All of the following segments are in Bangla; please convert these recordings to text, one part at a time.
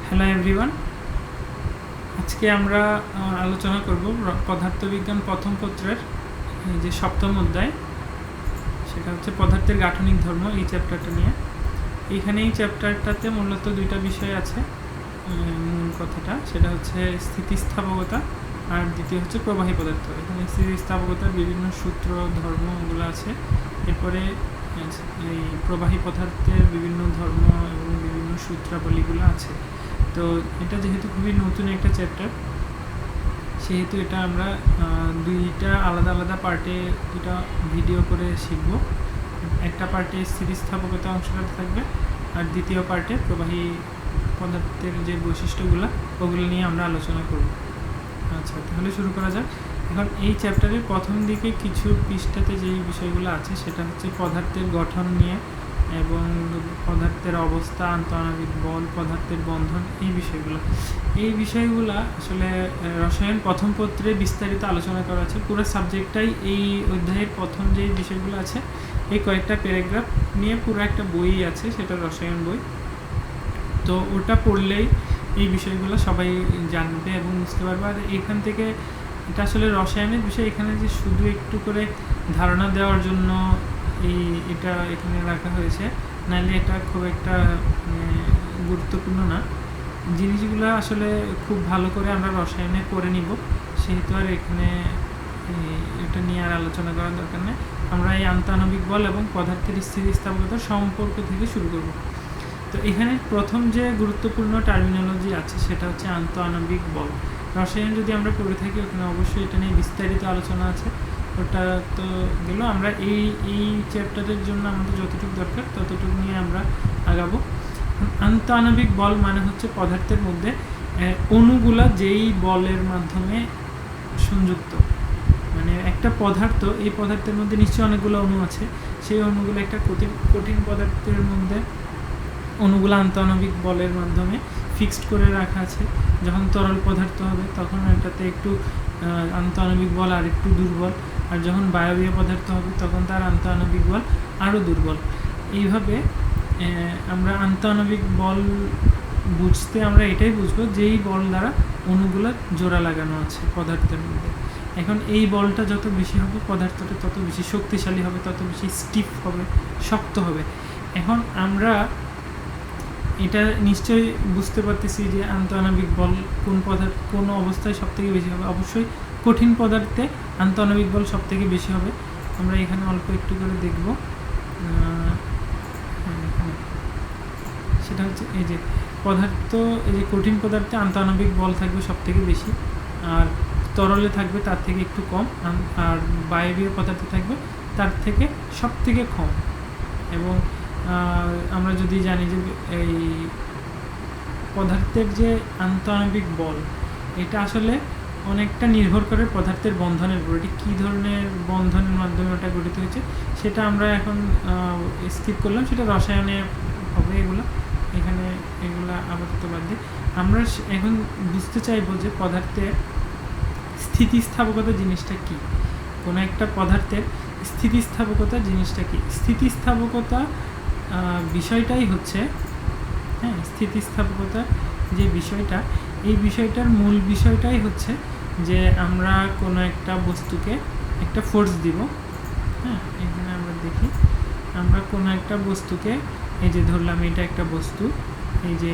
হ্যালো এভরিওয়ান, আজকে আমরা আলোচনা করব পদার্থবিজ্ঞান প্রথম পত্রের যে সপ্তম অধ্যায়, সেটা হচ্ছে পদার্থের গাঠনিক ধর্ম। এই চ্যাপ্টারটা নিয়ে এইখানে এই চ্যাপ্টারটাতে মূলত দুইটা বিষয় আছে। মূল কথাটা সেটা হচ্ছে স্থিতিস্থাপকতা আর দ্বিতীয় হচ্ছে প্রবাহী পদার্থ। এখানে স্থিতিস্থাপকতার বিভিন্ন সূত্র ধর্মগুলো আছে। এরপরে এই প্রবাহী পদার্থের বিভিন্ন ধর্ম এবং বিভিন্ন সূত্রাবলীগুলো আছে। তো এটা যেহেতু খুবই নতুন একটা চ্যাপ্টার, সেহেতু এটা আমরা দুইটা আলাদা আলাদা পার্টে দুটা ভিডিও করে শিখব। একটা পার্টে স্থিতিস্থাপকতা অংশটা থাকবে, আর দ্বিতীয় পার্টে প্রবাহী পদার্থের যে বৈশিষ্ট্যগুলো ওগুলো নিয়ে আমরা আলোচনা করব। আচ্ছা, তাহলে শুরু করা যাক। এখন এই চ্যাপ্টারের প্রথম দিকে কিছু পৃষ্ঠাতে যেই বিষয়গুলো আছে সেটা হচ্ছে পদার্থের গঠন নিয়ে এবং পদার্থের অবস্থা, আন্তঃআণবিক বল, পদার্থের বন্ধন, এই বিষয়গুলো আসলে রসায়ন প্রথম পত্রে বিস্তারিত আলোচনা করা আছে। পুরো সাবজেক্টটাই এই অধ্যায়ের প্রথম যে বিষয়গুলো আছে এই কয়েকটা প্যারাগ্রাফ নিয়ে পুরো একটা বই আছে, সেটা রসায়ন বই। তো ওটা পড়লেই এই বিষয়গুলো সবাই জানবে এবং বুঝতে পারবে। আর এখান থেকে এটা আসলে রসায়নের বিষয়, এখানে যে শুধু একটু করে ধারণা দেওয়ার জন্য এটা এখানে রাখা হয়েছে, নাহলে এটা খুব একটা গুরুত্বপূর্ণ না। জিনিসগুলো আসলে খুব ভালো করে আমরা রসায়নে পড়ে নিব, সেহেতু আর এখানে এটা নিয়ে আর আলোচনা করার দরকার নেই। আমরা এই আন্তঃআণবিক বল এবং পদার্থের স্থিতিস্থাপকতার সম্পর্ক থেকে শুরু করব। তো এখানে প্রথম যে গুরুত্বপূর্ণ টার্মিনোলজি আছে সেটা হচ্ছে আন্তঃআণবিক বল। রসায়ন যদি আমরা পড়ে থাকি ওখানে অবশ্যই এটা নিয়ে বিস্তারিত আলোচনা আছে। ওটা তো গেল, আমরা এই চ্যাপ্টারের জন্য আমাদের যতটুকু দরকার ততটুকু নিয়ে আমরা আগাবো। আন্তঃআণবিক বল মানে হচ্ছে পদার্থের মধ্যে অণুগুলা যেই বলের মাধ্যমে সংযুক্ত। মানে একটা পদার্থ, এই পদার্থের মধ্যে নিশ্চয়ই অনেকগুলো অণু আছে, সেই অণুগুলো একটা কঠিন পদার্থের মধ্যে অণুগুলো আন্তঃআণবিক বলের মাধ্যমে ফিক্সড করে রাখা আছে। যখন তরল পদার্থ হবে তখন এটাতে একটু আন্তঃআণবিক বল আর একটু দুর্বল, আর যখন বায়বীয় পদার্থ হবে তখন তার আন্তঃআণবিক বল আরও দুর্বল। এইভাবে আমরা আন্তঃআণবিক বল বুঝতে আমরা এটাই বুঝবো যেই বল দ্বারা অণুগুলো জোড়া লাগানো আছে পদার্থের মধ্যে। এখন এই বলটা যত বেশি হবে পদার্থটা তত বেশি শক্তিশালী হবে, তত বেশি স্টিফ হবে, শক্ত হবে। এখন আমরা এটা নিশ্চয়ই বুঝতে পারতেছি যে আন্তঃআণবিক বল কোন অবস্থায় সবথেকে বেশি হবে। অবশ্যই কঠিন পদার্থে আন্তঃআণবিক বল সবথেকে বেশি হবে। আমরা এখানে অল্প একটু করে দেখব। সেটা হচ্ছে এই যে কঠিন পদার্থে আন্তঃআণবিক বল থাকবে সবথেকে বেশি, আর তরলে থাকবে তার থেকে একটু কম, আর বায়বীয় পদার্থে থাকবে তার থেকে সবথেকে কম। এবং আমরা যদি জানি যে এই পদার্থের যে আন্তঃআণবিক বল, এটা আসলে অনেকটা নির্ভর করে পদার্থের বন্ধনের উপর। এটি কী ধরনের বন্ধনের মাধ্যমে ওটা গঠিত হয়েছে সেটা আমরা এখন স্কিপ করলাম, সেটা রসায়নে হবে। এখানে এগুলো আপাতত বাদ দিই। আমরা এখন বুঝতে চাইবো যে পদার্থের স্থিতিস্থাপকতা জিনিসটা কী, কোনো একটা পদার্থের স্থিতিস্থাপকতা জিনিসটা কী। স্থিতিস্থাপকতা বিষয়টাই হচ্ছে, স্থিতিস্থাপকতার যে বিষয়টা, এই বিষয়টার মূল বিষয়টাই হচ্ছে যে আমরা কোনো একটা বস্তুকে একটা ফোর্স দিব। এখানে আমরা দেখি, আমরা কোনো একটা বস্তুকে, এই যে ধরলাম এটা একটা বস্তু, এই যে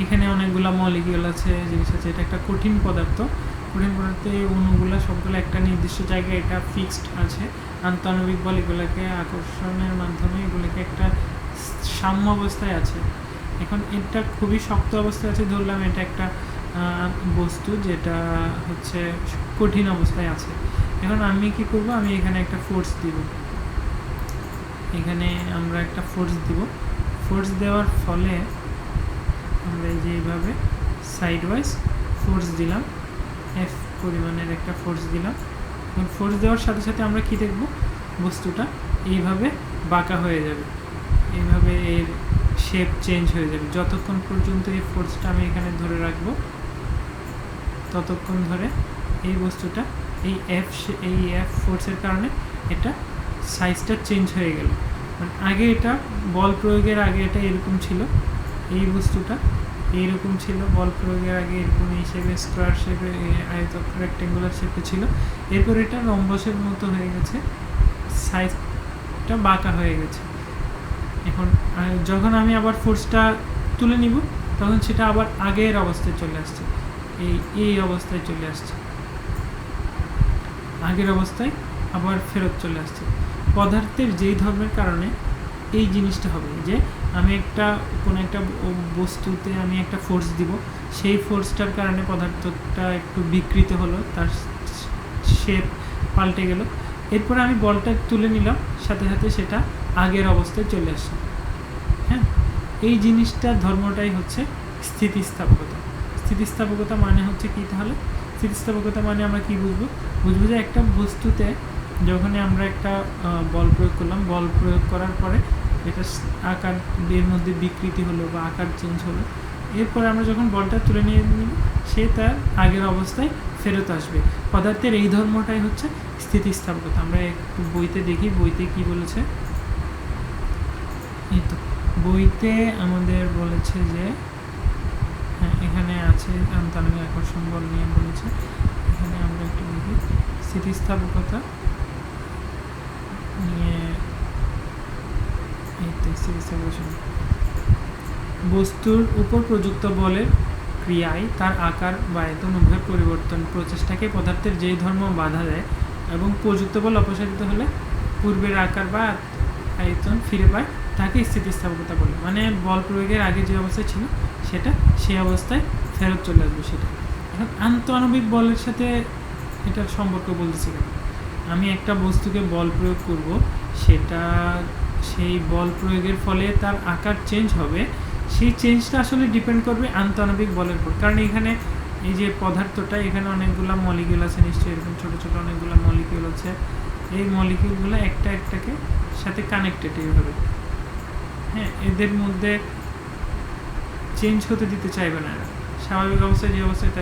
এখানে অনেকগুলো মলিকিউল আছে, জিনিস আছে, এটা একটা কঠিন পদার্থ। কঠিন পদার্থে অণুগুলো সবগুলো একটা নির্দিষ্ট জায়গায় এটা ফিক্সড আছে। আন্তঃআণবিক বল এগুলোকে আকর্ষণের মাধ্যমে এগুলোকে একটা সাম্য অবস্থায় আছে। এখন এটা খুবই শক্ত অবস্থায় আছে, ধরলাম এটা একটা বস্তু যেটা হচ্ছে কঠিন অবস্থায় আছে। এখন আমি কি করব, আমি এখানে একটা ফোর্স দিব। এখানে আমরা একটা ফোর্স দিব। ফোর্স দেওয়ার ফলে আমরা এই যে এইভাবে সাইড ওয়াইজ ফোর্স দিলাম, এফ পরিমাণের একটা ফোর্স দিলাম। এবং ফোর্স দেওয়ার সাথে সাথে আমরা কি দেখব, বস্তুটা এইভাবে বাঁকা হয়ে যাবে, এইভাবে এর শেপ চেঞ্জ হয়ে যাবে। যতক্ষণ পর্যন্ত এই ফোর্সটা আমি এখানে ধরে রাখবো ততক্ষণ ধরে এই বস্তুটা এই এফ ফোর্সের কারণে এটা সাইজটা চেঞ্জ হয়ে গেল। মানে আগে এটা বল প্রয়োগের আগে এটা এরকম ছিল, এই বস্তুটা এইরকম ছিল, বল প্রয়োগের আগে এরকম এই শেপে, স্কোয়ার শেপে, রেক্টেঙ্গুলার শেপে ছিল। এরপর এটা রম্বসের মতো হয়ে গেছে, সাইজটা বাঁকা হয়ে গেছে। এখন যখন আমি আবার ফোর্সটা তুলে নিব তখন সেটা আবার আগের অবস্থায় চলে আসছে, এই অবস্থায় চলে আসছে, আগের অবস্থায় আবার ফেরত চলে আসছে। পদার্থের যেই ধর্মের কারণে এই জিনিসটা হবে যে আমি কোনো একটা বস্তুতে আমি একটা ফোর্স দিব, সেই ফোর্সটার কারণে পদার্থটা একটু বিকৃত হলো, তার শেপ পাল্টে গেল। এরপরে আমি বলটা তুলে নিলাম, সাথে সাথে সেটা আগের অবস্থায় চলে আসছে। হ্যাঁ, এই জিনিসটার ধর্মটাই হচ্ছে স্থিতিস্থাপকতা। স্থিতিস্থাপকতা মানে হচ্ছে কি তাহলে? স্থিতিস্থাপকতা মানে আমরা কি বুঝবো যে একটা বস্তুতে যখনই আমরা একটা বল প্রয়োগ করলাম, বল প্রয়োগ করার পরে এটা আকার এর মধ্যে বিকৃতি হলো বা আকার চেঞ্জ হলো, এরপরে আমরা যখন বলটা তুলে নিয়ে নিব সে তার আগের অবস্থায় ফেরত আসবে। পদার্থের এই ধর্মটাই হচ্ছে স্থিতিস্থাপকতা। আমরা একটু বইতে দেখি, বইতে কি বলেছে। এই তো বইতে আমাদের বলেছে যে হ্যাঁ, এখানে আছে আন্তঃনামিক আকর্ষণ বল নিয়ে বলেছে। এখানে আমরা একটু দেখি স্থিতিস্থাপকতা নিয়ে। এই তো স্থিতিস্থাপকতা, বস্তুর উপর প্রযুক্ত বলের ক্রিয়ায় তার আকার বা আয়তন উভয়ের পরিবর্তন প্রচেষ্টাকে পদার্থের যেই ধর্ম বাধা দেয় এবং প্রযুক্ত বল অপসারিত হলে পূর্বের আকার বা আয়তন ফিরে পায় তাকে স্থিতিস্থাপকতা বলে। মানে বল প্রয়োগের আগে যে অবস্থায় ছিল সেটা সেই অবস্থায় ফেরত চলে আসবে সেটা। এখন আন্তঃআণবিক বলের সাথে এটার সম্পর্ক বলতেছি কেন? আমি একটা বস্তুকে বল প্রয়োগ করব, সেটা সেই বল প্রয়োগের ফলে তার আকার চেঞ্জ হবে, সেই চেঞ্জটা আসলে ডিপেন্ড করবে আন্তঃআণবিক বলের উপর। কারণ এখানে এই যে পদার্থটা, এখানে অনেকগুলো মলিকিউল আছে, নিশ্চয়ই এরকম ছোটো ছোটো অনেকগুলো মলিকিউল আছে। এই মলিকিউলগুলো একটা একটাকে সাথে কানেক্টেড এইভাবে। হ্যাঁ, এদের মধ্যে চেঞ্জ হতে দিতে চাইবে না এরা, স্বাভাবিক অবস্থায় যে অবস্থায়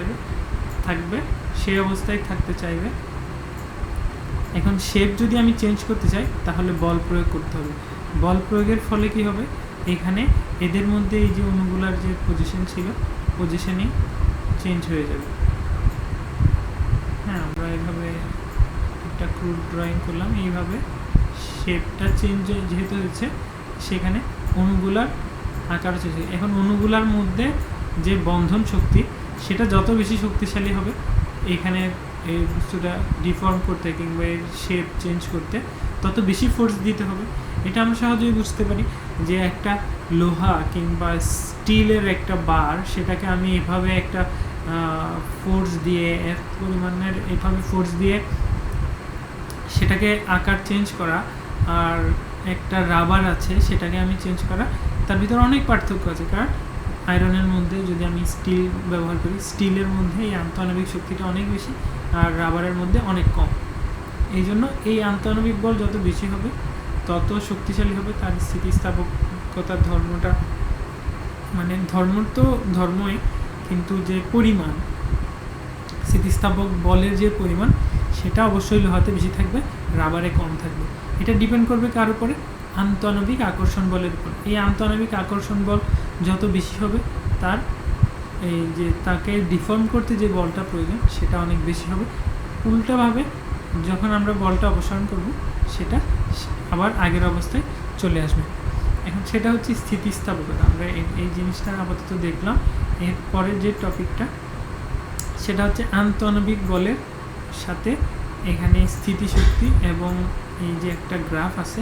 থাকবে সেই অবস্থায় থাকতে চাইবে। এখন শেপ যদি আমি চেঞ্জ করতে চাই তাহলে বল প্রয়োগ করতে হবে। বল প্রয়োগের ফলে কি হবে, এখানে এদের মধ্যে এই যে অণুগুলার যে পজিশন ছিল, পজিশনই চেঞ্জ হয়ে যাবে। হ্যাঁ, আমরা এইভাবে একটা ক্রুড ড্রয়িং করলাম, এইভাবে শেপটা চেঞ্জ যেহেতু হচ্ছে সেখানে অণুগুলার আকার চেঞ্জ। এখন অণুগুলার মধ্যে যে বন্ধন শক্তি সেটা যত বেশি শক্তিশালী হবে এখানে এই বস্তুটা ডিফর্ম করতে কিংবা এর শেপ চেঞ্জ করতে তত বেশি ফোর্স দিতে হবে। এটা আমরা সহজেই বুঝতে পারি যে একটা লোহা কিংবা স্টিলের একটা বার, সেটাকে আমি এভাবে একটা ফোর্স দিয়ে, এক পরিমাণের এভাবে ফোর্স দিয়ে সেটাকে আকার চেঞ্জ করা, আর একটা রাবার আছে সেটাকে আমি চেঞ্জ করা, তার ভিতরে অনেক পার্থক্য আছে। কারণ আয়রনের মধ্যে যদি আমি স্টিল ব্যবহার করি, স্টিলের মধ্যে এই আন্তঃআণবিক শক্তিটা অনেক বেশি আর রাবারের মধ্যে অনেক কম। এই জন্য এই আন্তঃআণবিক বল যত বেশি হবে তত শক্তিশালী হবে তার স্থিতিস্থাপকতার ধর্মটা। মানে ধর্ম তো ধর্মই, কিন্তু যে পরিমাণ, স্থিতিস্থাপক বলের যে পরিমাণ সেটা অবশ্যই লোহাতে বেশি থাকবে, রাবারে কম থাকবে। এটা ডিপেন্ড করবে কার উপরে? আন্তঃআণবিক আকর্ষণ বলের উপর। এই আন্তঃআণবিক আকর্ষণ বল যত বেশি হবে তার এই যে তাকে ডিফর্ম করতে যে বলটা প্রয়োজন সেটা অনেক বেশি হবে। উল্টাভাবে যখন আমরা বলটা অপসারণ করব সেটা আবার আগের অবস্থায় চলে আসবে। এখন সেটা হচ্ছে স্থিতিস্থাপকতা। আমরা এই জিনিসটা আপাতত দেখলাম। এরপরের যে টপিকটা সেটা হচ্ছে আন্তঃআণবিক বলের সাথে এখানে স্থিতিশক্তি এবং এই যে একটা গ্রাফ আছে,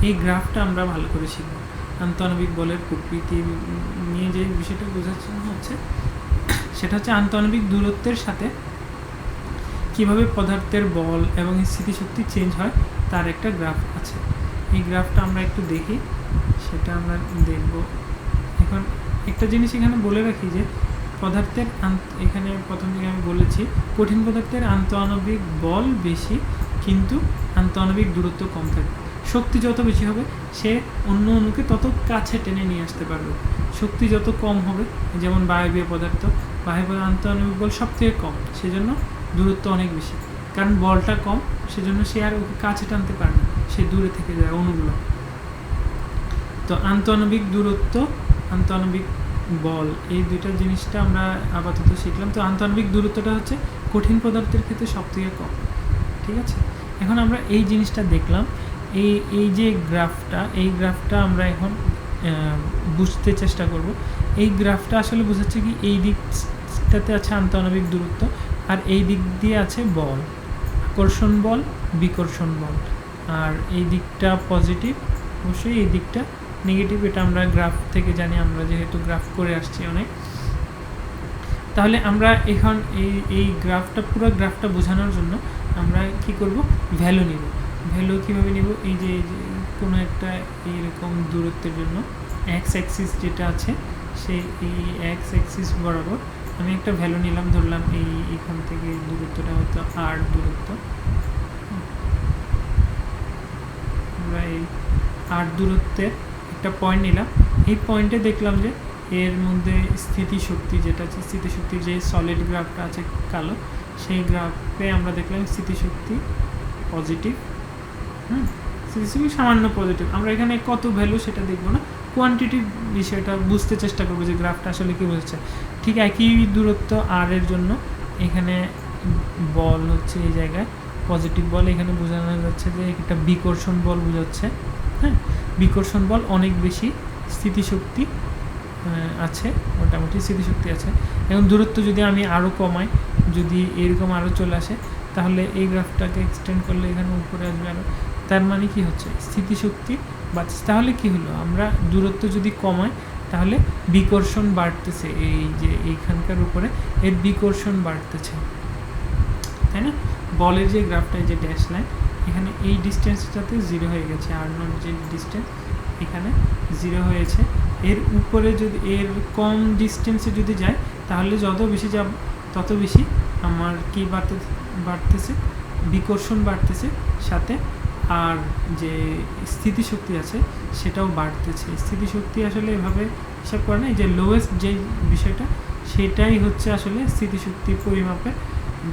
এই গ্রাফটা আমরা ভালো করে শিখব। আন্তঃআণবিক বলের প্রকৃতি নিয়ে যে বিষয়টা বোঝাচ্ছি হচ্ছে সেটা হচ্ছে আন্তঃআণবিক দূরত্বের সাথে কিভাবে পদার্থের বল এবং স্থিতিশক্তি চেঞ্জ হয় তার একটা গ্রাফ আছে। এই গ্রাফটা আমরা একটু দেখি, সেটা আমরা দেখব। এখন একটা জিনিস এখানে বলে রাখি যে পদার্থের এখানে প্রথম দিকে আমি বলেছি কঠিন পদার্থের আন্তঃআণবিক বল বেশি কিন্তু আন্তঃআণবিক দূরত্ব কম থাকবে। শক্তি যত বেশি হবে সে অন্য অণুকে তত কাছে টেনে নিয়ে আসতে পারবে। শক্তি যত কম হবে, যেমন বায়বীয় পদার্থ, বায়বীয় আন্তঃআণবিক বল সব থেকে কম, সেজন্য দূরত্ব অনেক বেশি। কারণ বলটা কম সেজন্য সে আর ওকে কাছে টানতে পারে না, সে দূরে থেকে যায় অণুগুলো। তো আন্তঃআণবিক দূরত্ব, আন্তঃআণবিক বল, এই দুইটা জিনিসটা আমরা আপাতত শিখলাম। তো আন্তঃআণবিক দূরত্বটা হচ্ছে কঠিন পদার্থের ক্ষেত্রে সবথেকে কম, ঠিক আছে। এখন আমরা এই জিনিসটা দেখলাম, এই যে গ্রাফটা, এই গ্রাফটা আমরা এখন বুঝতে চেষ্টা করব। এই গ্রাফটা আসলে বোঝাচ্ছে কি, এই দিকটাতে আছে আন্তঃআণবিক দূরত্ব, আর এই দিক দিয়ে আছে বল, আকর্ষণ বল, বিকর্ষণ বল। আর এই দিকটা পজিটিভ, অবশ্যই এই দিকটা নেগেটিভ, এটা আমরা গ্রাফ থেকে জানি, আমরা যেহেতু গ্রাফ করে আসছি অনেক। তাহলে আমরা এখন এই গ্রাফটা, পুরো গ্রাফটা বোঝানোর জন্য আমরা কি করব, ভ্যালু নিব। ভ্যালু কীভাবে নিব, এই যে কোনো একটা এইরকম দূরত্বের জন্য এক্স অ্যাক্সিস যেটা আছে, সেই এই এক্স অ্যাক্সিস বরাবর আমি একটা ভ্যালু নিলাম, ধরলাম এইখান থেকে দূরত্বটা হয়তো আর দূরত্ব, আমরা এই আর দূরত্বের একটা পয়েন্ট নিলাম। এই পয়েন্টে দেখলাম যে এর মধ্যে স্থিতিশক্তি যেটা আছে, স্থিতিশক্তির যে সলিড গ্রাফটা আছে কালো, সেই গ্রাফে আমরা দেখলাম স্থিতিশক্তি পজিটিভ, স্থিতিশক্তি সামান্য পজিটিভ। আমরা এখানে কত ভ্যালু সেটা দেখবো না, কোয়ান্টিটির বিষয়টা বুঝতে চেষ্টা করবো যে গ্রাফটা আসলে কী বোঝাচ্ছে। ঠিক একই দূরত্ব আর এর জন্য এখানে বল হচ্ছে এই জায়গায় পজিটিভ বল, এখানে বোঝানো যাচ্ছে যে একটা বিকর্ষণ বল বোঝাচ্ছে। হ্যাঁ, বিকর্ষণ বল অনেক বেশি, স্থিতিশক্তি আছে, মোটামুটি স্থিতিশক্তি আছে। এখন দূরত্ব যদি আমি আরও কমাই, যদি এরকম আরও চলে আসে, তাহলে এই গ্রাফটাকে এক্সটেন্ড করলে এখানে উপরে আসবে আরও। তার মানে কি হচ্ছে, স্থিতিশক্তি বাড়ছে। তাহলে কি হলো, আমরা দূরত্ব যদি কমাই তাহলে বিকর্ষণ বাড়তেছে, এই যে এইখানকার উপরে এর বিকর্ষণ বাড়তেছে, তাই না। বলের যে গ্রাফটা, যে ড্যাশ লাইন, এখানে এই ডিস্টেন্সটাতে 0 হয়ে গেছে, আর নট যে ডিস্টেন্স এখানে 0 হয়েছে। এর উপরে যদি, এর কম ডিস্টেন্সে যদি যায়, তাহলে যত বেশি যাব তত বেশি আমার কি বাড়তেছে, বিকর্ষণ বাড়তেছে, সাথে আর যে স্থিতিশক্তি আছে সেটাও বাড়তেছে। স্থিতিশক্তি আসলে এভাবে হিসাব করে না, এই যে লোয়েস্ট যে বিষয়টা, সেটাই হচ্ছে আসলে স্থিতিশক্তি পরিমাপের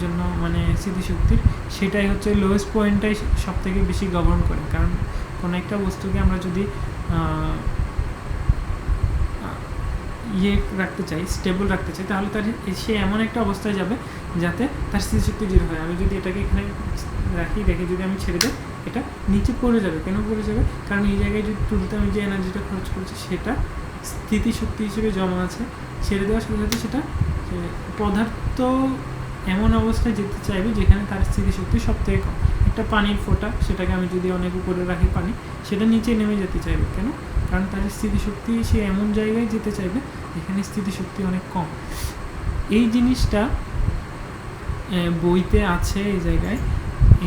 জন্য, মানে স্থিতিশক্তির সেটাই হচ্ছে লোয়েস্ট পয়েন্টটাই সব থেকে বেশি গভর্ন করে। কারণ কোনো একটা বস্তুকে আমরা যদি ইয়ে রাখতে চাই, স্টেবল রাখতে চাই, তাহলে তার সে এমন একটা অবস্থায় যাবে যাতে তার স্থিতিশক্তি 0 হয়। আমি যদি এটাকে এখানে রাখি, রেখে যদি আমি ছেড়ে দিই, এটা নিচে পড়ে যাবে। কেন পড়ে যাবে, কারণ এই জায়গায় যদি তুলতে আমি যে এনার্জিটা খরচ করছি সেটা স্থিতিশক্তি হিসেবে জমা আছে। ছেড়ে দেওয়ার সাথে সাথে সেটা পদার্থ এমন অবস্থায় যেতে চাইবে যেখানে তার স্থিতিশক্তি সব থেকে কম। একটা পানির ফোঁটা, সেটাকে আমি যদি অনেক উপরে রাখি পানি, সেটা নিচে নেমে যেতে চাইবে। কেন, কারণ তার স্থিতিশক্তি সে এমন জায়গায় যেতে চাইবে যেখানে স্থিতিশক্তি অনেক কম। এই জিনিসটা বইতে আছে এই জায়গায়,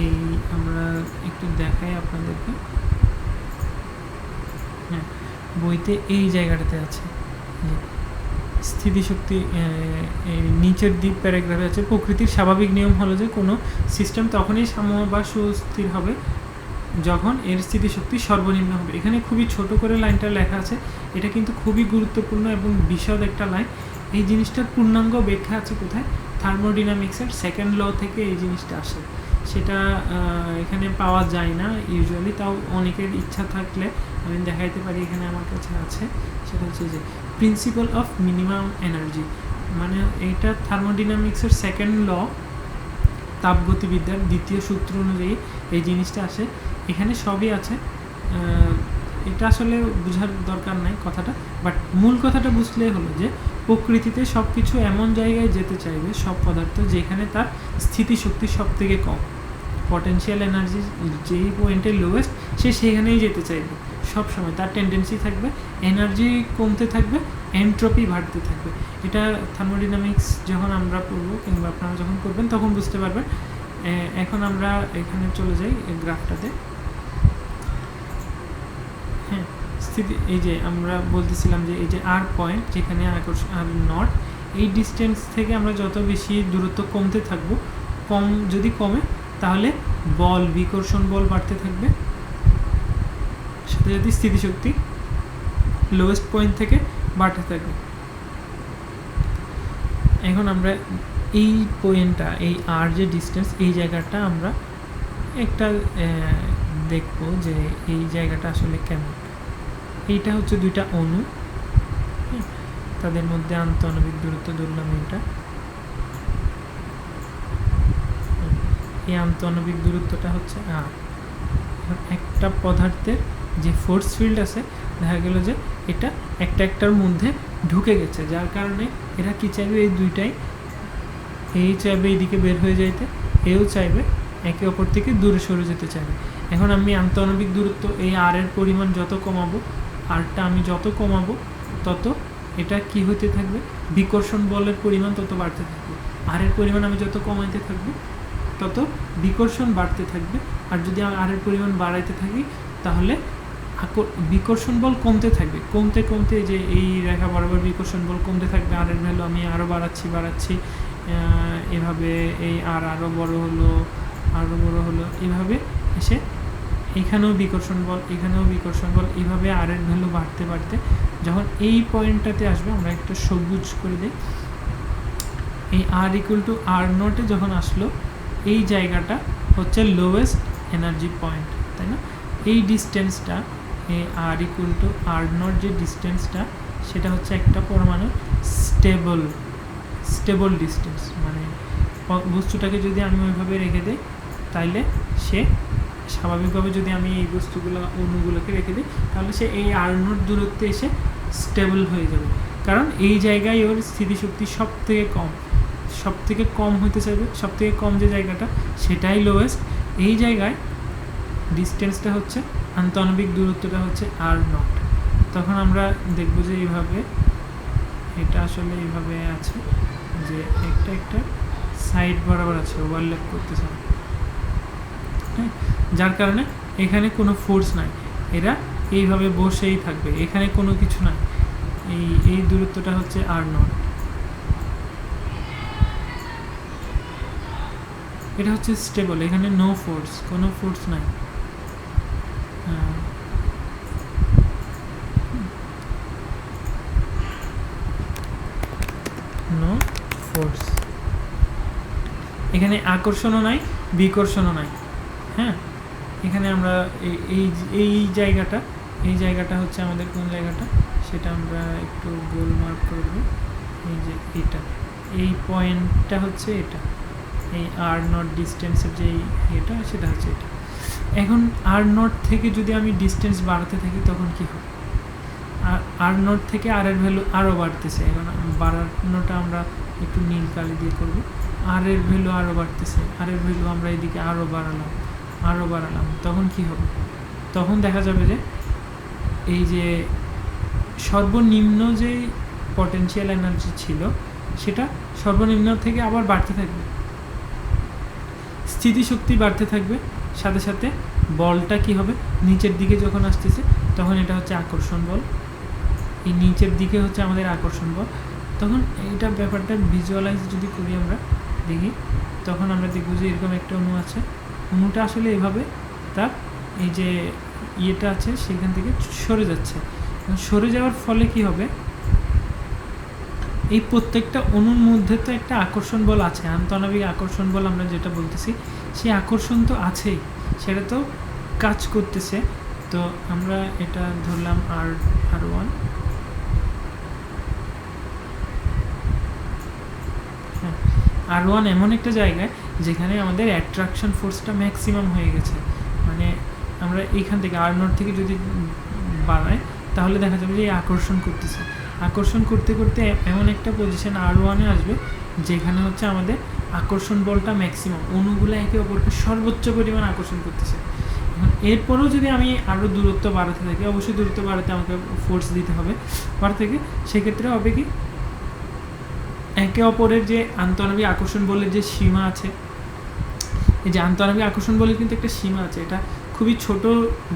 এই আমরা একটু দেখাই আপনাদেরকে। হ্যাঁ, বইতে এই জায়গাটাতে আছে স্থিতিশক্তি, নিচের দিক প্যারাগ্রাফে আছে, প্রকৃতির স্বাভাবিক নিয়ম হলো যে কোনো সিস্টেম তখনই সাম্য বা সুস্থির হবে যখন এর স্থিতিশক্তি সর্বনিম্ন হবে। এখানে খুবই ছোট করে লাইনটা লেখা আছে, এটা কিন্তু খুবই গুরুত্বপূর্ণ এবং বিশদ একটা লাইন। এই জিনিসটার পূর্ণাঙ্গ ব্যাখ্যা আছে কোথায়, থার্মোডিনামিক্সের সেকেন্ড ল থেকে এই জিনিসটা আসে। সেটা এখানে পাওয়া যায় না ইউজুয়ালি, তাও অনেকের ইচ্ছা থাকলে আমি দেখাইতে পারি, এখানে আমার কাছে আছে। সেটা হচ্ছে যে প্রিন্সিপাল অফ মিনিমাম এনার্জি, মানে এইটা থার্মোডিনামিক্সের সেকেন্ড ল, তাপগতিবিদ্যার দ্বিতীয় সূত্র অনুযায়ী এই জিনিসটা আসে। এখানে সবই আছে, এটা আসলে বোঝার দরকার নাই কথাটা, বাট মূল কথাটা বুঝলেই হলো যে প্রকৃতিতে সব কিছু এমন জায়গায় যেতে চাইবে, সব পদার্থ যেখানে তার স্থিতিশক্তি সব থেকে কম, পটেনশিয়াল এনার্জি যেই পয়েন্টে লোয়েস্ট, সে সেখানেই যেতে চাইবে সব সময়। তার টেন্ডেন্সি থাকবে এনার্জি কমতে থাকবে, এন্ট্রপি বাড়তে থাকবে। এটা থার্মোডাইনামিক্স যখন আমরা পড়ব, কিংবা আপনারা যখন করবেন তখন বুঝতে পারবেন। এখন আমরা এখানে চলে যাই গ্রাফটাতে। হ্যাঁ, এই যে আমরা বলতেছিলাম যে এই যে আর পয়েন্ট, যেখানে আর নট, এই ডিস্টেন্স থেকে আমরা যত বেশি দূরত্ব কমতে থাকবো, যদি কমে তাহলে বল, বিকর্ষণ বল বাড়তে থাকবে, সাথে সাথে স্থিতিশক্তি লোয়েস্ট পয়েন্ট থেকে বাড়তে থাকবে। এখন আমরা এই পয়েন্টটা, এই আর যে ডিস্টেন্স, এই জায়গাটা আমরা একটা দেখব যে এই জায়গাটা আসলে কেমন। এইটা হচ্ছে দুইটা অণু, তাদের মধ্যে আন্তঃআণবিক দূরত্ব ধরলাম এটা। এই আন্তঃআণবিক দূরত্বটা হচ্ছে আর। একটা পদার্থের যে ফোর্স ফিল্ড আছে দেখা গেল যে এটা একটার মধ্যে ঢুকে গেছে, যার কারণে এরা কি চাইবে, এই দুইটাই, এই চাইবে এইদিকে বের হয়ে যাইতে, এও চাইবে একে অপর থেকে দূরে সরে যেতে চাইবে। এখন আমি আন্তঃআণবিক দূরত্ব এই আর এর পরিমাণ যত কমাবো, আরটা আমি যত কমাবো তত এটা কি হতে থাকবে, বিকর্ষণ বলের পরিমাণ তত বাড়তে থাকবে। আর এর পরিমাণ আমি যত কমাইতে থাকবো তত বিকর্ষণ বাড়তে থাকবে। আর যদি আমি আর এর পরিমাণ বাড়াইতে থাকি তাহলে বিকর্ষণ বল কমতে থাকবে, কমতে কমতে যে এই রেখা বরাবর বিকর্ষণ বল কমতে থাকবে। আর এর ভ্যালু আমি আরও বাড়াচ্ছি এভাবে, এই আর আরও বড় হলো, এভাবে এসে এখানেও বিকর্ষণ বল, এইভাবে আর এর ভ্যালু বাড়তে বাড়তে যখন এই পয়েন্টটাতে আসবে, আমরা একটা সবুজ করে দিই, এই আর ইকুয়াল টু আর নটে যখন আসলো, এই জায়গাটা হচ্ছে লোয়েস্ট এনার্জি পয়েন্ট, তাই না? এই ডিস্টেন্সটা, এই আর ইকুয়াল টু আর নট যে ডিস্টেন্সটা, সেটা হচ্ছে একটা পরমাণু স্টেবল ডিস্টেন্স। মানে বস্তুটাকে যদি আমি ওইভাবে রেখে দিই তাইলে সে স্বাভাবিকভাবে, যদি আমি এই অণুগুলোকে রেখে দিই তাহলে সে এই আর নট দূরত্বে এসে স্টেবল হয়ে যাবে, কারণ এই জায়গায় ওর স্থিতিশক্তি সব থেকে কম হতে চাইবে, সব থেকে কম যে জায়গাটা সেটাই লোয়েস্ট। এই জায়গায় ডিস্টেন্সটা হচ্ছে, আন্তঃআণবিক দূরত্বটা হচ্ছে আর নট। তখন আমরা দেখব যে এইভাবে, এটা আসলে এইভাবে আছে যে একটা সাইড বরাবর আছে, ওভারল্যাপ করতেছে, হ্যাঁ, যার কারণে এখানে কোনো ফোর্স নাই, এরা এইভাবে বসেই থাকবে, এখানে কোনো কিছু নাই। এই দূরত্বটা হচ্ছে আর নট, এটা হচ্ছে স্টেবল, এখানে কোনো ফোর্স নাই। নো ফোর্স, এখানে আকর্ষণও নাই, বিকর্ষণও নাই। হ্যাঁ, এখানে আমরা এই জায়গাটা হচ্ছে আমাদের কোন জায়গাটা, সেটা আমরা একটু গোল মার্ক করব। এই যে এই পয়েন্টটা হচ্ছে এটা, এই আর নট ডিস্টেন্সের যে সেটা হচ্ছে এটা। এখন আর নট থেকে যদি আমি ডিস্টেন্স বাড়াতে থাকি তখন কি হবে, আর নট থেকে আর এর ভ্যালু আরও বাড়তেছে। এখন বাড়ানোটা আমরা একটু নীল কালি দিয়ে করব। আর এর ভ্যালু আরও বাড়তেছে, আর এর ভ্যালু আমরা এদিকে আরও বাড়ালাম, তখন কি হবে, তখন দেখা যাবে যে এই যে সর্বনিম্ন যে পটেনশিয়াল এনার্জি ছিল সেটা সর্বনিম্ন থেকে আবার বাড়তে থাকবে, স্থিতিশক্তি বাড়তে থাকবে, সাথে সাথে বলটা কি হবে, নিচের দিকে যখন আসতেছে তখন এটা হচ্ছে আকর্ষণ বল, এই নিচের দিকে হচ্ছে আমাদের আকর্ষণ বল। তখন এইটা ব্যাপারটা ভিজুয়ালাইজ যদি করি আমরা দেখি, তখন আমরা দেখব যে এরকম একটা অণু আছে, অণুটা আসলে এভাবে তার এই যে ইয়েটা আছে সেখান থেকে সরে যাচ্ছে। সরে যাওয়ার ফলে কি হবে, এই প্রত্যেকটা অণুর মধ্যে তো একটা আকর্ষণ বল আছে, আন্তঃআণবিক আকর্ষণ বল আমরা যেটা বলতেছি, সেই আকর্ষণ তো আছেই, সেটা তো কাজ করতেছে। তো আমরা এটা ধরলাম আর1, হ্যাঁ, আর1 এমন একটা জায়গায় যেখানে আমাদের অ্যাট্রাকশন ফোর্সটা ম্যাক্সিমাম হয়ে গেছে। মানে আমরা এইখান থেকে আর নট থেকে যদি বাড়াই তাহলে দেখা যাবে যে এই আকর্ষণ করতে করতে এমন একটা পজিশন আর1-এ আসবে যেখানে হচ্ছে আমাদের আকর্ষণ বলটা ম্যাক্সিমাম, অণুগুলো একে অপরকে সর্বোচ্চ পরিমাণ আকর্ষণ করতেছে। এরপরেও যদি আমি আরও দূরত্ব বাড়াতে থাকি, অবশ্যই দূরত্ব বাড়াতে আমাকে ফোর্স দিতে হবে বাড়াতে থেকে, সেক্ষেত্রে হবে কি, একে অপরের যে আন্তঃআণবিক আকর্ষণ বলের যে সীমা আছে, এই যে আন্তঃআণবিক আকর্ষণ বলের কিন্তু একটা সীমা আছে, এটা খুবই ছোট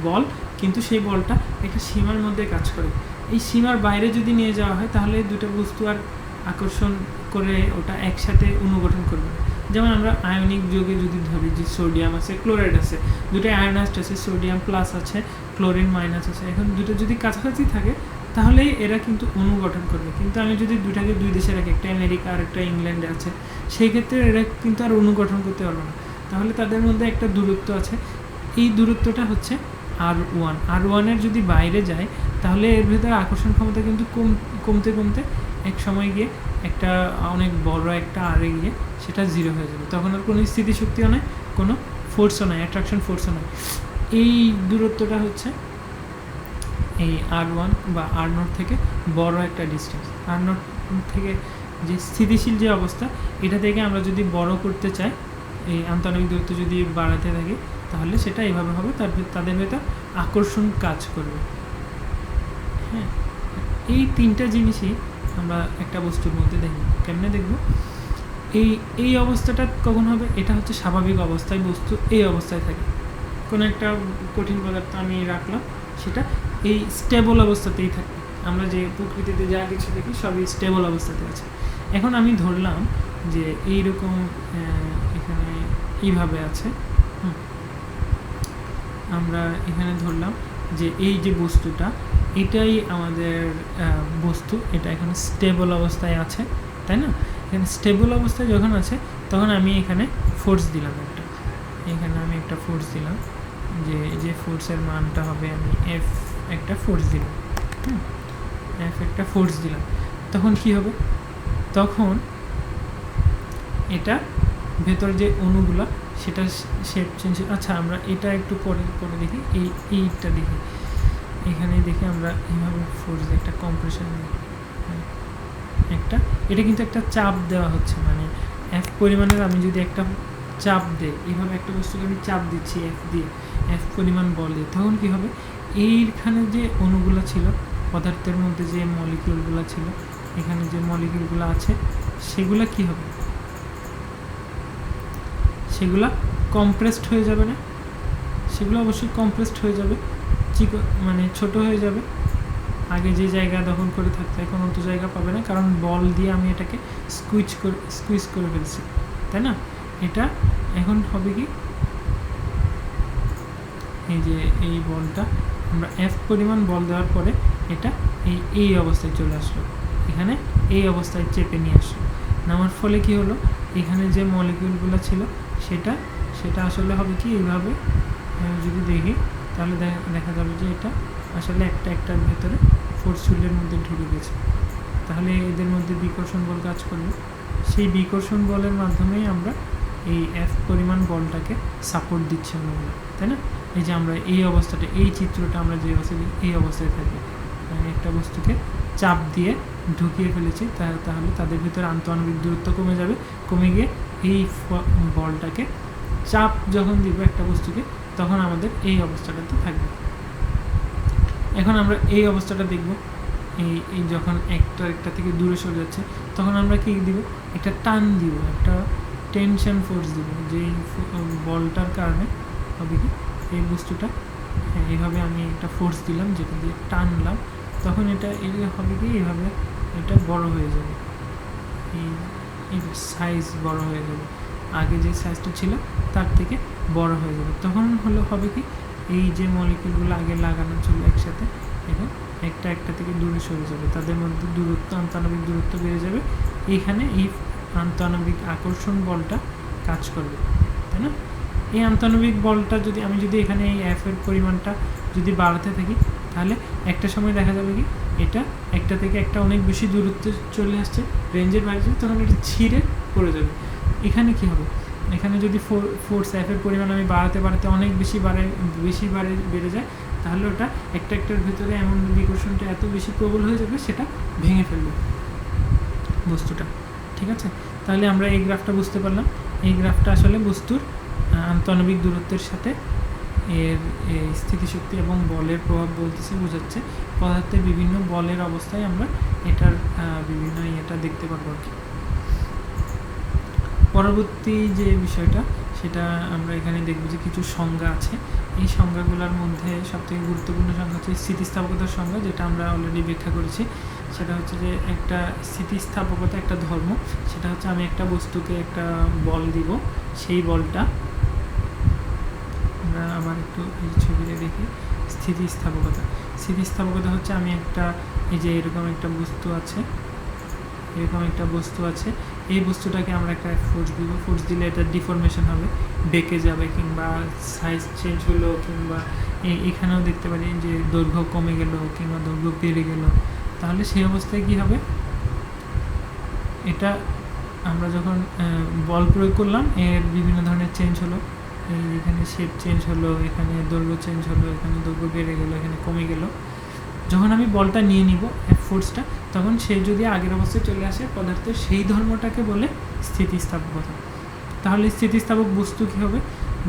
বল, কিন্তু সেই বলটা একটা সীমার মধ্যে কাজ করে। এই সীমার বাইরে যদি নিয়ে যাওয়া হয় তাহলে দুটো বস্তু আর আকর্ষণ করে ওটা একসাথে অনুগঠন করবে। যেমন আমরা আয়নিক যৌগে যদি ধরি যে সোডিয়াম আছে, ক্লোরাইড আছে, দুটো আয়নাইজড আছে, সোডিয়াম প্লাস আছে, ক্লোরিন মাইনাস আছে। এখন দুটো যদি কাছাকাছি থাকে তাহলে এরা কিন্তু অনুগঠন করবে, কিন্তু আমি যদি দুটাকে দুই দেশে রাখি, একটা আমেরিকা আর একটা ইংল্যান্ডে আছে, সেই ক্ষেত্রে এরা কিন্তু আর অনুগঠন করতে পারবে না। তাহলে তাদের মধ্যে একটা দূরত্ব আছে, এই দূরত্বটা হচ্ছে আর1। আর1-এর যদি বাইরে যায় তাহলে এর ভেতরে আকর্ষণ ক্ষমতা কিন্তু কমতে কমতে এক সময় গিয়ে একটা অনেক বড় একটা আরে গিয়ে সেটা জিরো হয়ে যাবে, তখন আর কোনো স্থিতিশক্তিও নয়, কোনো ফোর্সও নয়, অ্যাট্রাকশন ফোর্সও নয়। এই দূরত্বটা হচ্ছে এই R1 বা R0 থেকে বড় একটা ডিস্টেন্স। R0 থেকে যে স্থিতিশীল যে অবস্থা, এটা থেকে আমরা যদি বড় করতে চাই, এই আন্তঃআণবিক দূরত্ব যদি বাড়াতে থাকি, তাহলে সেটা এইভাবে হবে, তাদের ভেতর আকর্ষণ কাজ করবে। হ্যাঁ, এই তিনটা জিনিসই আমরা একটা বস্তুর মধ্যে দেখব। কেমনে দেখব? এই অবস্থাটা কখন হবে? এটা হচ্ছে স্বাভাবিক অবস্থায় বস্তু এই অবস্থায় থাকে। কোনো একটা কঠিন পদার্থ আমি রাখলাম, সেটা এই স্টেবল অবস্থাতেই থাকে। আমরা যে প্রকৃতিতে যা কিছু দেখি সবই স্টেবল অবস্থাতে আছে। এখন আমি ধরলাম যে এইরকম এখানে এইভাবে আছে, আমরা এখানে ধরলাম যে এই যে বস্তুটা, এটাই আমাদের বস্তু, এটা এখন স্টেবল অবস্থায় আছে, তাই না? এখানে স্টেবল অবস্থায় যখন আছে, তখন আমি এখানে ফোর্স দিলাম একটা, এখানে আমি একটা ফোর্স দিলাম, যে ফোর্সের মানটা হবে, আমি এফ একটা ফোর্স দিলাম, এফ একটা ফোর্স দিলাম, তখন কি হবে? তখন এটা ভেতর যে অণুগুলা সেটা শেপ চেঞ্জ। আচ্ছা, আমরা এটা একটু পরে দেখি, এইটা দেখি, এখানে দেখি আমরা এইভাবে ফোর্স একটা কম্প্রেশন একটা, এটা কিন্তু একটা চাপ দেওয়া হচ্ছে, মানে এফ পরিমাণের আমি যদি একটা চাপ দেই, এইভাবে একটা বস্তুকে আমি চাপ দিচ্ছি এফ দিয়ে, এফ পরিমাণ বল দিয়ে, তখন কী হবে? এইখানে যে অণুগুলো ছিল, পদার্থের মধ্যে যে মলিকিউলগুলো ছিল, এখানে যে মলিকিউলগুলো আছে, সেগুলা কি হবে? সেগুলা কম্প্রেসড হয়ে যাবে না? সেগুলো অবশ্যই কম্প্রেসড হয়ে যাবে, মানে ছোট হয়ে যাবে। আগে যে জায়গা দখল করে থাকতো এখন অত জায়গা পাবে না, কারণ বল দিয়ে আমি এটাকে স্কুইজ করে ফেলছি, তাই না? এটা এখন হবে কি, এই যে এই বলটা আমরা এফ পরিমাণ বল দেওয়ার পরে এটা এই অবস্থায় চলে আসলো, এখানে এই অবস্থায় চেপে নিয়ে আসলো। নামার ফলে কি হলো? এখানে যে মলিকিউলগুলো ছিল সেটা আসলে হবে কি, এইভাবে যদি দেখি তাহলে দেখা যাবে যে এটা আসলে একটার ভেতরে ফোর্স ফিল্ডের মধ্যে ঢুকে গেছে। তাহলে এদের মধ্যে বিকর্ষণ বল কাজ করবে, সেই বিকর্ষণ বলের মাধ্যমেই আমরা এই এফ পরিমাণ বলটাকে সাপোর্ট দিচ্ছি অন্যগুলো, তাই না? এই যে আমরা এই অবস্থাটা, এই চিত্রটা আমরা যে অবস্থায়, এই অবস্থায় থাকি, একটা বস্তুকে চাপ দিয়ে ঢুকিয়ে ফেলেছি, তাহলে তাদের ভিতরে আন্তঃআণবিক দূরত্ব কমে যাবে, কমে গিয়ে এই বলটাকে চাপ যখন দিব একটা বস্তুকে, তখন আমাদের এই অবস্থাটাতে থাকবে। এখন আমরা এই অবস্থাটা দেখব, এই যখন একটা থেকে দূরে সরে যাচ্ছে, তখন আমরা কি দিব? একটা টান দিব, একটা টেনশন ফোর্স দিব, যে বলটার কারণে হবে কি, এই বস্তুটা এইভাবে আমি একটা ফোর্স দিলাম, যেটা দিয়ে টানলাম, তখন এটা হবে কি, এইভাবে এটা বড় হয়ে যাবে, এই সাইজ বড় হয়ে যাবে, আগে যে সাইজটা ছিল তার থেকে বড় হয়ে যাবে। তখন হবে কি, এই যে মলিকিউলগুলো আগে লাগানো ছিল একসাথে, এখন একটা থেকে দূরে সরে যাবে, তাদের মধ্যে দূরত্ব, আন্তঃআণবিক দূরত্ব বেড়ে যাবে, এইখানে এই আন্তঃআণবিক আকর্ষণ বলটা কাজ করবে, তাই না? এই আন্তঃআণবিক বলটা আমি যদি এখানে এই এফ এর পরিমাণটা যদি বাড়াতে থাকি, তাহলে একটা সময় দেখা যাবে কি, এটা একটা থেকে একটা অনেক বেশি দূরত্বে চলে আসছে, রেঞ্জের বাইরে যাবে, তখন এটা ছিঁড়ে পড়ে যাবে। এখানে কি হবে? এখানে যদি ফোর্স এফ এর পরিমাণ আমি বাড়াতে অনেক বেশি বেড়ে যায়, তাহলে ওটা একটার ভিতরে এমন বিকর্ষণটা এত বেশি প্রবল হয়ে যাবে, সেটা ভেঙে ফেলবে বস্তুটা। ঠিক আছে, তাহলে আমরা এই গ্রাফটা বুঝতে পারলাম। এই গ্রাফটা আসলে বস্তুর আন্তঃআণবিক দূরত্বের সাথে এর স্থিতিশক্তি এবং বলের প্রভাব বোঝাচ্ছে। পদার্থের বিভিন্ন বলের অবস্থায় আমরা এটার বিভিন্ন এটা দেখতে পারবো আর কি। পরবর্তী যে বিষয়টা, সেটা আমরা এখানে দেখব যে কিছু সংজ্ঞা আছে। এই সংজ্ঞাগুলোর মধ্যে সবথেকে গুরুত্বপূর্ণ সংজ্ঞা হচ্ছে স্থিতিস্থাপকতার সংজ্ঞা, যেটা আমরা অলরেডি ব্যাখ্যা করেছি। সেটা হচ্ছে যে একটা স্থিতিস্থাপকতা একটা ধর্ম, সেটা হচ্ছে আমি একটা বস্তুকে একটা বল দিব, সেই বলটা আমরা আবার একটু এই ছবিতে দেখি। স্থিতিস্থাপকতা হচ্ছে আমি একটা, এই যে এরকম একটা বস্তু আছে, এই বস্তুটাকে আমরা একটা ফোর্স দিব, ফোর্স দিলে এটা ডিফরমেশন হবে, বেঁকে যাবে, কিংবা সাইজ চেঞ্জ হলো, কিংবা এখানেও দেখতে পারি যে দৈর্ঘ্য কমে গেল কিংবা দৈর্ঘ্য বেড়ে গেল। তাহলে সেই অবস্থায় কি হবে? এটা আমরা যখন বল প্রয়োগ করলাম এর বিভিন্ন ধরনের চেঞ্জ হলো, এই এখানে শেপ চেঞ্জ হলো, এখানে দৈর্ঘ্য চেঞ্জ হলো, এখানে দৈর্ঘ্য বেড়ে গেলো, এখানে কমে গেল। যখন আমি বলটা নিয়ে নিব ফোর্সটা, তখন সে যদি আগের অবস্থায় চলে আসে পদার্থের সেই ধর্মটাকে বলে স্থিতিস্থাপকতা। তাহলে স্থিতিস্থাপক বস্তু কী হবে?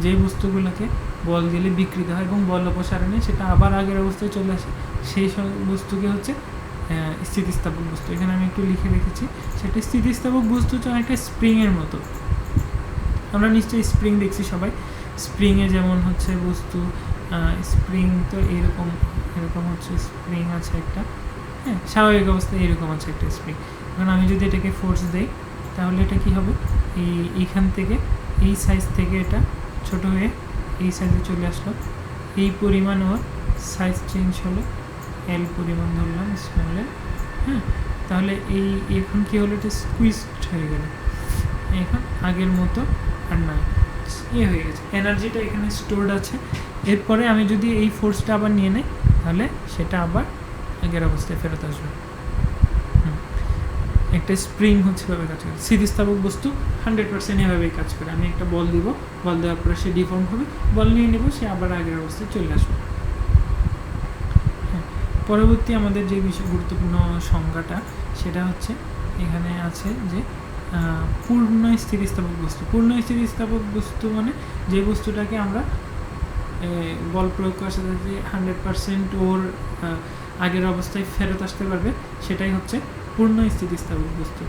যে বস্তুগুলোকে বল দিলে বিকৃত হয় এবং বল অপসারণে সেটা আবার আগের অবস্থায় চলে আসে, সেই সব বস্তুকে হচ্ছে স্থিতিস্থাপক বস্তু। এখানে আমি একটু লিখে রেখেছি, সেটা স্থিতিস্থাপক বস্তু হচ্ছে অনেকটা স্প্রিংয়ের মতো। আমরা নিশ্চয়ই স্প্রিং দেখছি সবাই, স্প্রিংয়ে যেমন হচ্ছে বস্তু, স্প্রিং তো এরকম এরকম হচ্ছে স্প্রিং আছে একটা, হ্যাঁ, স্বাভাবিক অবস্থায় এরকম আছে একটা স্প্রিং। এখন আমি যদি এটাকে ফোর্স দেই তাহলে এটা কি হবে? এইখান থেকে এই সাইজ থেকে এটা ছোট হয়ে এই সাইজে চলে আসলো, এই পরিমাণ ওর সাইজ চেঞ্জ হলো, এল পরিমাণ ধরলাম স্মল এল, হ্যাঁ। তাহলে এই এখন কী হলো? এটা স্কুইজড হয়ে গেল, এখন আগের মতো আর নয়, হয়ে গেছে, এনার্জিটা এখানে স্টোরড আছে। এরপরে আমি যদি এই ফোর্সটা আবার নিয়ে নেই তাহলে সেটা আবার আগের অবস্থায় ফেরত আসবে। একটা স্প্রিং হচ্ছে এভাবে কাজ করে। স্থিতিস্থাপক বস্তু 100% এভাবেই কাজ করে। আমি একটা বল দিব, বল দেওয়ার পরে সে ডিফর্ম হবে, বল নিয়ে নেব, সে আবার আগের অবস্থায় চলে আসবে। হ্যাঁ, পরবর্তী আমাদের যে বিষয় গুরুত্বপূর্ণ সংজ্ঞাটা সেটা হচ্ছে এখানে আছে যে পূর্ণ স্থিতিস্থাপক বস্তু। পূর্ণ স্থিতিস্থাপক বস্তু মানে যে বস্তুটাকে আমরা বল প্রয়োগ করার সাথে যে 100% ওর আগের অবস্থায় ফেরত আসতে পারবে, সেটাই হচ্ছে পূর্ণ স্থিতিস্থাপক বস্তু।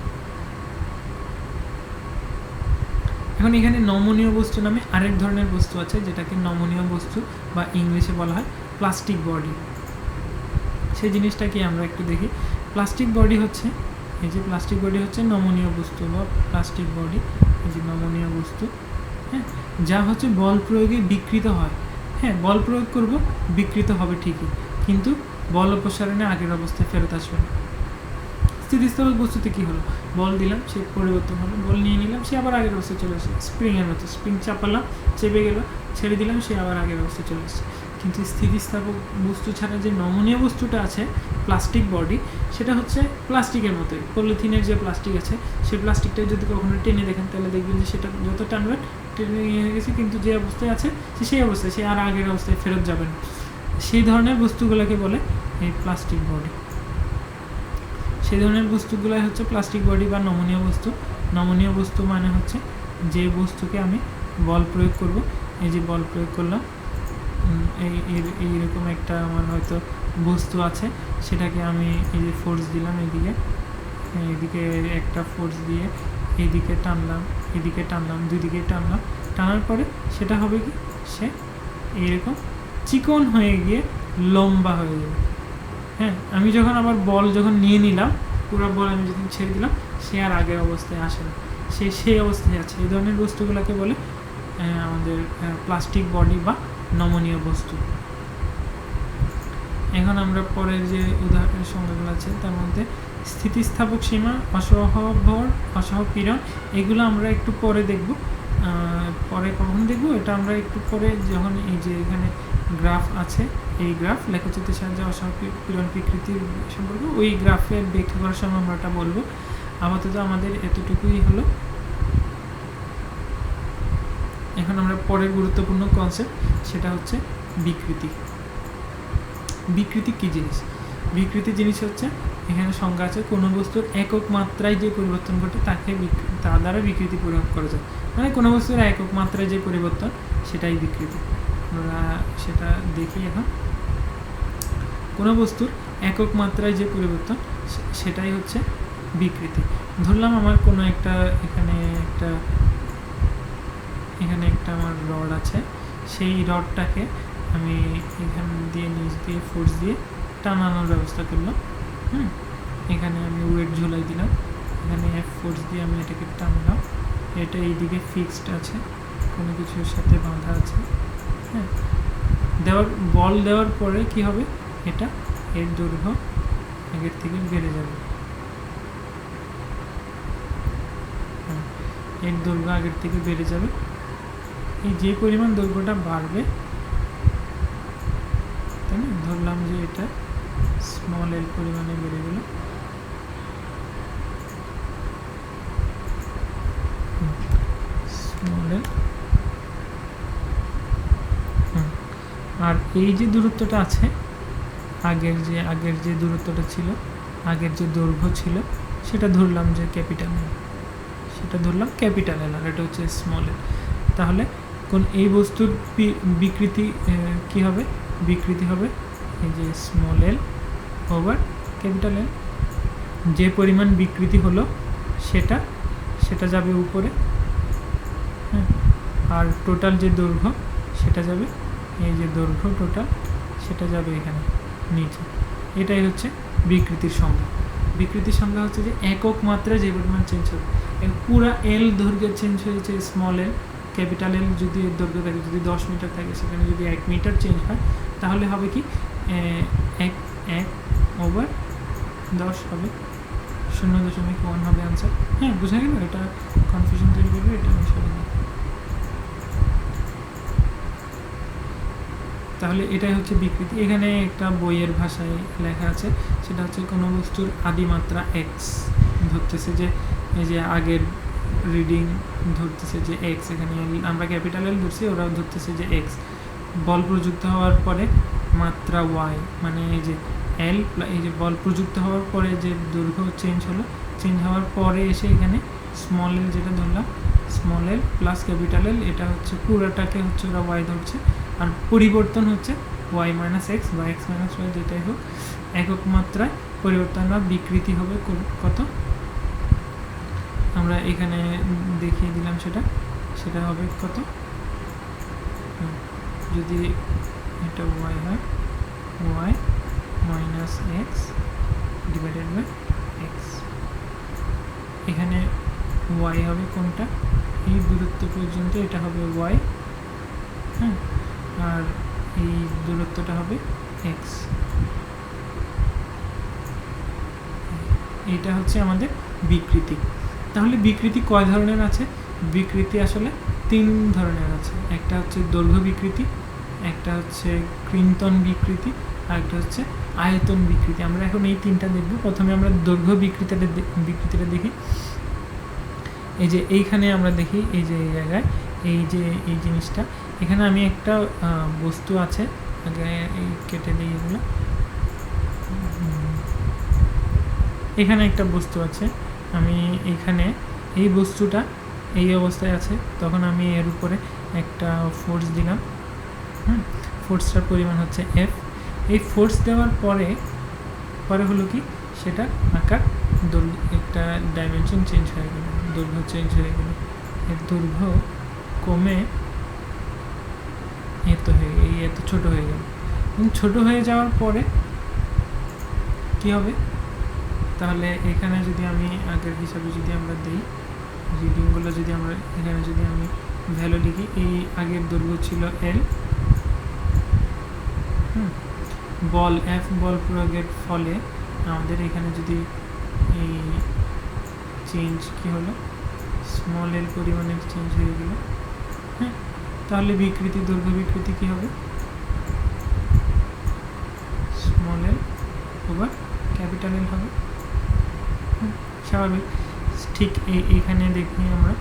এখন এখানে নমনীয় বস্তু নামে আরেক ধরনের বস্তু আছে, যেটাকে নমনীয় বস্তু বা ইংলিশে বলা হয় প্লাস্টিক বডি। সেই জিনিসটা কি আমরা একটু দেখি। প্লাস্টিক বডি হচ্ছে, এই যে প্লাস্টিক বডি হচ্ছে নমনীয় বস্তু বা প্লাস্টিক বডি, এই যে নমনীয় বস্তু, হ্যাঁ, যা হচ্ছে বল প্রয়োগে বিকৃত হয়। হ্যাঁ, বল প্রয়োগ করব, বিকৃত হবে ঠিকই, কিন্তু বল অপসারণে আগের অবস্থায় ফেরত আসবে না। স্থিতিস্থাপক বস্তুতে কী হলো? বল দিলাম, সে পরিবর্তন হলো, বল নিয়ে নিলাম, সে আবার আগের অবস্থায় চলে আসে, স্প্রিংয়ের মতো। স্প্রিং চাপালাম, চেপে গেল, ছেড়ে দিলাম, সে আবার আগের অবস্থায় চলে আসছে। কিন্তু স্থিতিস্থাপক বস্তু ছাড়া যে নমনীয় বস্তুটা আছে প্লাস্টিক বডি, সেটা হচ্ছে প্লাস্টিকের মতোই। পলিথিনের যে প্লাস্টিক আছে, সেই প্লাস্টিকটা যদি কখনো টেনে দেখেন তাহলে দেখবেন যে সেটা যত টানবে টেনে নিয়ে গেছে, কিন্তু যে অবস্থায় আছে সে সেই অবস্থায়, সে আর আগের অবস্থায় ফেরত যাবে না। সেই ধরনের বস্তুগুলোকে বলে এই প্লাস্টিক বডি। সেই ধরনের বস্তুগুলাই হচ্ছে প্লাস্টিক বডি বা নমনীয় বস্তু। নমনীয় বস্তু মানে হচ্ছে যে বস্তুকে আমি বল প্রয়োগ করব, এই যে বল প্রয়োগ করলাম, এইরকম একটা আমার হয়তো বস্তু আছে, সেটাকে আমি এই যে ফোর্স দিলাম, এইদিকে একটা ফোর্স দিয়ে এইদিকে টানলাম, এদিকে টানলাম, দুই দিকে টানলাম, টানার পরে সেটা হবে কি, সে এইরকম চিকন হয়ে গিয়ে লম্বা হয়ে যাবে। হ্যাঁ, আমি যখন আবার বল যখন নিয়ে নিলাম, পুরো বল আমি যখন ছেড়ে দিলাম, সে আর আগের অবস্থায় আসে না, সে সেই অবস্থায় আছে। এই ধরনের বস্তুগুলোকে বলে আমাদের প্লাস্টিক বডি বা নমনীয় বস্তু। এখন আমরা পরের যে উদাহরণের সংজ্ঞাগুলো আছে তার মধ্যে স্থিতিস্থাপক সীমা, অসহভর, অসহপীড়ন, এগুলো আমরা একটু পরে দেখব। পরে কখন দেখব এটা আমরা একটু পরে, যখন এই যে এখানে গ্রাফ আছে, এই গ্রাফ লেখচিত্রের সাহায্যে অসহপীড়ন বিকৃতির সম্পর্কে ওই গ্রাফের ব্যাখ্যা করার সময় আমরা এটা বলবো। আপাতত আমাদের এতটুকুই হলো। এখন আমরা পরের গুরুত্বপূর্ণ কনসেপ্ট, সেটা হচ্ছে বিকৃতি। বিকৃতি কী জিনিস? বিকৃতি জিনিস হচ্ছে, এখানে সংজ্ঞা আছে, কোনো বস্তুর একক মাত্রায় যে পরিবর্তন ঘটে তাকে তার দ্বারা বিকৃতি প্রয়োগ করা যায়। মানে কোনো বস্তুর একক মাত্রায় যে পরিবর্তন, সেটাই বিকৃতি। আমরা সেটা দেখি। এখন কোনো বস্তুর একক মাত্রায় যে পরিবর্তন, সেটাই হচ্ছে বিকৃতি। ধরলাম আমার কোনো একটা এখানে একটা আমার রড আছে, সেই রডটাকে আমি এখান দিয়ে নিচ দিয়ে ফোর্স দিয়ে টানানোর ব্যবস্থা করলাম। এখানে আমি ওয়েট ঝুলাই দিলাম, এখানে ফোর্স দিয়ে আমি এটাকে টানলাম, এটা এইদিকে ফিক্সড আছে, কোনো কিছুর সাথে বাঁধা আছে। হ্যাঁ, বল দেওয়ার পরে কি হবে, এটা এর দৈর্ঘ্য আগের থেকে বেড়ে যাবে। এর দৈর্ঘ্য আগের থেকে বেড়ে যাবে। এই যে পরিমাণ দৈর্ঘ্যটা বাড়বে, তাই না, ধরলাম যে এটা স্মল এল পরিমাণে বেড়ে গেল, এল। আর এই যে দূরত্বটা আছে, আগের যে দূরত্বটা ছিল, আগের যে দৈর্ঘ্য ছিল, সেটা ধরলাম যে ক্যাপিটাল এল, সেটা ধরলাম ক্যাপিটাল এল, আর এটা হচ্ছে স্মল এল। তাহলে কোন এই বস্তুর বিকৃতি কি হবে? বিকৃতি হবে এই যে স্মল এল ওভার ক্যাপিটাল এল। যে পরিমাণ বিকৃতি হলো সেটা যাবে উপরে, হ্যাঁ, আর টোটাল যে দৈর্ঘ্য সেটা যাবে, এই যে দৈর্ঘ্য টোটাল সেটা যাবে এখানে নিচে। এটাই হচ্ছে বিকৃতির সংজ্ঞা। বিকৃতির সংজ্ঞা হচ্ছে যে একক মাত্রায় যে পরিমাণ চেঞ্জ হবে, পুরা এল দৈর্ঘ্য চেঞ্জ হয়েছে স্মল এল, ক্যাপিটাল এল যদি এর দৈর্ঘ্য থাকে, যদি 10 মিটার থাকে, সেখানে যদি 1 মিটার চেঞ্জ হয়, তাহলে হবে কি 1/10 হবে, 0.1 হবে আনসার। হ্যাঁ, বোঝা গেল? এটা কনফিউশন তৈরি করবে, এটা আমি সবাই। তাহলে এটাই হচ্ছে বিকৃতি। এখানে একটা বইয়ের ভাষায় লেখা আছে, সেটা হচ্ছে কোনো বস্তুর আদিমাত্রা এক্স ধরতেছে, যে এই যে আগের রিডিং ধরতেছে যে এক্স, এখানে আমরা ক্যাপিটাল এল ধরছি, ওরাও ধরতেছে যে এক্স। বল প্রযুক্ত হওয়ার পরে মাত্রা ওয়াই, মানে এই যে এল, এই যে বল প্রযুক্ত হওয়ার পরে যে দৈর্ঘ্য চেঞ্জ হলো, চেঞ্জ হওয়ার পরে এসে এখানে স্মল এল যেটা ধরলাম, স্মল এল প্লাস ক্যাপিটাল এল, এটা হচ্ছে পুরোটাকে হচ্ছে ওরা ওয়াই ধরছে। আর পরিবর্তন হচ্ছে ওয়াই মাইনাস এক্স বা এক্স মাইনাস ওয়াই, যেটাই হোক, একক মাত্রায় পরিবর্তন বা বিকৃতি হবে কত, আমরা এখানে দেখিয়ে দিলাম, সেটা হবে কত, যদি এটা ওয়াই হয়, Y minus X divided by X. এখানে ওয়াই হবে কোনটা, এই দূরত্ব পর্যন্ত, এটা হবে ওয়াই, হ্যাঁ, আর এই দূরত্বটা হবে এক্স। এটা হচ্ছে আমাদের বিকৃতি। তাহলে বিকৃতি কয় ধরনের আছে? বিকৃতি আসলে 3 ধরনের আছে। একটা হচ্ছে দৈর্ঘ্য বিকৃতি, একটা হচ্ছে কৃন্তন বিকৃতি, আর একটা হচ্ছে আয়তন বিকৃতি। আমরা এখন এই 3টা দেখব। প্রথমে আমরা দৈর্ঘ্য বিকৃতিটা দেখি। এই যে এইখানে আমরা দেখি, এই যে এই জায়গায় এই জিনিসটা, এখানে আমি একটা বস্তু আছে, আগে এই কেটে দিই এগুলো, এখানে একটা বস্তু আছে, আমি এখানে এই বস্তুটা এই অবস্থায় আছে, তখন আমি এর উপরে একটা ফোর্স দিলাম, ফোর্সটার পরিমাণ হচ্ছে এফ। এই ফোর্স দেওয়ার পরে হলো কি, সেটা আকার একটা ডাইমেনশন চেঞ্জ হয়ে গেল, দৈর্ঘ্য চেঞ্জ হয়ে গেল, এর দৈর্ঘ্য কমে এত ছোট হয়ে গেল। এবং ছোট হয়ে যাওয়ার পরে কি হবে? তাহলে এখানে যদি আমি আগের হিসাবে যদি আমরা দিই রিডিংগুলো, যদি আমরা এখানে যদি আমি ভ্যালু লিখি, এই আগের দৈর্ঘ্য ছিল এল, বল এফ বল প্রয়োগের ফলে আমাদের এখানে যদি এই চেঞ্জ কি হলো, স্মল এল পরিমাণের চেঞ্জ হয়ে গেল, হ্যাঁ, তাহলে বিকৃতি, দৈর্ঘ্য বিকৃতি কি হবে? স্মল এল ওভার ক্যাপিটাল এল হবে, স্বাভাবিক। ঠিক এইখানে দেখি আমরা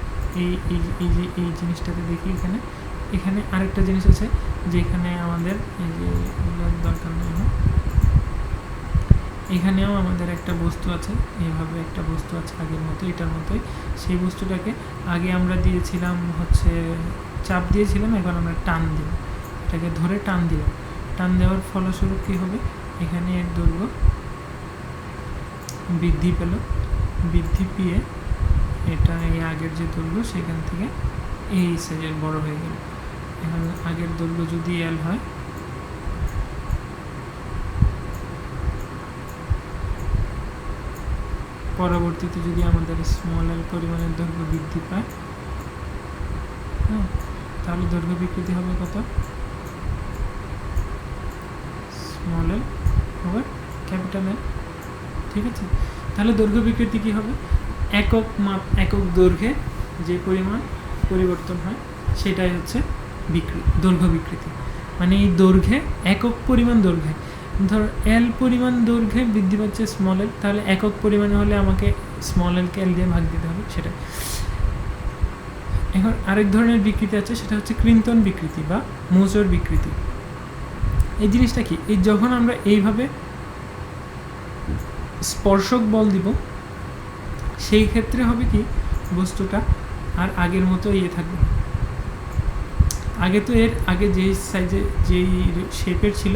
এই জিনিসটাতে দেখি, এখানে আরেকটা জিনিস আছে, যেখানে আমাদের এই যে দরকার নেই, এখানেও আমাদের একটা বস্তু আছে, এইভাবে একটা বস্তু আছে আগের মতো, এটার মতোই। সেই বস্তুটাকে আগে আমরা দিয়েছিলাম হচ্ছে চাপ দিয়েছিলাম, এখন আমরা টান দিব, এটাকে ধরে টান দিলাম। টান দেওয়ার ফলস্বরূপ কী হবে? এখানে এর দৈর্ঘ্য বৃদ্ধি পেল, বৃদ্ধি পেয়ে এটা এই আগের যে দৈর্ঘ্য সেখান থেকে এই সাইজের বড় হয়ে গেল। এখন আগের দৈর্ঘ্য যদি এল হয়, পরবর্তীতে যদি আমাদের স্মল এল পরিমাণের দৈর্ঘ্য বৃদ্ধি পায়, হ্যাঁ, তাহলে দৈর্ঘ্য বিকৃতি হবে কত? স্মল এল ওভার ক্যাপিটাল এল। ঠিক আছে, তাহলে দৈর্ঘ্য বিকৃতি কী হবে? একক দৈর্ঘ্যে যে পরিমাণ পরিবর্তন হয় সেটাই হচ্ছে দৈর্ঘ্য বিকৃতি। মানে এই দৈর্ঘ্যে একক পরিমাণ দৈর্ঘ্যে, ধর এল পরিমাণ দৈর্ঘ্যে বৃদ্ধি পাচ্ছে স্মল এল, তাহলে একক পরিমাণে হলে আমাকে স্মল এলকে এল দিয়ে ভাগ দিতে হবে, সেটা। এখন আরেক ধরনের বিকৃতি আছে, সেটা হচ্ছে ক্রিন্তন বিকৃতি বা মোজর বিকৃতি। এই জিনিসটা কি, এই যখন আমরা এইভাবে স্পর্শক বল দিব সেই ক্ষেত্রে হবে কি বস্তুটা আর আগের মতো ইয়ে থাকবে। আগে তো এর আগে যেই সাইজে যেই শেপের ছিল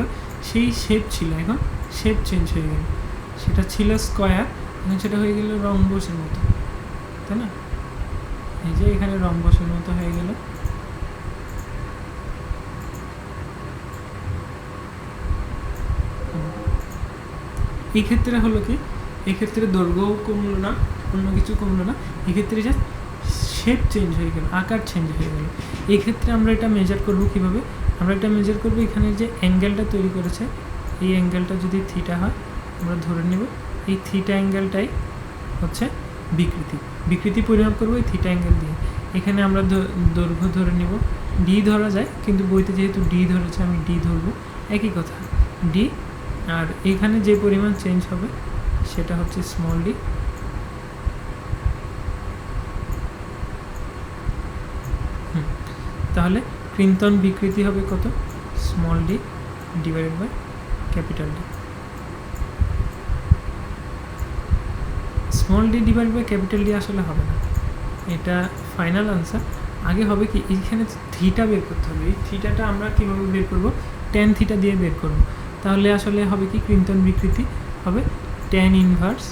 সেই শেপ ছিল, এখন শেপ চেঞ্জ হয়ে গেল, সেটা ছিল স্কোয়ার, এখন সেটা হয়ে গেল রম্বসের মতো, তাই না? এই যে এখানে রম্বসের মতো হয়ে গেল। এই ক্ষেত্রে হলো কি, এক্ষেত্রে দৈর্ঘ্যও কমলো না, অন্য কিছু কমলো না, এক্ষেত্রে জাস্ট শেপ চেঞ্জ হয়ে গেল, আকার চেঞ্জ হয়ে গেল। এই ক্ষেত্রে আমরা এটা মেজার করব কীভাবে? আমরা এটা মেজার করব, এখানে যে অ্যাঙ্গেলটা তৈরি করেছে এই অ্যাঙ্গেলটা যদি থিটা হয় আমরা ধরে নেব এই থিটা অ্যাঙ্গেলটাই হচ্ছে বিকৃতি। বিকৃতি পরিমাপ করবো এই থিটা অ্যাঙ্গেল দিয়ে। এখানে আমরা দৈর্ঘ্য ধরে নেব, ডি ধরা যায়, কিন্তু বইতে যেহেতু ডি ধরেছে আমি ডি ধরবো, একই কথা ডি। আর এখানে যে পরিমাণ চেঞ্জ হবে সেটা হচ্ছে স্মল ডি। তাহলে ক্রিন্তন বিকৃতি হবে কত? Small D divided by capital D. Small D divide by capital D আসলে হবে না, এটা ফাইনাল আনসার। আগে হবে কি, এইখানে থিটা বের করতে হবে। এই থিটাটা আমরা কীভাবে বের করব? ট্যান থিটা দিয়ে বের করব। তাহলে আসলে হবে কি, ক্রিন্তন বিকৃতি হবে ট্যান ইনভার্স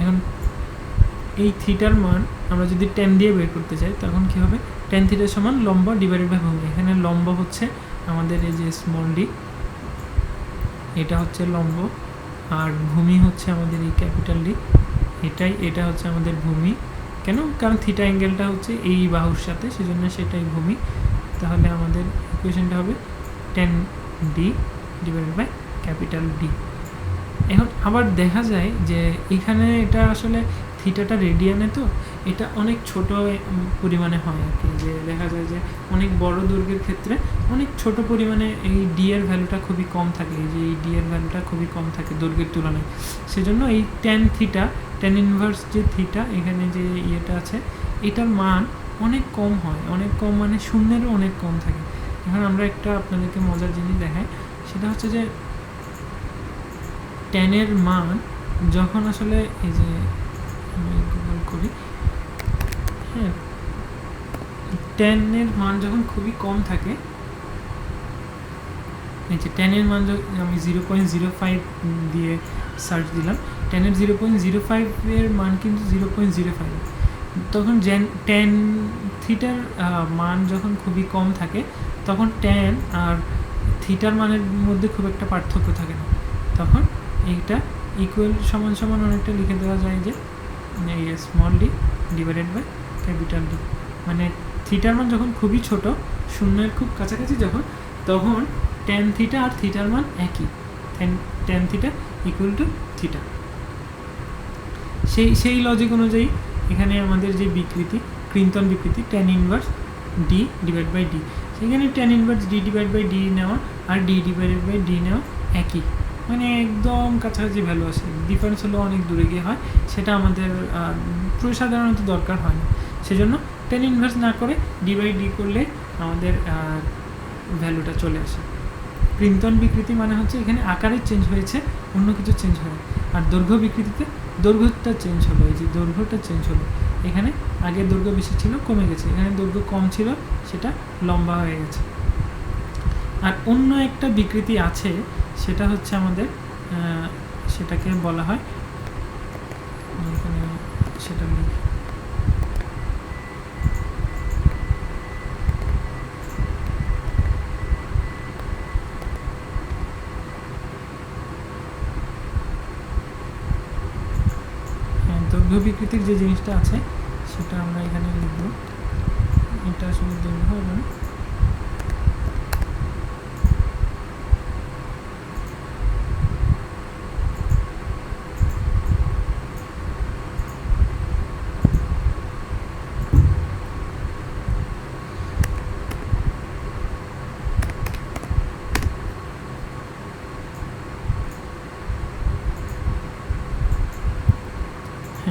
এখন এই থিটার মান আমরা যদি ট্যান দিয়ে বের করতে চাই তখন কি হবে? ট্যান থিটার সমান লম্ব ডিভাইডেড বাই ভূমি। এখানে লম্ব হচ্ছে আমাদের এই যে স্মল ডি, এটা হচ্ছে লম্ব, আর ভূমি হচ্ছে আমাদের এই ক্যাপিটাল ডি, এটা হচ্ছে আমাদের ভূমি। কেন? কারণ থিটা অ্যাঙ্গেলটা হচ্ছে এই বাহুর সাথে, সেজন্য সেটাই ভূমি। তাহলে আমাদের ইকুয়েশনটা হবে tan D divided by capital D. এখন আবার দেখা যায় যে এখানে এটা আসলে থিটাটা রেডিয়ানে, তো এটা অনেক ছোট পরিমাণে হয় আর কি, যে দেখা যায় যে অনেক বড় দৈর্ঘ্যের ক্ষেত্রে অনেক ছোট পরিমাণে এই ডি এর ভ্যালুটা খুবই কম থাকে, এই যে এই ডি এর ভ্যালুটা খুবই কম থাকে দৈর্ঘ্যের তুলনায়। সেজন্য এই ট্যান থিটা, ট্যান ইনভার্স যে থিটা এখানে যে ইয়েটা আছে, এটার মান অনেক কম হয়, অনেক কম মানে শূন্যেরও অনেক কম থাকে। এখন আমরা একটা আপনাদেরকে মজার জিনিস দেখাই, সেটা হচ্ছে যে ট্যানের মান যখন আসলে এই যে আমি গুগল করি, হ্যাঁ, ট্যানের মান যখন খুবই কম থাকে, এই যে ট্যানের মান আমি 0.05 দিয়ে সার্চ দিলাম, ট্যানের 0.05 মান কিন্তু 0.05, তখন ট্যান থিটার মান যখন খুবই কম থাকে তখন ট্যান আর থিটার মানের মধ্যে খুব একটা পার্থক্য থাকে না, তখন এইটা ইকুয়াল সমান সমান অনেকটা লিখে দেওয়া যায় যে এই small D divided by capital D. মানে থিটার মান যখন খুবই ছোট, শূন্যের খুব কাছাকাছি যখন, তখন ট্যান থিটা আর থিটার মান একই, tan theta equal to theta. সেই লজিক অনুযায়ী এখানে আমাদের যে বিকৃতি, ক্রিন্তন বিকৃতি tan inverse D divide by D, সেখানে tan inverse D divide by D নেওয়া আর ডি ডিভাইডেড বাই ডি নেওয়া একই, মানে একদম কাছাকাছি ভ্যালু আসে, ডিফারেন্স হলেও অনেক দূরে গিয়ে হয়, সেটা আমাদের সাধারণত দরকার হয় না। সেজন্য ট্যান ইনভার্স না করে ডি বাই ডি করলে আমাদের ভ্যালুটা চলে আসে। ক্রিন্তন বিকৃতি মানে হচ্ছে এখানে আকারের চেঞ্জ হয়েছে, অন্য কিছু চেঞ্জ হয়, আর দৈর্ঘ্য বিকৃতিতে দৈর্ঘ্যটা চেঞ্জ হলো, এই যে দৈর্ঘ্যটা চেঞ্জ হলো, এখানে আগে দৈর্ঘ্য বেশি ছিল কমে গেছে, এখানে দৈর্ঘ্য কম ছিল সেটা লম্বা হয়ে গেছে। আর অন্য একটা বিকৃতি আছে, সেটা হচ্ছে আমাদের সেটাকে বলা হয়, এখানে সেটা লিখি, দৈর্ঘ্য বিকৃতির যে জিনিসটা আছে সেটা আমরা এখানে লিখব। এটা আসলে দৈর্ঘ্য হবে না,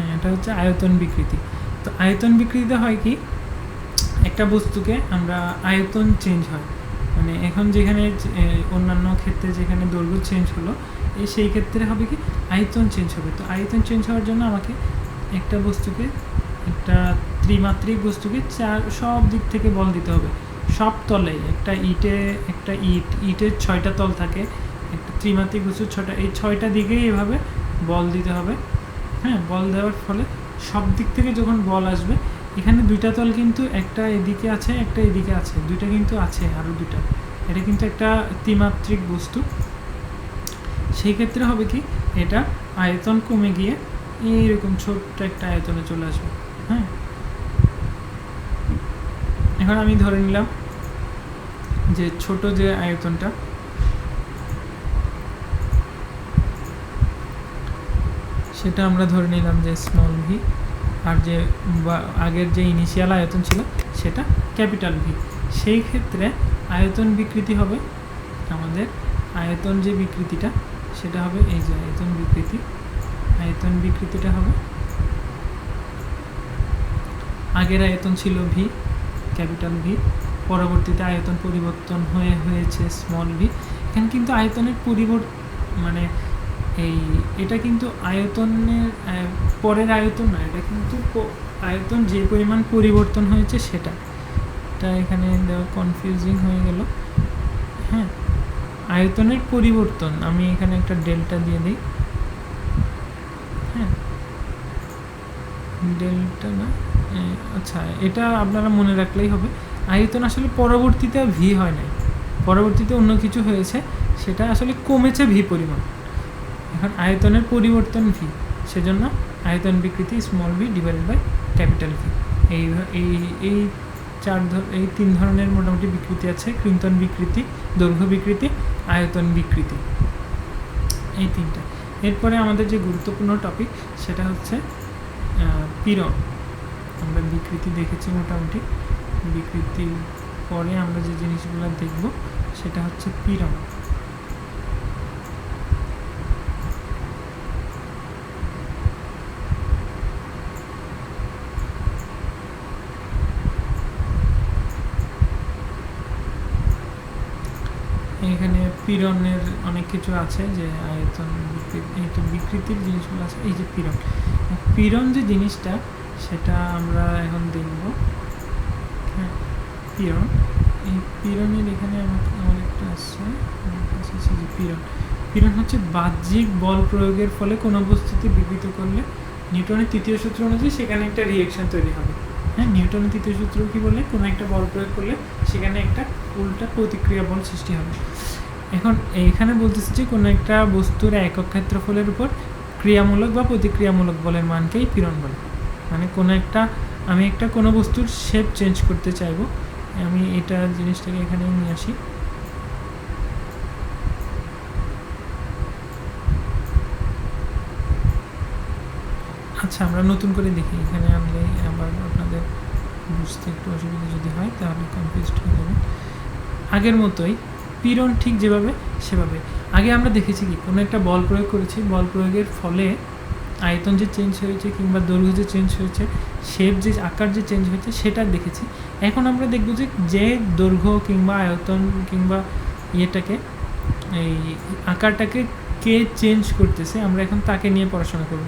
হ্যাঁ, এটা হচ্ছে আয়তন বিকৃতি। তো আয়তন বিকৃতিতে হয় কি, একটা বস্তুকে আমরা আয়তন চেঞ্জ হয়, মানে এখন যেখানে অন্যান্য ক্ষেত্রে যেখানে দৈর্ঘ্য চেঞ্জ হলো, সেই ক্ষেত্রে হবে কি আয়তন চেঞ্জ হবে। তো আয়তন চেঞ্জ হওয়ার জন্য আমাকে একটা বস্তুকে, একটা ত্রিমাত্রিক বস্তুকে সব দিক থেকে বল দিতে হবে, সব তলে। একটা ইটের 6টা তল থাকে, একটা ত্রিমাত্রিক বস্তুর 6টা, এই 6টা দিকেই এভাবে বল দিতে হবে। হ্যাঁ, বল দেওয়ার ফলে সব দিক থেকে যখন বল আসবে, এখানে 2টা তল কিন্তু, একটা এদিকে আছে একটা এদিকে আছে, 2টা কিন্তু আছে, আরও 2টা, এটা কিন্তু একটা ত্রিমাত্রিক বস্তু। সেই ক্ষেত্রে হবে কি, এটা আয়তন কমে গিয়ে এইরকম ছোট্ট একটা আয়তনে চলে আসবে। হ্যাঁ, এখন আমি ধরে নিলাম যে ছোট যে আয়তনটা, সেটা আমরা ধরে নিলাম যে স্মল ভি, আর যে আগের যে ইনিশিয়াল আয়তন ছিল সেটা ক্যাপিটাল ভি। সেই ক্ষেত্রে আয়তন বিকৃতি হবে আমাদের, আয়তন যে বিকৃতিটা সেটা হবে এই যে আয়তন বিকৃতি। আয়তন বিকৃতিটা হবে, আগের আয়তন ছিল ভি, ক্যাপিটাল ভি, পরবর্তীতে আয়তন পরিবর্তন হয়েছে স্মল ভি। এখানে কিন্তু আয়তনের মানে এটা কিন্তু আয়তনের পরের আয়তন না, এটা কিন্তু আয়তন যে পরিমাণ পরিবর্তন হয়েছে সেটা, এটা এখানে কনফিউজিং হয়ে গেল। হ্যাঁ, আয়তনের পরিবর্তন, আমি এখানে একটা ডেল্টা দিয়ে দিই। হ্যাঁ, ডেল্টা না, আচ্ছা, এটা আপনারা মনে রাখলেই হবে। আয়তন আসলে পরবর্তীতে ভি হয় নাই, পরবর্তীতে অন্য কিছু হয়েছে, সেটা আসলে কমেছে ভি পরিমাণ। এখন আয়তনের পরিবর্তন ভি, সেজন্য আয়তন বিকৃতি small V divided by capital V. এই এই 3 ধরনের মোটামুটি বিকৃতি আছে, কৃন্তন বিকৃতি, দৈর্ঘ্য বিকৃতি, আয়তন বিকৃতি, এই 3টা। এরপরে আমাদের যে গুরুত্বপূর্ণ টপিক সেটা হচ্ছে পীড়ন। আমরা বিকৃতি দেখেছি মোটামুটি, বিকৃতির পরে আমরা যে জিনিসগুলো দেখব সেটা হচ্ছে পীড়ন। এখানে পীড়নের অনেক কিছু আছে, যে আয়তন বিকৃতির জিনিসগুলো আছে। এই যে পীড়ন যে জিনিসটা সেটা আমরা এখন দেখব। হ্যাঁ, এই পীড়নের এখানে আমার একটা আছে, যে পীড়ন হচ্ছে বাহ্যিক বল প্রয়োগের ফলে কোনো বস্তুতে বিকৃত করলে নিউটনের 3য় সূত্র অনুযায়ী সেখানে একটা রিঅ্যাকশন তৈরি হবে। হ্যাঁ, নিউটনের 3য় সূত্র কি বলে, কোনো একটা বল প্রয়োগ করলে সেখানে একটা উল্টা প্রতিক্রিয়া বল সৃষ্টি হবে। এখন এইখানে বলতেছি যে কোনো একটা বস্তুর একক ক্ষেত্রফলের উপর ক্রিয়ামূলক বা প্রতিক্রিয়ামূলক বলের মানকেই পীড়ন বলে। মানে আমি কোনো বস্তুর শেপ চেঞ্জ করতে চাইবো, আমি এটা জিনিসটাকে এখানে নিয়ে আসি। আচ্ছা, আমরা নতুন করে দেখি, এখানে আনলে আবার আপনাদের বুঝতে একটু অসুবিধা যদি হয় তাহলে কনফিউজড হয়ে যাবে। আগের মতোই পীড়ন ঠিক যেভাবে সেভাবে। আগে আমরা দেখেছি কি, কোনো একটা বল প্রয়োগ করেছি, বল প্রয়োগের ফলে আয়তন যে চেঞ্জ হয়েছে কিংবা দৈর্ঘ্য যে চেঞ্জ হয়েছে, শেপ যে আকার যে চেঞ্জ হয়েছে সেটা দেখেছি। এখন আমরা দেখব যে দৈর্ঘ্য কিংবা আয়তন কিংবা ইয়েটাকে, এই আকারটাকে কে চেঞ্জ করতেছে, আমরা এখন তাকে নিয়ে পড়াশোনা করব।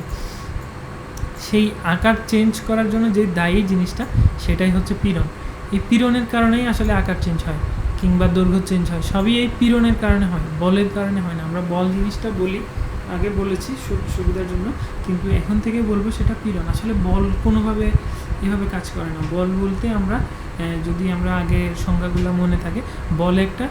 সেই আকার চেঞ্জ করার জন্য যে দায়ী জিনিসটা সেটাই হচ্ছে পীড়ন। এই পীড়নের কারণেই আসলে আকার চেঞ্জ হয় কিংবা দৈর্ঘ্য চেঞ্জ হয়, সবই এই পীড়নের কারণে হয়, বলের কারণে হয় না। আমরা বল জিনিসটা আগে বলেছি সুবিধার জন্য, কিন্তু এখন থেকে বলবো সেটা পীড়ন। আসলে বল কোনোভাবে এভাবে কাজ করে না। বল বলতে আমরা যদি আমরা আগে সংজ্ঞাগুলো মনে থাকে, বল একটা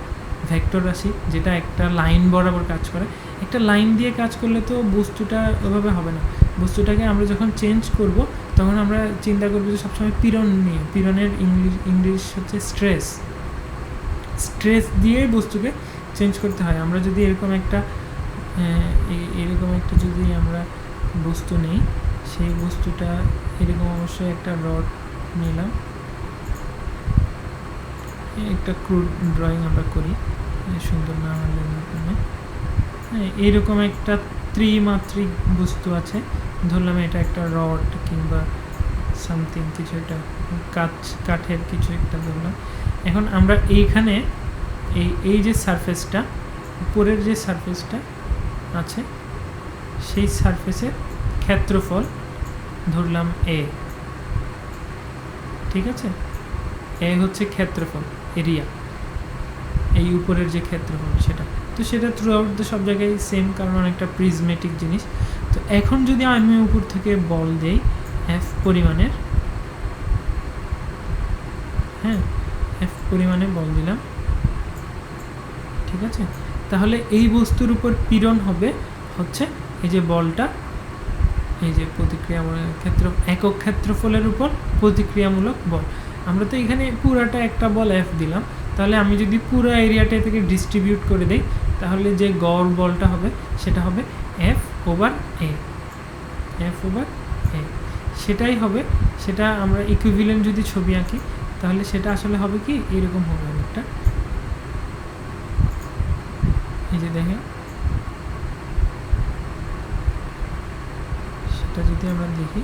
ভেক্টর রাশি যেটা একটা লাইন বরাবর কাজ করে। একটা লাইন দিয়ে কাজ করলে তো বস্তুটা ওভাবে হবে না। বস্তুটাকে আমরা যখন চেঞ্জ করব তখন আমরা চিন্তা করবো যে সবসময় পীড়ন নিয়ে। পীড়নের ইংলিশ হচ্ছে স্ট্রেস দিয়ে বস্তুকে চেঞ্জ করতে হয়। আমরা যদি এরকম একটা যদি আমরা বস্তু নেই, সেই বস্তুটা এরকম অবশ্যই একটা রড নিলাম, একটা ক্রুড ড্রয়িং আমরা করি, সুন্দর না হলে হ্যাঁ, এইরকম একটা ত্রিমাত্রিক বস্তু আছে, ধরলাম এটা একটা রড কিংবা সামথিং কিছু একটা কাঠের কিছু একটা ধরলাম। এখন আমরা এইখানে এই যে সারফেসটা, উপরের যে সারফেসটা আছে সেই সারফেসের ক্ষেত্রফল ধরলাম এ, ঠিক আছে? এ হচ্ছে ক্ষেত্রফল, এরিয়া, এই উপরের যে ক্ষেত্রফল সেটা। তো সেটা থ্রু আউট সব জায়গায় সেম, কারণ অনেকটা প্রিজমেটিক জিনিস। তো এখন যদি আমি উপর থেকে বল দেই এফ পরিমাণের, হ্যাঁ এফ পরিমাণে বল দিলাম, ঠিক আছে? তাহলে এই বস্তুর উপর পীড়ন হবে হচ্ছে এই যে বলটা, এই যে প্রতিক্রিয়ামূলক ক্ষেত্র, একক ক্ষেত্রফলের উপর প্রতিক্রিয়ামূলক বল। আমরা তো এখানে পুরাটা একটা বল এফ দিলাম, তাহলে আমি যদি পুরো এরিয়াটা থেকে ডিস্ট্রিবিউট করে দিই তাহলে যে গড় বলটা হবে সেটা হবে F over A, F over এ, সেটাই হবে। সেটা আমরা ইকুইভ্যালেন্ট যদি ছবি আঁকি তাহলে সেটা আসলে হবে কি এরকম হবে অনেকটা, এই যে দেখেন, সেটা যদি আমরা দেখি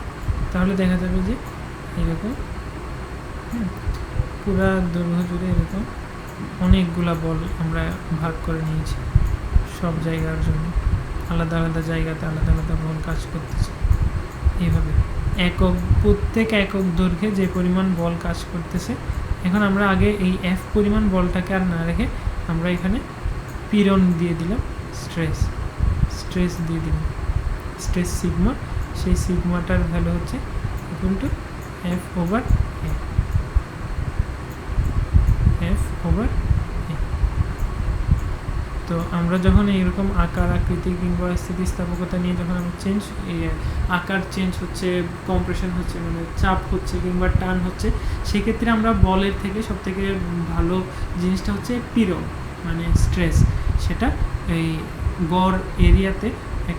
তাহলে দেখা যাবে যে এরকম পুরা দৈর্ঘ্য জুড়ে এরকম অনেকগুলা বল আমরা ভাগ করে নিয়েছি, সব জায়গার জন্য আলাদা আলাদা জায়গাতে আলাদা আলাদা বল কাজ করতেছে। এইভাবে প্রত্যেক একক দৈর্ঘ্যে যে পরিমাণ বল কাজ করতেছে। এখন আমরা আগে এই এফ পরিমাণ বলটাকে আর না রেখে আমরা এখানে পীড়ন দিয়ে দিলাম, স্ট্রেস দিয়ে দিলাম, স্ট্রেস সিগমা। সেই সিগমাটার ভ্যালু হচ্ছে equal to F over A, F over A. তো আমরা যখন এইরকম আকার আকৃতি কিংবা স্থিতিস্থাপকতা নিয়ে যখন আমরা আকার চেঞ্জ হচ্ছে, কম্প্রেশন হচ্ছে, মানে চাপ হচ্ছে কিংবা টান হচ্ছে, সেক্ষেত্রে আমরা বলের থেকে সবথেকে ভালো জিনিসটা হচ্ছে পীড়ন, মানে স্ট্রেস। সেটা এই গড় এরিয়াতে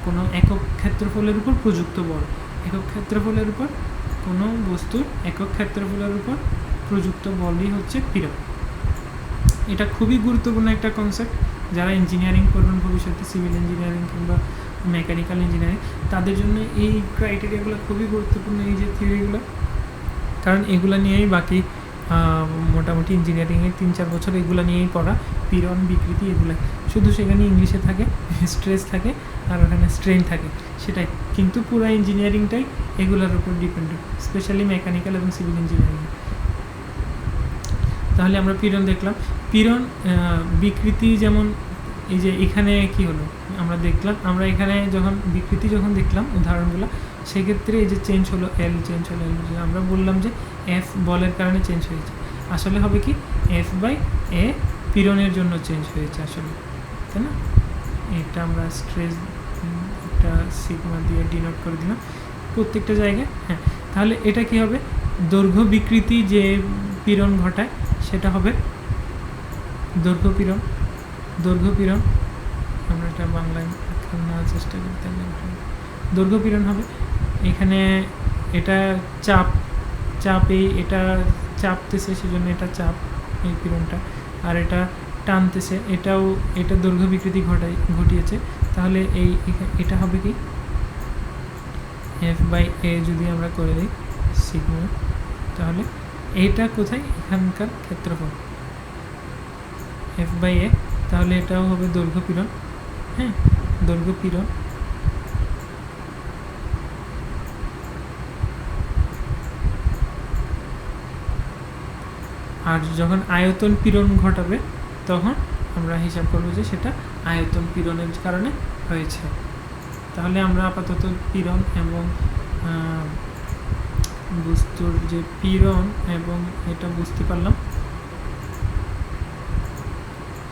কোনো একক ক্ষেত্রফলের উপর প্রযুক্ত বল, একক ক্ষেত্রফলের উপর কোনো বস্তুর একক ক্ষেত্রফলের উপর প্রযুক্ত বলই হচ্ছে পীড়ন। এটা খুবই গুরুত্বপূর্ণ একটা কনসেপ্ট। যারা ইঞ্জিনিয়ারিং করবেন ভবিষ্যতে, সিভিল ইঞ্জিনিয়ারিং কিংবা মেকানিক্যাল ইঞ্জিনিয়ারিং, তাদের জন্য এই ক্রাইটেরিয়াগুলো খুবই গুরুত্বপূর্ণ, এই যে থিওরিগুলো, কারণ এগুলো নিয়েই বাকি মোটামুটি ইঞ্জিনিয়ারিংয়ের 3-4 বছর এগুলো নিয়েই পড়া, পীড়ন বিকৃতি এগুলো। শুধু সেখানে ইংলিশে থাকে স্ট্রেস থাকে আর ওখানে স্ট্রেন থাকে, সেটাই। কিন্তু পুরো ইঞ্জিনিয়ারিংটাই এগুলোর উপর ডিপেন্ডেন্ট, স্পেশালি মেকানিক্যাল এবং সিভিল ইঞ্জিনিয়ারিং। তাহলে আমরা পীড়ন দেখলাম, পীড়ন বিকৃতি, যেমন এই যে এখানে কি হলো আমরা দেখলাম, আমরা এখানে যখন বিকৃতি যখন দেখলাম উদাহরণগুলো, সেক্ষেত্রে এই যে চেঞ্জ হলো এল, চেঞ্জ হলো এল, আমরা বললাম যে এফ বলের কারণে চেঞ্জ হয়েছে, আসলে হবে কি এফ বাই এ পীড়নের জন্য চেঞ্জ হয়েছে আসলে, তাই না? এটা আমরা স্ট্রেস একটা সিগমা দিয়ে ডিনোট করে দিলাম প্রত্যেকটা জায়গায়। হ্যাঁ, তাহলে এটা কি হবে, দৈর্ঘ্য বিকৃতি যে পীড়ন ঘটায় সেটা হবে দৈর্ঘ্য পীড়ন। আমরা এটা বাংলায় নেওয়ার চেষ্টা করতে হবে। দৈর্ঘ্য পীড়ন হবে এখানে, এটা এটা চাপতেছে, সেজন্য এটা চাপ, এই পীড়নটা, আর এটা টানতেছে, এটা দৈর্ঘ্য বিকৃতি ঘটিয়েছে। তাহলে এটা হবে কি এফ বাই এ যদি আমরা করে দিই সিগমা, তাহলে এইটা কোথায়, এখানকার ক্ষেত্রফল এফ বাই এ, তাহলে এটাও হবে দৈর্ঘ্য পীড়ন। হ্যাঁ, দৈর্ঘ্য পীড়ন। আর যখন আয়তন পীড়ন ঘটাবে তখন আমরা হিসাব করব যে সেটা আয়তন পীড়নের কারণে হয়েছে। তাহলে আমরা আপাতত পীড়ন এবং বস্তুর যে পীড়ন এবং এটা বুঝতে পারলাম।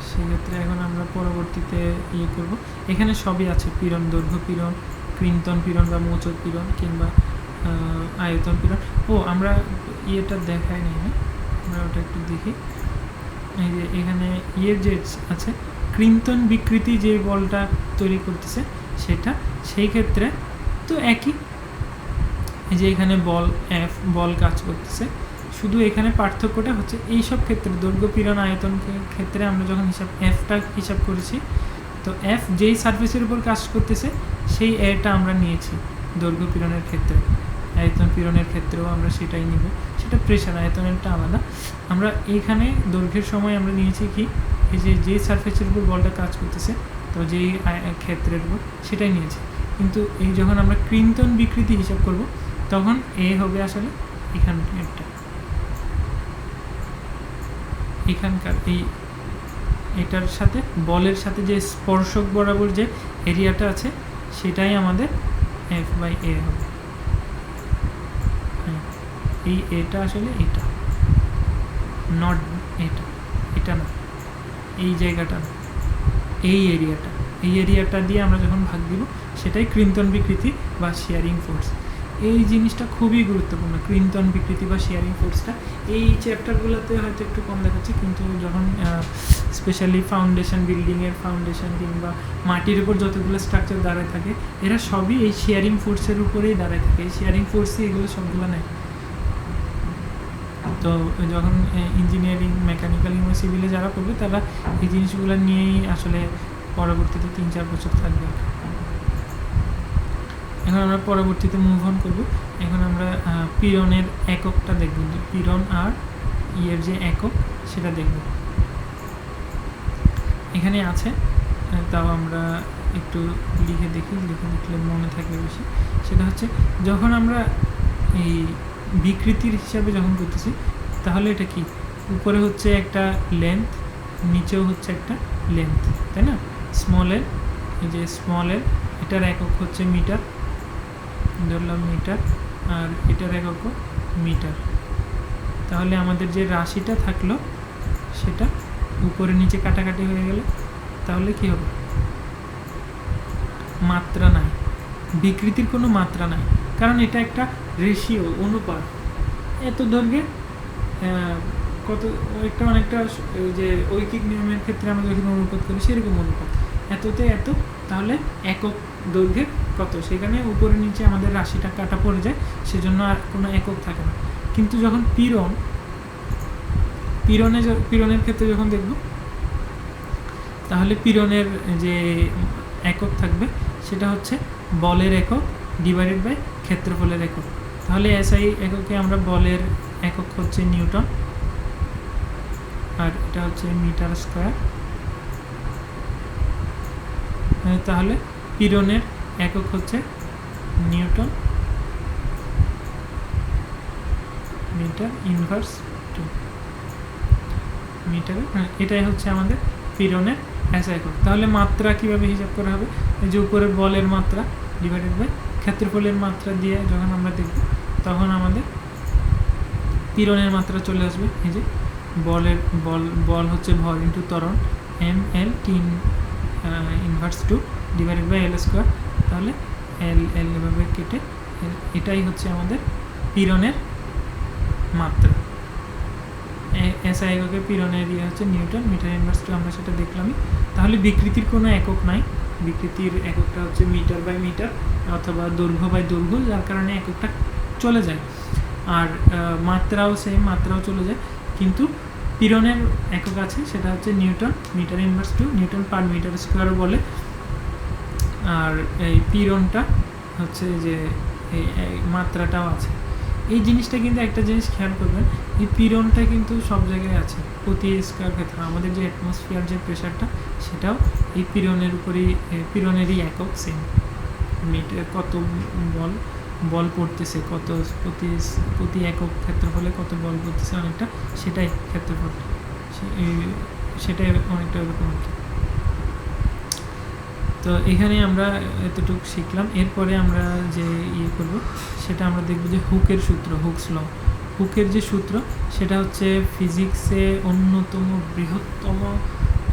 সেক্ষেত্রে এখন আমরা পরবর্তীতে করব, এখানে সবই আছে, পীড়ন, দৈর্ঘ্য পীড়ন, কৃন্তন পীড়ন বা মোচক পীড়ন কিংবা আয়তন পীড়ন। আমরা এটা দেখাই নি, হ্যাঁ আমরা ওটা একটু দেখি। এই যে এখানে যে আছে কৃন্তন বিকৃতি যে বলটা তৈরি করতেছে সেটা, সেই ক্ষেত্রে তো একই, এই যে এখানে বল কাজ করতেছে, শুধু এখানে পার্থক্যটা হচ্ছে এই সব ক্ষেত্রে দৈর্ঘ্য পীড়ন আয়তন ক্ষেত্রে আমরা যখন এফটা হিসাব করেছি, তো এফ যেই সারফেসের উপর কাজ করতেছে সেই এটা আমরা নিয়েছি দৈর্ঘ্য পীড়নের ক্ষেত্রে। আয়তন পীড়নের ক্ষেত্রেও আমরা সেটাই নিব, সেটা প্রেশার, আয়তনেরটা আলাদা। আমরা এইখানে দৈর্ঘ্যের সময় আমরা নিয়েছি কি, এই যে সারফেসের উপর বলটা কাজ করতেছে, তো যেই ক্ষেত্রের উপর সেটাই নিয়েছি। কিন্তু এই যখন আমরা ক্রিন্তন বিকৃতি হিসাব করব তখন এ হবে আসলে এখানকার এটার সাথে বলের সাথে যে স্পর্শক বরাবর যে এরিয়াটা আছে সেটাই আমাদের F/A হবে। হ্যাঁ, এই এটা আসলে এটা নট এটা না, এই জায়গাটা না, এই এরিয়াটা দিয়ে আমরা যখন ভাগ দিব সেটাই ক্রিন্তন বিকৃতি বা শেয়ারিং ফোর্স। এই জিনিসটা খুবই গুরুত্বপূর্ণ, ক্রিন্তন বিকৃতি বা শেয়ারিং ফোর্সটা। এই চ্যাপ্টারগুলোতে হয়তো একটু কম দেখাচ্ছে, কিন্তু যখন স্পেশালি ফাউন্ডেশন, বিল্ডিংয়ের ফাউন্ডেশন কিংবা মাটির উপর যতগুলো স্ট্রাকচার দাঁড়ায় থাকে এরা সবই এই শেয়ারিং ফোর্সের উপরেই দাঁড়ায় থাকে। এই শেয়ারিং ফোর্সই এগুলো সবগুলো নেয়। তো যখন ইঞ্জিনিয়ারিং, মেকানিক্যাল কিংবা সিভিলে যারা পড়বে তারা এই জিনিসগুলো নিয়েই আসলে পরবর্তীতে 3-4 বছর থাকবে। এখন আমরা পরবর্তীতে মুভ অন করব। এখন আমরা পীড়নের এককটা দেখব, পীড়ন আর ইয়ের যে একক সেটা দেখব। এখানে আছে, তাও আমরা একটু লিখে দেখলে মনে থাকবে বেশি। সেটা হচ্ছে যখন আমরা এই বিকৃতির হিসাবে যখন করতেছি তাহলে এটা কি, উপরে হচ্ছে একটা লেন্থ, নিচেও হচ্ছে একটা লেন্থ, তাই না? স্মলের, এই যে স্মলের এটার একক হচ্ছে মিটার, ধরলাম মিটার, আর এটার একক মিটার। তাহলে আমাদের যে রাশিটা থাকলো সেটা উপরে নিচে কাটাকাটি হয়ে গেলে তাহলে কি হবে, মাত্রা নাই, বিকৃতির কোনো মাত্রা নাই, কারণ এটা একটা রেশিও, অনুপাত। এত দৈর্ঘ্যে কত একটা অনেকটা, যে ঐকিক নিয়মের ক্ষেত্রে আমরা যখন অনুপাত করি সেরকম অনুপাত, এততে এত, তাহলে একক দৈর্ঘ্যে কত, সেখানে উপরে নিচে আমাদের রাশিটা কাটা পড়ে যায়, সেজন্য আর কোনো একক থাকে না। কিন্তু যখন পীড়নের ক্ষেত্রে যখন দেখব তাহলে পীড়নের যে একক থাকবে সেটা হচ্ছে বলের একক ডিভাইডেড বাই ক্ষেত্রফলের একক। তাহলে এসআই এককে আমরা বলের একক হচ্ছে নিউটন, আর এটা হচ্ছে মিটার স্কয়ার। তাহলে পীড়নের একক হচ্ছে নিউটন মিটার ইনভার্স 2 মিটার। এটাই হচ্ছে আমাদের পীড়নের এসআই একক। তাহলে মাত্রা কিভাবে হিসাব করা হবে, এই যে উপরে বলের মাত্রা ডিভাইডেড বাই ক্ষেত্রফলের মাত্রা দিয়ে যখন আমরা দেখব তখন আমাদের পীড়নের মাত্রা চলে আসবে। এই যে বল হচ্ছে ভর ইন্টু ত্বরণ, ml t inverse 2 divided by L square. তাহলে এল এভাবে কেটে এটাই হচ্ছে আমাদের পীড়নের মাত্রা। এসআই এককে পীড়নের ইয়ে হচ্ছে নিউটন মিটার ইনভার্স 2, আমরা সেটা দেখলামই। তাহলে বিকৃতির কোনো একক নাই, বিকৃতির এককটা হচ্ছে মিটার বাই মিটার অথবা দৈর্ঘ্য বাই দৈর্ঘ্য, যার কারণে এককটা চলে যায়। আর মাত্রাও সেম, মাত্রাও চলে যায়, কিন্তু পীড়নের একক আছে সেটা হচ্ছে newton metre inverse 2, newton per metre স্কোয়ারও বলে। আর এই পীড়নটা হচ্ছে যে এই মাত্রাটাও আছে। এই জিনিসটা কিন্তু একটা জিনিস খেয়াল করবেন, এই পীড়নটা কিন্তু সব জায়গায় আছে প্রতি স্কোয়ার ক্ষেত্রে। আমাদের যে অ্যাটমসফিয়ার যে প্রেশারটা সেটাও এই পীড়নের উপরেই, পীড়নেরই একক সেম। মিটার কত বল পড়তেছে, কত প্রতি একক ক্ষেত্রফলে কত বল পড়তেছে অনেকটা, সেটাই ক্ষেত্রফল, সেটাই অনেকটা এরকম আর কি। তো এখানে আমরা এতটুকু শিখলাম। এরপরে আমরা যে ইয়ে করব সেটা আমরা দেখব যে হুকের সূত্র, হুকস ল। হুকের যে সূত্র সেটা হচ্ছে ফিজিক্সে অন্যতম বৃহত্তম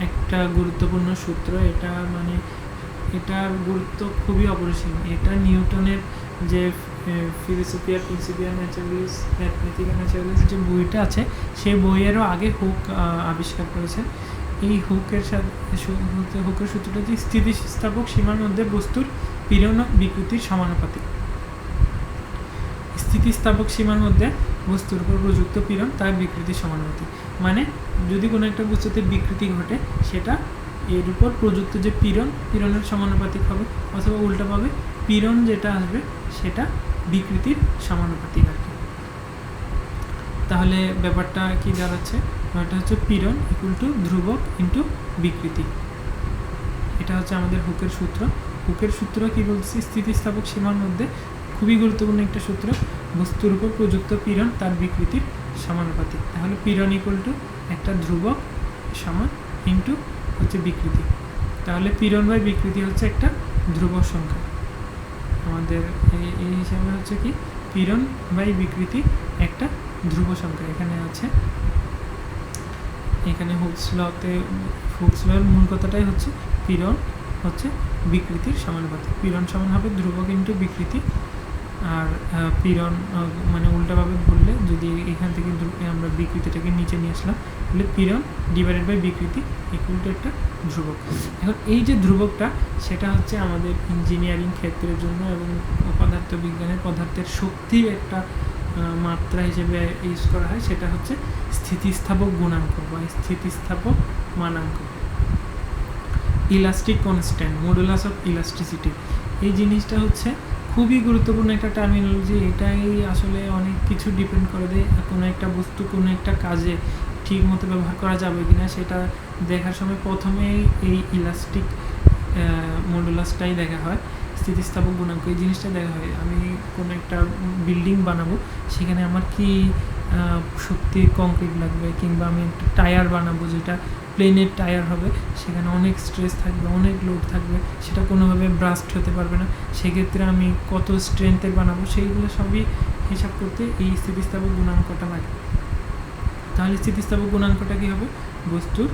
একটা গুরুত্বপূর্ণ সূত্র। এটা মানে এটার গুরুত্ব খুবই অপরিসীম। এটা নিউটনের যে ফিলোসফিয়া প্রিন্সিপিয়া ন্যাচারালিস, ম্যাথমেটিকা ন্যাচারালিস যে বইটা আছে সেই বইয়েরও আগে হুক আবিষ্কার করেছেন। এই হুকের সূত্রটা যে স্থিতিস্থাপক সীমার মধ্যে বস্তুর পীড়ন বিকৃতির সমানুপাতিক। স্থিতিস্থাপক সীমার মধ্যে বস্তুর উপর প্রযুক্ত পীড়ন তার বিকৃতির সমানুপাতিক। মানে যদি কোনো একটা বস্তুতে বিকৃতি ঘটে সেটা এর উপর প্রযুক্ত যে পীড়নের সমানুপাতিক হবে, অথবা উল্টাভাবে পীড়ন যেটা আসবে সেটা বিকৃতির সমানুপাতিক আর কি। তাহলে ব্যাপারটা কি দাঁড়াচ্ছে, ব্যাপারটা হচ্ছে পীড়ন ইকুয়াল টু ধ্রুবক ইন্টু বিকৃতি। এটা হচ্ছে আমাদের হুকের সূত্র। হুকের সূত্র কি বলছি, স্থিতিস্থাপক সীমার মধ্যে খুবই গুরুত্বপূর্ণ একটা সূত্র, বস্তুর উপর প্রযুক্ত পীড়ন তার বিকৃতির সমানুপাতিক। তাহলে পীড়ন ইকুয়াল টু একটা ধ্রুবক সমান ইন্টু হচ্ছে বিকৃতি। তাহলে পীড়ন বাই বিকৃতি হচ্ছে একটা ধ্রুবক সংখ্যা। আমাদের এই হিসাবে হচ্ছে কি পীড়ন বাই বিকৃতি একটা ধ্রুব সংখ্যা এখানে আছে। এখানে হুকস লর মূল কথাটাই হচ্ছে পীড়ন হচ্ছে বিকৃতির সমানুপাতিক। পীড়ন সমান হবে ধ্রুবক ইন্টু বিকৃতি। আর পীড়ন মানে উল্টাভাবে বললে, যদি এখান থেকে আমরা বিকৃতিটাকে নিচে নিয়ে আসলাম, তাহলে পীড়ন ডিভাইডেড বাই বিকৃতি ইকুয়াল টু একটা ধ্রুবক। এখন এই যে ধ্রুবকটা, সেটা হচ্ছে আমাদের ইঞ্জিনিয়ারিং ক্ষেত্রের জন্য এবং পদার্থবিজ্ঞানের পদার্থের শক্তির একটা মাত্রা হিসেবে ইউজ করা হয়। সেটা হচ্ছে স্থিতিস্থাপক গুণাঙ্ক বা স্থিতিস্থাপক মানাঙ্ক, elastic constant, modulus of elasticity. এই জিনিসটা হচ্ছে খুবই গুরুত্বপূর্ণ একটা টার্মিনোলজি। এটাই আসলে অনেক কিছু ডিপেন্ড করে দেয়, কোনো একটা বস্তু কোনো একটা কাজে ঠিক মতো ব্যবহার করা যাবে কিনা সেটা দেখার সময় প্রথমেই এই ইলাস্টিক মডুলাসটাই দেখা হয়, স্থিতিস্থাপক গুণাঙ্ক এই জিনিসটা দেখা হয়। আমি কোনো একটা বিল্ডিং বানাবো, সেখানে আমার কি শক্তির কংক্রিট লাগবে, কিংবা আমি একটা টায়ার বানাবো যেটা প্লেনের টায়ার হবে, সেখানে অনেক স্ট্রেস থাকবে, অনেক লোড থাকবে, সেটা কোনোভাবে ব্রাস্ট হতে পারবে না। সেক্ষেত্রে আমি কত স্ট্রেংথের বানাবো, সেইগুলো সবই হিসাব করতে এই স্থিতিস্থাপক গুণাঙ্কটা লাগে। তাহলে স্থিতিস্থাপক গুণাঙ্কটা কী হবে, বস্তুর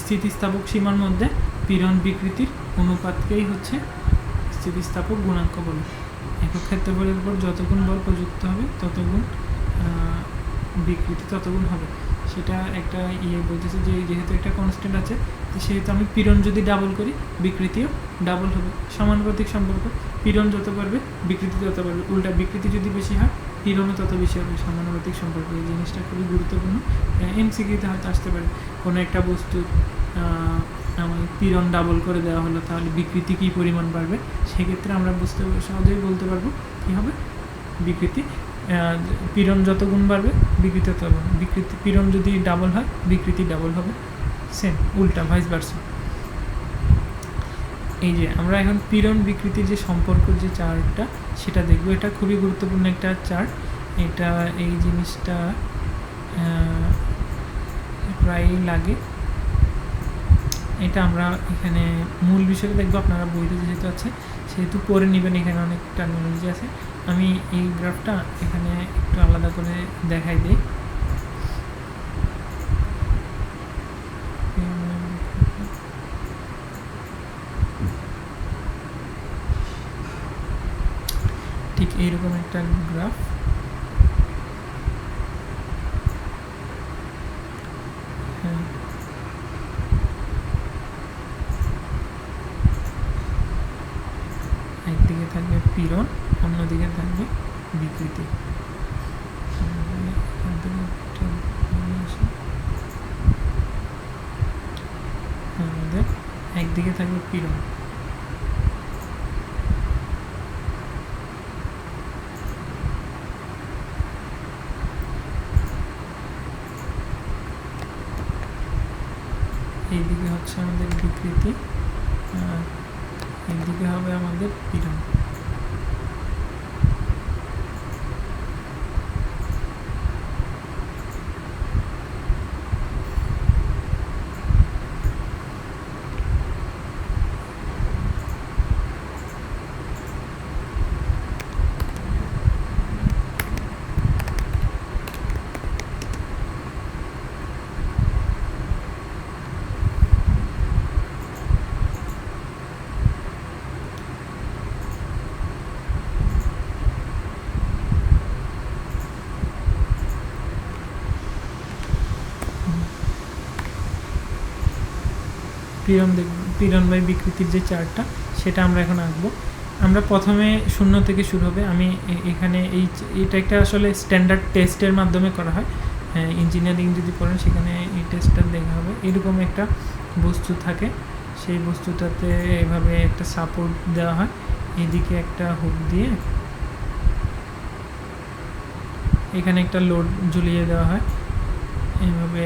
স্থিতিস্থাপক সীমার মধ্যে পীড়ন বিকৃতির অনুপাতকেই হচ্ছে স্থিতিস্থাপক গুণাঙ্ক বলে। একক ক্ষেত্রফলের উপর যতগুণ বল প্রযুক্ত হবে ততগুণ বিকৃতি ততগুণ হবে। সেটা একটা বলতেছে যে যেহেতু একটা কনস্ট্যান্ট আছে, সেহেতু আমি পীড়ন যদি ডাবল করি বিকৃতিও ডাবল হবে। সমানুপাতিক সম্পর্ক, পীড়ন যত বাড়বে বিকৃতি তত বাড়বে, উল্টা বিকৃতি যদি বেশি হয় পীড়নও তত বেশি হবে। সমানুপাতিক সম্পর্ক এই জিনিসটা খুবই গুরুত্বপূর্ণ। এমসিকিউতে হয়তো আসতে পারে, কোনো একটা বস্তুর আমার পীড়ন ডাবল করে দেওয়া হলো, তাহলে বিকৃতি কী পরিমাণ বাড়বে। সেক্ষেত্রে আমরা সহজেই বলতে পারবো কী হবে, বিকৃতি পীড়ন যত গুণ বাড়বে বিকৃতি তত বাড়বে। বিকৃতি পীড়ন যদি ডাবল হয় বিকৃতি ডাবল হবে, সেম উল্টা ভাইস ভার্সা। এই যে আমরা এখন পীড়ন বিকৃতির যে সম্পর্ক যে চার্টটা সেটা দেখবো। এটা খুবই গুরুত্বপূর্ণ একটা চার্ট। এটা এই জিনিসটা প্রায়ই লাগে। এটা আমরা এখানে মূল বিষয়ে দেখবো, আপনারা বইতে যেহেতু আছে সেহেতু পড়ে নেবেন, এখানে অনেক টার্মিনোলজি আছে। আমি এই গ্রাফটা এখানে একটু আলাদা করে দেখাই দিই। ঠিক এইরকম একটা গ্রাফ। হ্যাঁ, একদিকে থাকবে পীড়ন, অন্যদিকে থাকবে বিকৃতি। আমাদের একদিকে থাকবে পীড়ন, এইদিকে হচ্ছে আমাদের বিকৃতি, আর এইদিকে হবে আমাদের পীড়ন। পীড়ন বাই বিকৃতির যে চার্টটা সেটা আমরা এখন আঁকবো। আমরা প্রথমে শূন্য থেকে শুরু হবে। আমি এখানে এটা একটা আসলে স্ট্যান্ডার্ড টেস্টের মাধ্যমে করা হয়। ইঞ্জিনিয়ারিং যদি পড়েন সেখানে এই টেস্টটা দেখা হবে। এরকম একটা বস্তু থাকে সেই বস্তুটাতে এভাবে একটা সাপোর্ট দেওয়া হয়, এদিকে একটা হুক দিয়ে এখানে একটা লোড ঝুলিয়ে দেওয়া হয়, এইভাবে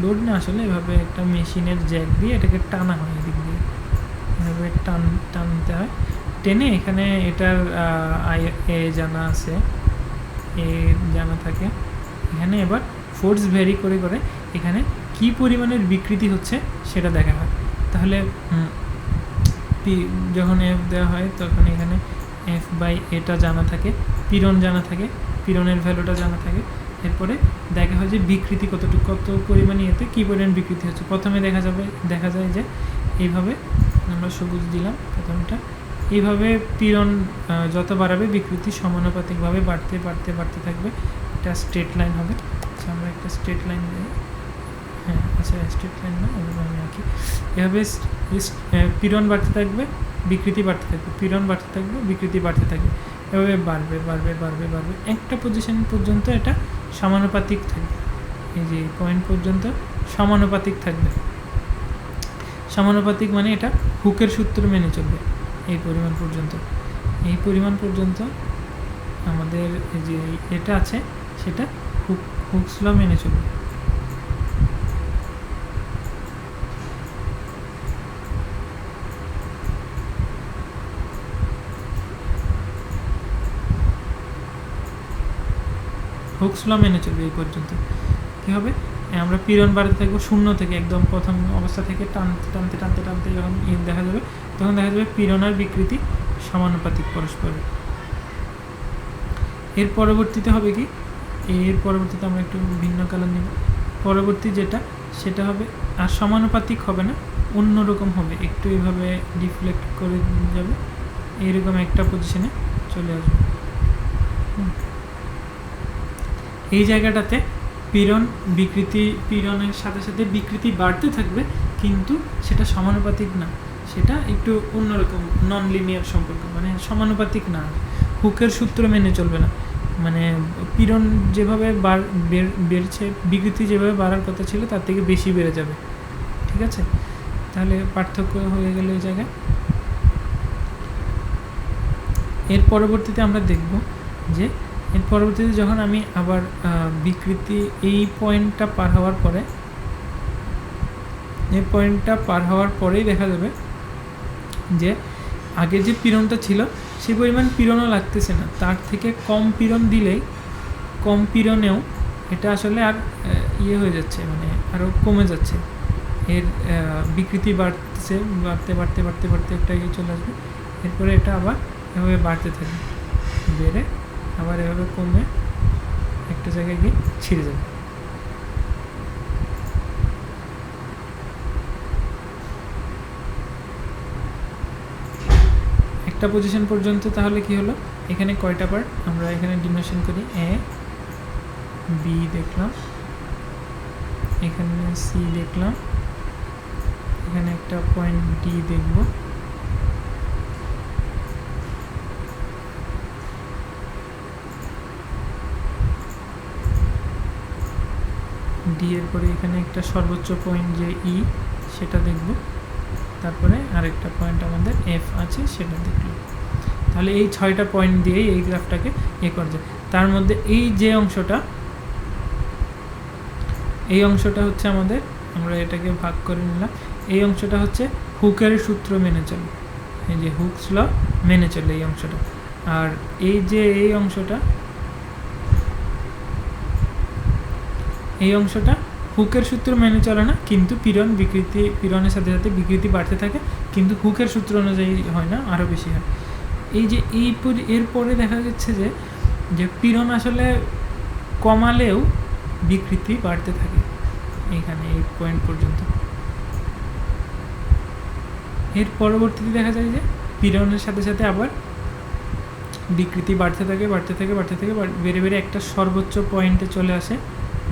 লোড না আসলে এভাবে একটা মেশিনের জ্যাক দিয়ে এটাকে টানা হয়, এদিক দিয়ে এভাবে টানতে হয়, টেনে এখানে এটার এ জানা আছে, এ জানা থাকে। এখানে এবার ফোর্স ভ্যারি করে করে এখানে কি পরিমাণের বিকৃতি হচ্ছে সেটা দেখা হয়। তাহলে যখন এফ দেওয়া হয় তখন এখানে এফ বাই এটা জানা থাকে, পীড়ন জানা থাকে, পীড়নের ভ্যালুটা জানা থাকে। এরপরে দেখা হয় যে বিকৃতি কত পরিমাণে এতে কী পরিমাণ বিকৃতি হচ্ছে। প্রথমে দেখা যায় যে এইভাবে আমরা সবুজ দিলাম প্রথমটা, এইভাবে পীড়ন যত বাড়াবে বিকৃতি সমানুপাতিকভাবে বাড়তে থাকবে। এটা স্ট্রেট লাইন হবে। আচ্ছা আমরা একটা স্ট্রেট লাইন দিই, হ্যাঁ আচ্ছা স্ট্রেট লাইন না, এভাবে আমি আঁকি। এভাবে পীড়ন বাড়তে থাকবে, বিকৃতি বাড়তে থাকবে, পীড়ন বাড়তে থাকবে, বিকৃতি বাড়তে থাকবে, এভাবে বাড়বে একটা পজিশন পর্যন্ত এটা সমানুপাতিক থাকবে। এই যে পয়েন্ট পর্যন্ত সমানুপাতিক থাকবে। সমানুপাতিক মানে এটা হুকের সূত্র মেনে চলবে এই পরিমাণ পর্যন্ত আমাদের যে এটা আছে সেটা হুকস ল মেনে চলবে। হুকস ল মেনে চলবে এই পর্যন্ত। কী হবে, আমরা পীড়ন বাড়তে থাকবো শূন্য থেকে, একদম প্রথম অবস্থা থেকে টানতে যখন দেখা যাবে তখন দেখা যাবে পীড়ন আর বিকৃতি সমানুপাতিক পরস্পরের। এর পরবর্তীতে হবে কি, এর পরবর্তীতে আমরা একটু ভিন্ন কালার নেব। পরবর্তী যেটা সেটা হবে আর সমানুপাতিক হবে না, অন্যরকম হবে, একটু এইভাবে ডিফ্লেক্ট করে যাবে, এইরকম একটা পজিশনে চলে আসবে। এই জায়গাটাতে পীড়নের সাথে সাথে বিকৃতি বাড়তে থাকবে, কিন্তু সেটা সমানুপাতিক না, সেটা একটু অন্যরকম নন লিনিয়ার সম্পর্ক, মানে সমানুপাতিক না, হুকের সূত্র মেনে চলবে না। মানে পীড়ন যেভাবে বেড়েছে, বিকৃতি যেভাবে বাড়ার কথা ছিল তার থেকে বেশি বেড়ে যাবে। ঠিক আছে, তাহলে পার্থক্য হয়ে গেল এই জায়গায়। এর পরবর্তীতে আমরা দেখব যে এর পরবর্তীতে যখন আমি আবার বিকৃতি এই পয়েন্টটা পার হওয়ার পরেই দেখা যাবে যে আগে যে পীড়নটা ছিল সেই পরিমাণ পীড়নও লাগতেছে না, তার থেকে কম পীড়ন দিলেই কম পীড়নেও এটা আসলে আর হয়ে যাচ্ছে, মানে আরও কমে যাচ্ছে, এর বিকৃতি বাড়তে একটা চলে আসবে। এরপরে এটা আবার এভাবে বাড়তে থাকবে, বেড়ে আবার এভাবে কমে একটা জায়গায় গিয়ে ছিঁড়ে যাবে। একটা পজিশন পর্যন্ত তাহলে কি হলো, এখানে কয়টা পার্ট আমরা এখানে ডিনোশন করি, এ বি দেখলাম, এখানে সি দেখলাম, এখানে একটা পয়েন্ট ডি দেখব, ডি এর পরে এখানে একটা সর্বোচ্চ পয়েন্ট যে ই সেটা দেখব, তারপরে আরেকটা পয়েন্ট আমাদের এফ আছে সেটা দেখলাম। তাহলে এই 6টা পয়েন্ট দিয়েই এই গ্রাফটাকে করা যায়। তার মধ্যে এই যে অংশটা হচ্ছে আমাদের, আমরা এটাকে ভাগ করে নিলাম, এই অংশটা হচ্ছে হুকের সূত্র মেনে চলে, এই যে হুকস ল মেনে চলে এই অংশটা। আর এই অংশটা হুকের সূত্র মেনে চলে না, কিন্তু পীড়নের সাথে সাথে বিকৃতি বাড়তে থাকে, কিন্তু হুকের সূত্র অনুযায়ী হয় না, আরও বেশি হয়। এই যে এরপরে দেখা যাচ্ছে যে পীড়ন আসলে কমালেও বিকৃতি বাড়তে থাকে এইখানে এই পয়েন্ট পর্যন্ত। এর পরবর্তীতে দেখা যায় যে পীড়নের সাথে সাথে আবার বিকৃতি বাড়তে থাকে, বেড়ে একটা সর্বোচ্চ পয়েন্টে চলে আসে,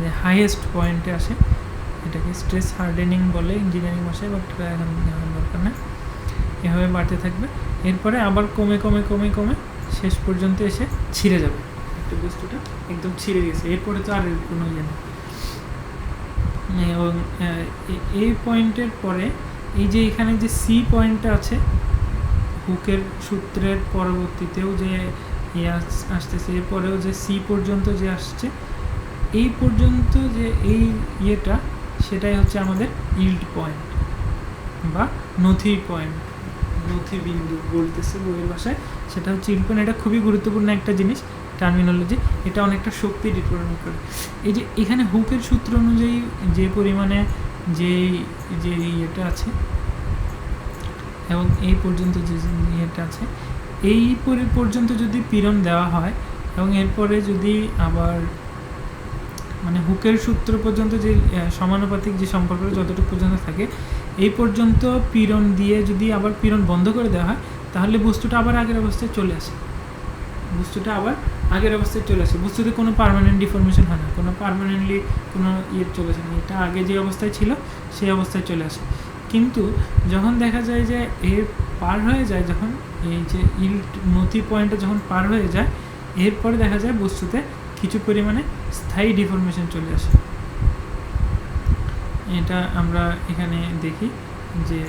যে হাইয়েস্ট পয়েন্টে আসে। এটাকে স্ট্রেস হার্ডেনিং বলে ইঞ্জিনিয়ারিং ভাষায়, বাট এখন দরকার না। এভাবে বাড়তে থাকবে, এরপরে আবার কমে শেষ পর্যন্ত এসে ছিঁড়ে যাবে, একটা বস্তুটা একদম ছিঁড়ে গেছে, এরপরে তো আর কোনো ইয়ে নেই। এবং এই পয়েন্টের পরে এই যে এখানে যে সি পয়েন্টটা আছে, হুকের সূত্রের পরবর্তীতেও যে আসতেছে, এরপরেও যে সি পর্যন্ত যে আসছে, এই পর্যন্ত যে এই ইয়েটা, সেটাই হচ্ছে আমাদের ইল্ড পয়েন্ট বা নথি পয়েন্ট, নথি বিন্দু বলতেছে বইয়ের ভাষায়, সেটা হচ্ছে ইল্ড পয়েন্ট। এটা খুবই গুরুত্বপূর্ণ একটা জিনিস, টার্মিনোলজি। এটা অনেকটা শক্তি ডিটারমিন করে। এই যে এখানে হুকের সূত্র অনুযায়ী যে পরিমাণে যে ইয়েটা আছে এবং এই পর্যন্ত যে ইয়েটা আছে, এই পর্যন্ত যদি পীড়ন দেওয়া হয় এবং এরপরে যদি আবার মানে হুকের সূত্র পর্যন্ত যে সমানুপাতিক যে সম্পর্ক যতটুকু পর্যন্ত থাকে, এই পর্যন্ত পীড়ন দিয়ে যদি আবার পীড়ন বন্ধ করে দেওয়া হয়, তাহলে বস্তুটা আবার আগের অবস্থায় চলে আসে। বস্তুতে কোনো পার্মানেন্ট ডিফরমেশন হয় না, কোনো পার্মানেন্টলি কোনো চলে আসে না, এটা আগে যে অবস্থায় ছিল সেই অবস্থায় চলে আসে। কিন্তু যখন দেখা যায় যে এর পার হয়ে যায়, যখন এই যে ইল্ড নথি পয়েন্টটা যখন পার হয়ে যায়, এরপরে দেখা যায় বস্তুতে কিছু পরিমাণে স্থায়ী ডিফরমেশন চলে আসে। এটা আমরা এখানে দেখি যে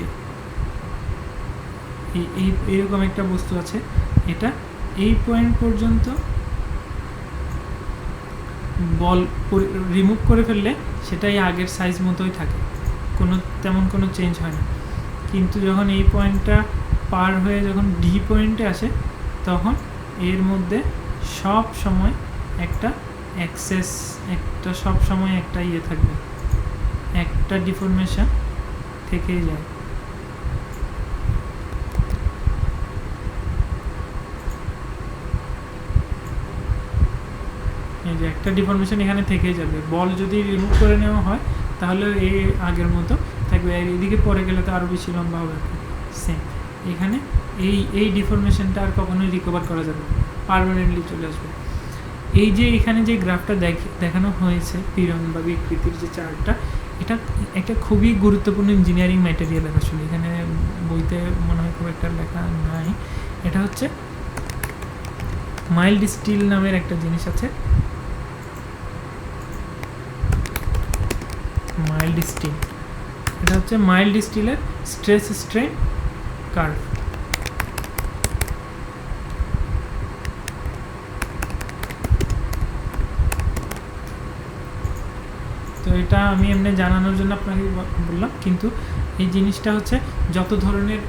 এইরকম একটা বস্তু আছে, এটা এই পয়েন্ট পর্যন্ত বল রিমুভ করে ফেললে সেটাই আগের সাইজ মতোই থাকে, তেমন কোনো চেঞ্জ হয় না। কিন্তু যখন এই পয়েন্টটা পার হয়ে যখন ডি পয়েন্টে আসে, তখন এর মধ্যে সব সময় একটা ইয়ে থাকবে, একটা ডিফরমেশন থেকেই যায়। এই যে একটা ডিফরমেশন এখানে থেকেই যাবে। বল যদি রিমুভ করে নেওয়া হয় তাহলে এই আগের মতো থাকবে, আর এদিকে পরে গেলে তো আরও বেশি লম্বা হবে। সেম এখানে এই ডিফরমেশনটা আর কখনোই রিকভার করা যাবে, পার্মানেন্টলি চলে আসবে। এই যে এখানে যে গ্রাফটা দেখানো হয়েছে পীড়ন বা বিকৃতির যে চার্টটা, এটা একটা খুবই গুরুত্বপূর্ণ ইঞ্জিনিয়ারিং ম্যাটেরিয়াল। আসলে এখানে বইতে মনে হয় খুব একটা লেখা নাই। এটা হচ্ছে মাইল্ড স্টিল নামের একটা জিনিস আছে, মাইল্ড স্টিল। এটা হচ্ছে মাইল্ড স্টিলের স্ট্রেস স্ট্রেন কার্ভ। তো এটা আমি এমনি জানানোর জন্য আপনাকে বললাম, কিন্তু এই জিনিসটা হচ্ছে যত ধরনের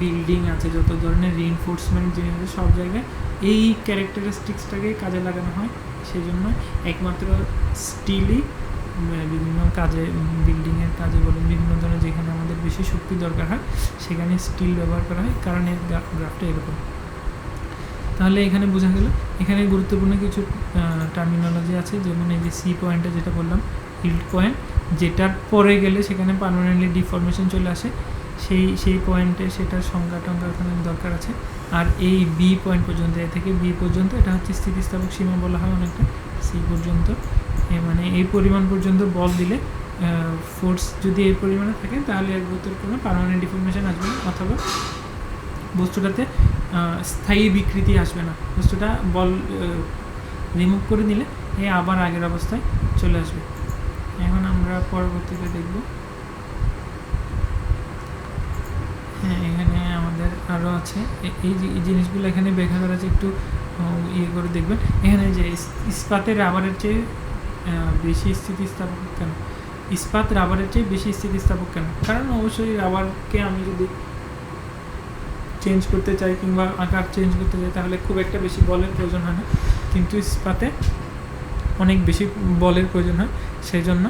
বিল্ডিং আছে, যত ধরনের রিইনফোর্সমেন্ট জিনিস আছে, সব জায়গায় এই ক্যারেক্টারিস্টিক্সটাকে কাজে লাগানো হয়। সেই জন্য একমাত্র স্টিলই বিভিন্ন কাজে, বিল্ডিংয়ের কাজে বলুন, বিভিন্ন ধরনের যেখানে আমাদের বেশি শক্তি দরকার হয় সেখানে স্টিল ব্যবহার করা হয়, কারণ এর গ্রাফটা এরকম। তাহলে এখানে বোঝা গেল এখানে গুরুত্বপূর্ণ কিছু টার্মিনোলজি আছে, যেমন এই যে সি পয়েন্টে যেটা বললাম ইল্ড পয়েন্ট, যেটার পরে গেলে সেখানে পার্মানেন্টলি ডিফরমেশন চলে আসে, সেই পয়েন্টে সেটার সংজ্ঞা টঙ্গা ওখানে দরকার আছে। আর এই বি পয়েন্ট পর্যন্ত, এ থেকে বি পর্যন্ত, এটা হচ্ছে স্থিতিস্থাপক সীমা বলা হয় অনেকটা। সি পর্যন্ত মানে এই পরিমাণ পর্যন্ত বল দিলে ফোর্স যদি এই পরিমাণে থাকে তাহলে এর ভিতর কোনো পার্মানেন্ট ডিফরমেশন আসবে না, অথবা বস্তুটাতে স্থায়ী বিকৃতি আসবে না। বস্তুটা বল রিমুভ করে দিলে আবার আগের অবস্থায় চলে আসবে। এখন আমরা পরবর্তীতে দেখব। হ্যাঁ, এখানে আমাদের আরও আছে এই জিনিসগুলো এখানে ব্যাখ্যা করা আছে, একটু ইয়ে করে দেখবেন। এখানে যে ইস্পাতের রাবারের চেয়ে বেশি স্থিতিস্থাপক কেন? ইস্পাত রাবারের চেয়ে বেশি স্থিতিস্থাপক কেন? কারণ অবশ্যই রাবারকে আমি যদি চেঞ্জ করতে চাই কিংবা আকার চেঞ্জ করতে চাই তাহলে খুব একটা বেশি বলের প্রয়োজন হয় না, কিন্তু ইস্পাতে অনেক বেশি বলের প্রয়োজন হয়, সেই জন্য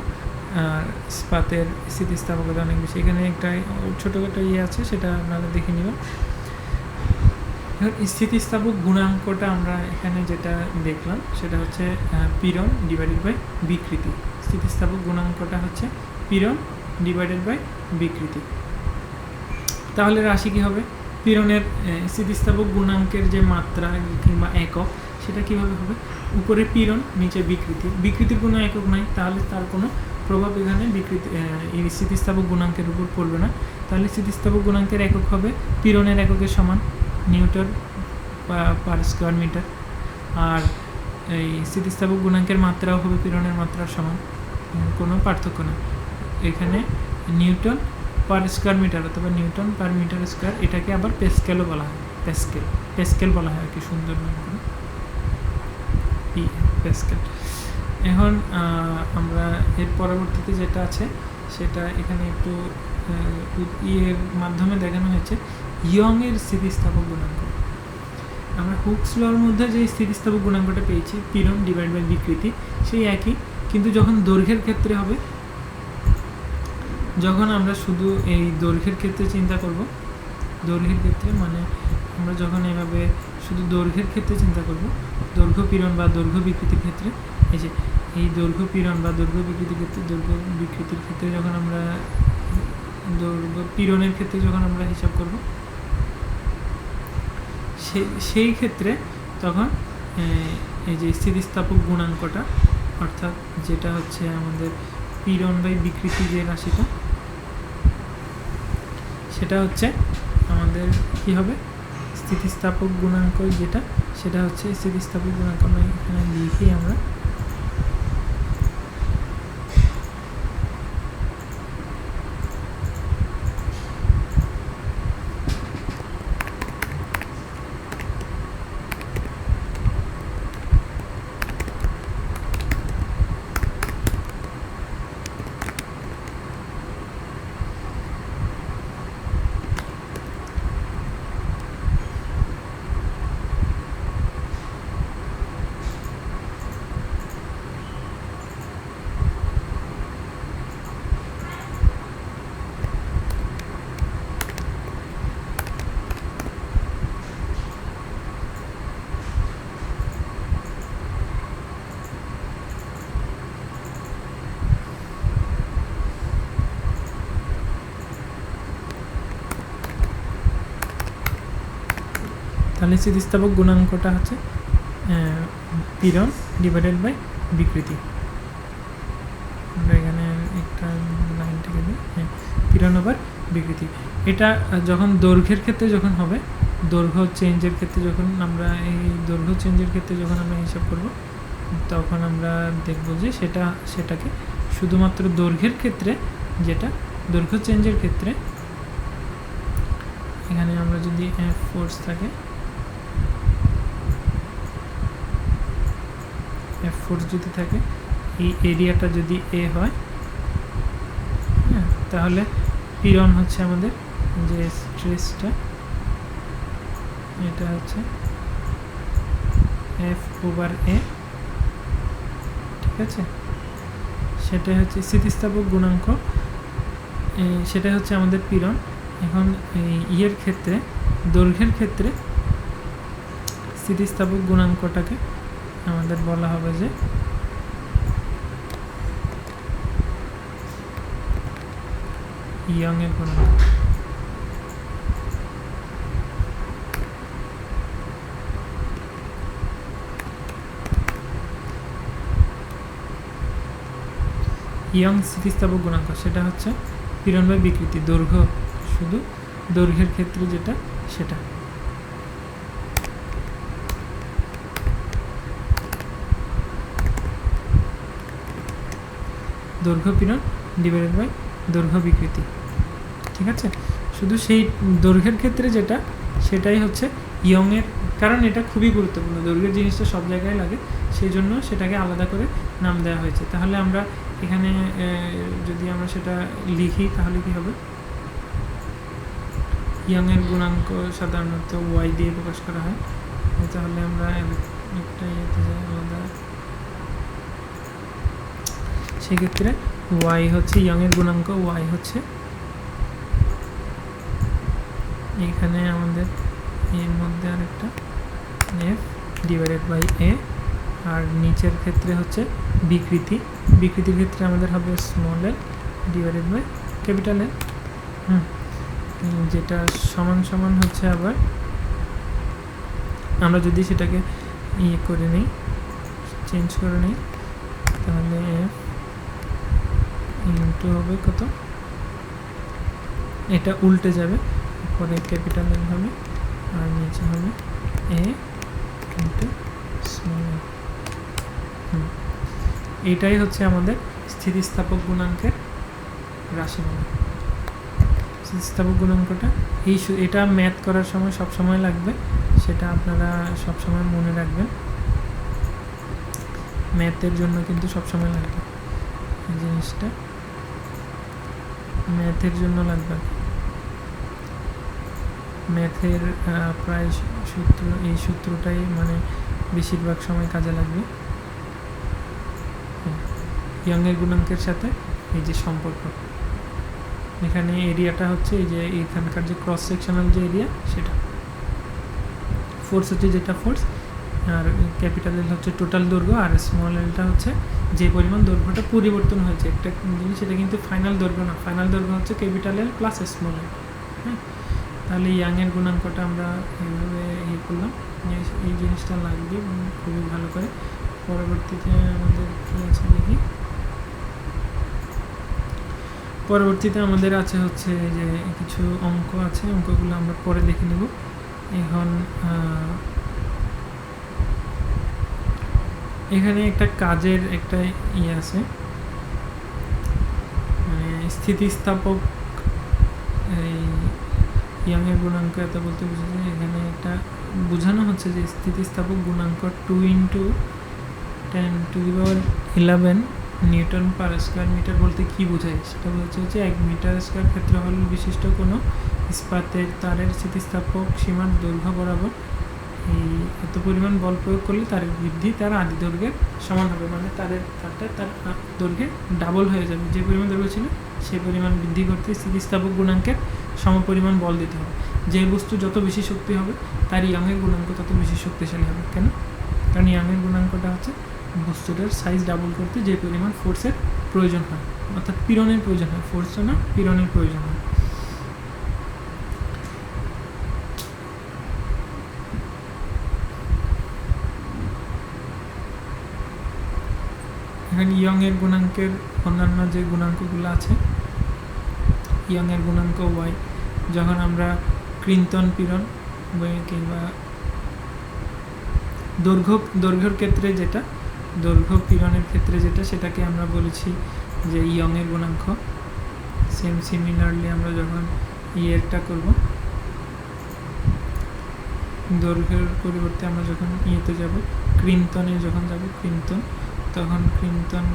ইস্পাতের স্থিতিস্থাপকতা অনেক বেশি। এখানে একটা ছোটোখাটো ইয়ে আছে, সেটা আপনারা দেখে নেবেন। স্থিতিস্থাপক গুণাঙ্কটা আমরা এখানে যেটা দেখলাম সেটা হচ্ছে পীড়ন ডিভাইডেড বাই বিকৃতি। স্থিতিস্থাপক গুণাঙ্কটা হচ্ছে পীড়ন ডিভাইডেড বাই বিকৃতি। তাহলে রাশি কী হবে? পীড়নের স্থিতিস্থাপক গুণাঙ্কের যে মাত্রা কিংবা একক, সেটা কীভাবে হবে? উপরে পীড়ন, নিচে বিকৃতি। বিকৃতির কোনো একক নাই, তাহলে তার কোনো প্রভাব এখানে এই স্থিতিস্থাপক গুণাঙ্কের উপর পড়বে না। তাহলে স্থিতিস্থাপক গুণাঙ্কের একক হবে পীড়নের এককের সমান, নিউটন পার স্কোয়ার মিটার। আর এই স্থিতিস্থাপক গুণাঙ্কের মাত্রাও হবে পীড়নের মাত্রার সমান, কোনো পার্থক্য না। এখানে নিউটন পার স্কোয়ার মিটার অথবা নিউটন পার মিটার স্কোয়ার, এটাকে আবার পেস্কেলও বলা হয়, পেস্কেল বলা হয় আর কি, সুন্দর নাম করে পেস্কেল। এখন আমরা এর পরবর্তীতে যেটা আছে সেটা এখানে একটু এর মাধ্যমে দেখানো হয়েছে ইয়ংয়ের স্থিতিস্থাপক গুণাঙ্ক। আমরা হুকস লর মধ্যে যে স্থিতিস্থাপক গুণাঙ্কটা পেয়েছি পীড়ন ডিভাইড বাই বিকৃতি, সেই একই, কিন্তু যখন দৈর্ঘ্যের ক্ষেত্রে হবে, যখন আমরা শুধু এই দৈর্ঘ্যের ক্ষেত্রে চিন্তা করব, দৈর্ঘ্যের ক্ষেত্রে মানে আমরা যখন এভাবে শুধু দৈর্ঘ্যের ক্ষেত্রে চিন্তা করব, দৈর্ঘ্য পীড়ন বা দৈর্ঘ্য বিকৃতির ক্ষেত্রে, এই যে এই দৈর্ঘ্য পীড়ন বা দৈর্ঘ্য বিকৃতির ক্ষেত্রে, দৈর্ঘ্য বিকৃতির ক্ষেত্রে যখন আমরা দৈর্ঘ্য পীড়নের ক্ষেত্রে যখন আমরা হিসাব করব, সেই ক্ষেত্রে তখন এই যে স্থিতিস্থাপক গুণাঙ্কটা, অর্থাৎ যেটা হচ্ছে আমাদের পীড়ন বাই বিকৃতি যে রাশিটা, সেটা হচ্ছে আমাদের কি হবে, স্থিতিস্থাপক গুণাঙ্ক যেটা, সেটা হচ্ছে স্থিতিস্থাপক গুণাঙ্ক। আমরা এখানে লিখি আমরা তাহলে স্থিতিস্থাপক গুণাঙ্কটা হচ্ছে পীড়ন ডিভাইডেড বাই বিকৃতি। আমরা এখানে একটা লাইন থেকে দিই, পীড়ন ওভার বিকৃতি। এটা যখন দৈর্ঘ্যের ক্ষেত্রে যখন হবে, দৈর্ঘ্য চেঞ্জের ক্ষেত্রে যখন আমরা এই দৈর্ঘ্য চেঞ্জের ক্ষেত্রে যখন আমরা হিসাব করব, তখন আমরা দেখব যে সেটাকে শুধুমাত্র দৈর্ঘ্যের ক্ষেত্রে, যেটা দৈর্ঘ্য চেঞ্জের ক্ষেত্রে, এখানে আমরা যদি ফোর্স থাকে, ফোর্স যদি থাকে, এই এরিয়াটা যদি এ হয়, হ্যাঁ, তাহলে পীড়ন হচ্ছে আমাদের যে স্ট্রেসটা, এটা হচ্ছে এফ ওভার এ, ঠিক আছে, সেটা হচ্ছে স্থিতিস্থাপক গুণাঙ্ক, সেটা হচ্ছে আমাদের পীড়ন। এখন ইয়ের ক্ষেত্রে, দৈর্ঘ্যের ক্ষেত্রে স্থিতিস্থাপক গুণাঙ্কটাকে আমাদের বলা হবে যে ইয়ংয়ের গুণাঙ্ক। ইয়ং স্থিতিস্থাপক গুণাঙ্ক সেটা হচ্ছে পীড়ন বাই বিকৃতি, দৈর্ঘ্য, শুধু দৈর্ঘ্যের ক্ষেত্রে যেটা, সেটা। দৈর্ঘ্য পীড়ন ডিভাইডেড বাই দৈর্ঘ্য বিকৃতি, ঠিক আছে। শুধু সেই দৈর্ঘ্যের ক্ষেত্রে যেটা, সেটাই হচ্ছে ইয়ংয়ের, কারণ এটা খুবই গুরুত্বপূর্ণ, দৈর্ঘ্যের জিনিসটা সব জায়গায় লাগে, সেই জন্য সেটাকে আলাদা করে নাম দেওয়া হয়েছে। তাহলে আমরা এখানে যদি আমরা সেটা লিখি তাহলে কি হবে, ইয়ংয়ের গুণাঙ্ক সাধারণত ওয়াই দিয়ে প্রকাশ করা হয়, তাহলে আমরা একটা ইয়েতে যাই আলাদা, সেক্ষেত্রে ওয়াই হচ্ছে ইয়ংয়ের গুণাঙ্ক, ওয়াই হচ্ছে এখানে আমাদের এর মধ্যে আরেকটা এফ ডিভাইডেড বাই এ, আর নিচের ক্ষেত্রে হচ্ছে বিকৃতি, বিকৃতির ক্ষেত্রে আমাদের হবে small L divided by capital L, যেটা সমান সমান হচ্ছে, আবার আমরা যদি সেটাকে ইয়ে করে নিই, চেঞ্জ করে নিই, তাহলে এফ ইন্টু হবে কত, এটা উল্টে যাবে, পরে ক্যাপিটাল এল হবে, আর নিচে হবে এ ইন্টু স্মল এল। এটাই হচ্ছে আমাদের স্থিতিস্থাপক গুণাঙ্কের রাশিমালা। স্থিতিস্থাপক গুণাঙ্কটা এটা ম্যাথ করার সময় সব সময় লাগবে, সেটা আপনারা সব সময় মনে রাখবেন, ম্যাথের জন্য কিন্তু সব সময় লাগবে এই জিনিসটা, ম্যাথের জন্য লাগবে। ম্যাথের প্রায় সূত্র, এই সূত্রটাই মানে বেশিরভাগ সময় কাজে লাগবে। ইয়ংয়ের গুণাঙ্কের সাথে এই যে সম্পর্ক, এখানে এরিয়াটা হচ্ছে এই যে এখানকার যে ক্রস সেকশনাল যে এরিয়া সেটা, ফোর্স হচ্ছে যেটা ফোর্স, আর ক্যাপিটাল এল হচ্ছে টোটাল দৈর্ঘ্য, আর স্মল এলটা হচ্ছে যে পরিমাণ দৈর্ঘ্যটা পরিবর্তন হয়েছে একটা জিনিস, সেটা কিন্তু ফাইনাল দৈর্ঘ্য না, ফাইনাল দৈর্ঘ্য হচ্ছে ক্যাপিটাল এল প্লাস স্মল এল। হ্যাঁ, তাহলে ইয়াংয়ের গুণাঙ্কটা আমরা এইভাবে ইয়ে করলাম, এই জিনিসটা লাগবে খুবই ভালো করে। পরবর্তীতে আমাদের কী আছে দেখি, পরবর্তীতে আমাদের আছে হচ্ছে যে কিছু অঙ্ক আছে, অঙ্কগুলো আমরা পরে দেখে নেব। এখন এখানে একটা কাজের একটা ইয়ে আছে, মানে স্থিতিস্থাপক এই ইয়ংয়ের গুণাঙ্ক এত বলতে বুঝেছে, এখানে একটা বোঝানো হচ্ছে যে স্থিতিস্থাপক গুণাঙ্ক 2 × 10⁻11 নিউটন পার স্কোয়ার মিটার বলতে কি বোঝায়, সেটা বলছে হচ্ছে 1 মিটার স্কোয়ার ক্ষেত্রফল বিশিষ্ট কোনো ইস্পাতের তারের স্থিতিস্থাপক সীমার দৈর্ঘ্য বরাবর এই এত পরিমাণ বল প্রয়োগ করলে তারের বৃদ্ধি তার আদি দৈর্ঘ্যের সমান হবে, মানে তারটা তার দৈর্ঘ্যে ডাবল হয়ে যাবে, যে পরিমাণ দৈর্ঘ্য ছিল সেই পরিমাণ বৃদ্ধি করতে স্থিতিস্থাপক গুণাঙ্কের সমপরিমাণ বল দিতে হবে। যে বস্তু যত বেশি শক্তি হবে তার ইয়ংয়ের গুণাঙ্ক তত বেশি শক্তিশালী হবে। কেন? কারণ ইয়ংয়ের গুণাঙ্কটা হচ্ছে বস্তুটার সাইজ ডাবল করতে যে পরিমাণ ফোর্সের প্রয়োজন হয়, অর্থাৎ পীড়নের প্রয়োজন হয়, ফোর্সও না পীড়নের প্রয়োজন হয়। এখানে ইয়ংয়ের গুণাঙ্কের অন্যান্য যে গুণাঙ্কগুলো আছে, ইয়ংয়ের গুণাঙ্ক ওয়াই, যখন আমরা ক্রিন্তন পীড়ন কিংবা দৈর্ঘ্যের ক্ষেত্রে যেটা, দৈর্ঘ্য পীড়নের ক্ষেত্রে যেটা, সেটাকে আমরা বলেছি যে ইয়ংয়ের গুণাঙ্ক। সিমিলারলি আমরা যখন ইয়েরটা করব, দৈর্ঘ্যের পরিবর্তে আমরা যখন ইয়েতে যাব, ক্রিন্তনে যখন যাব, ক্রিন্তন, তখন ক্রিন্তন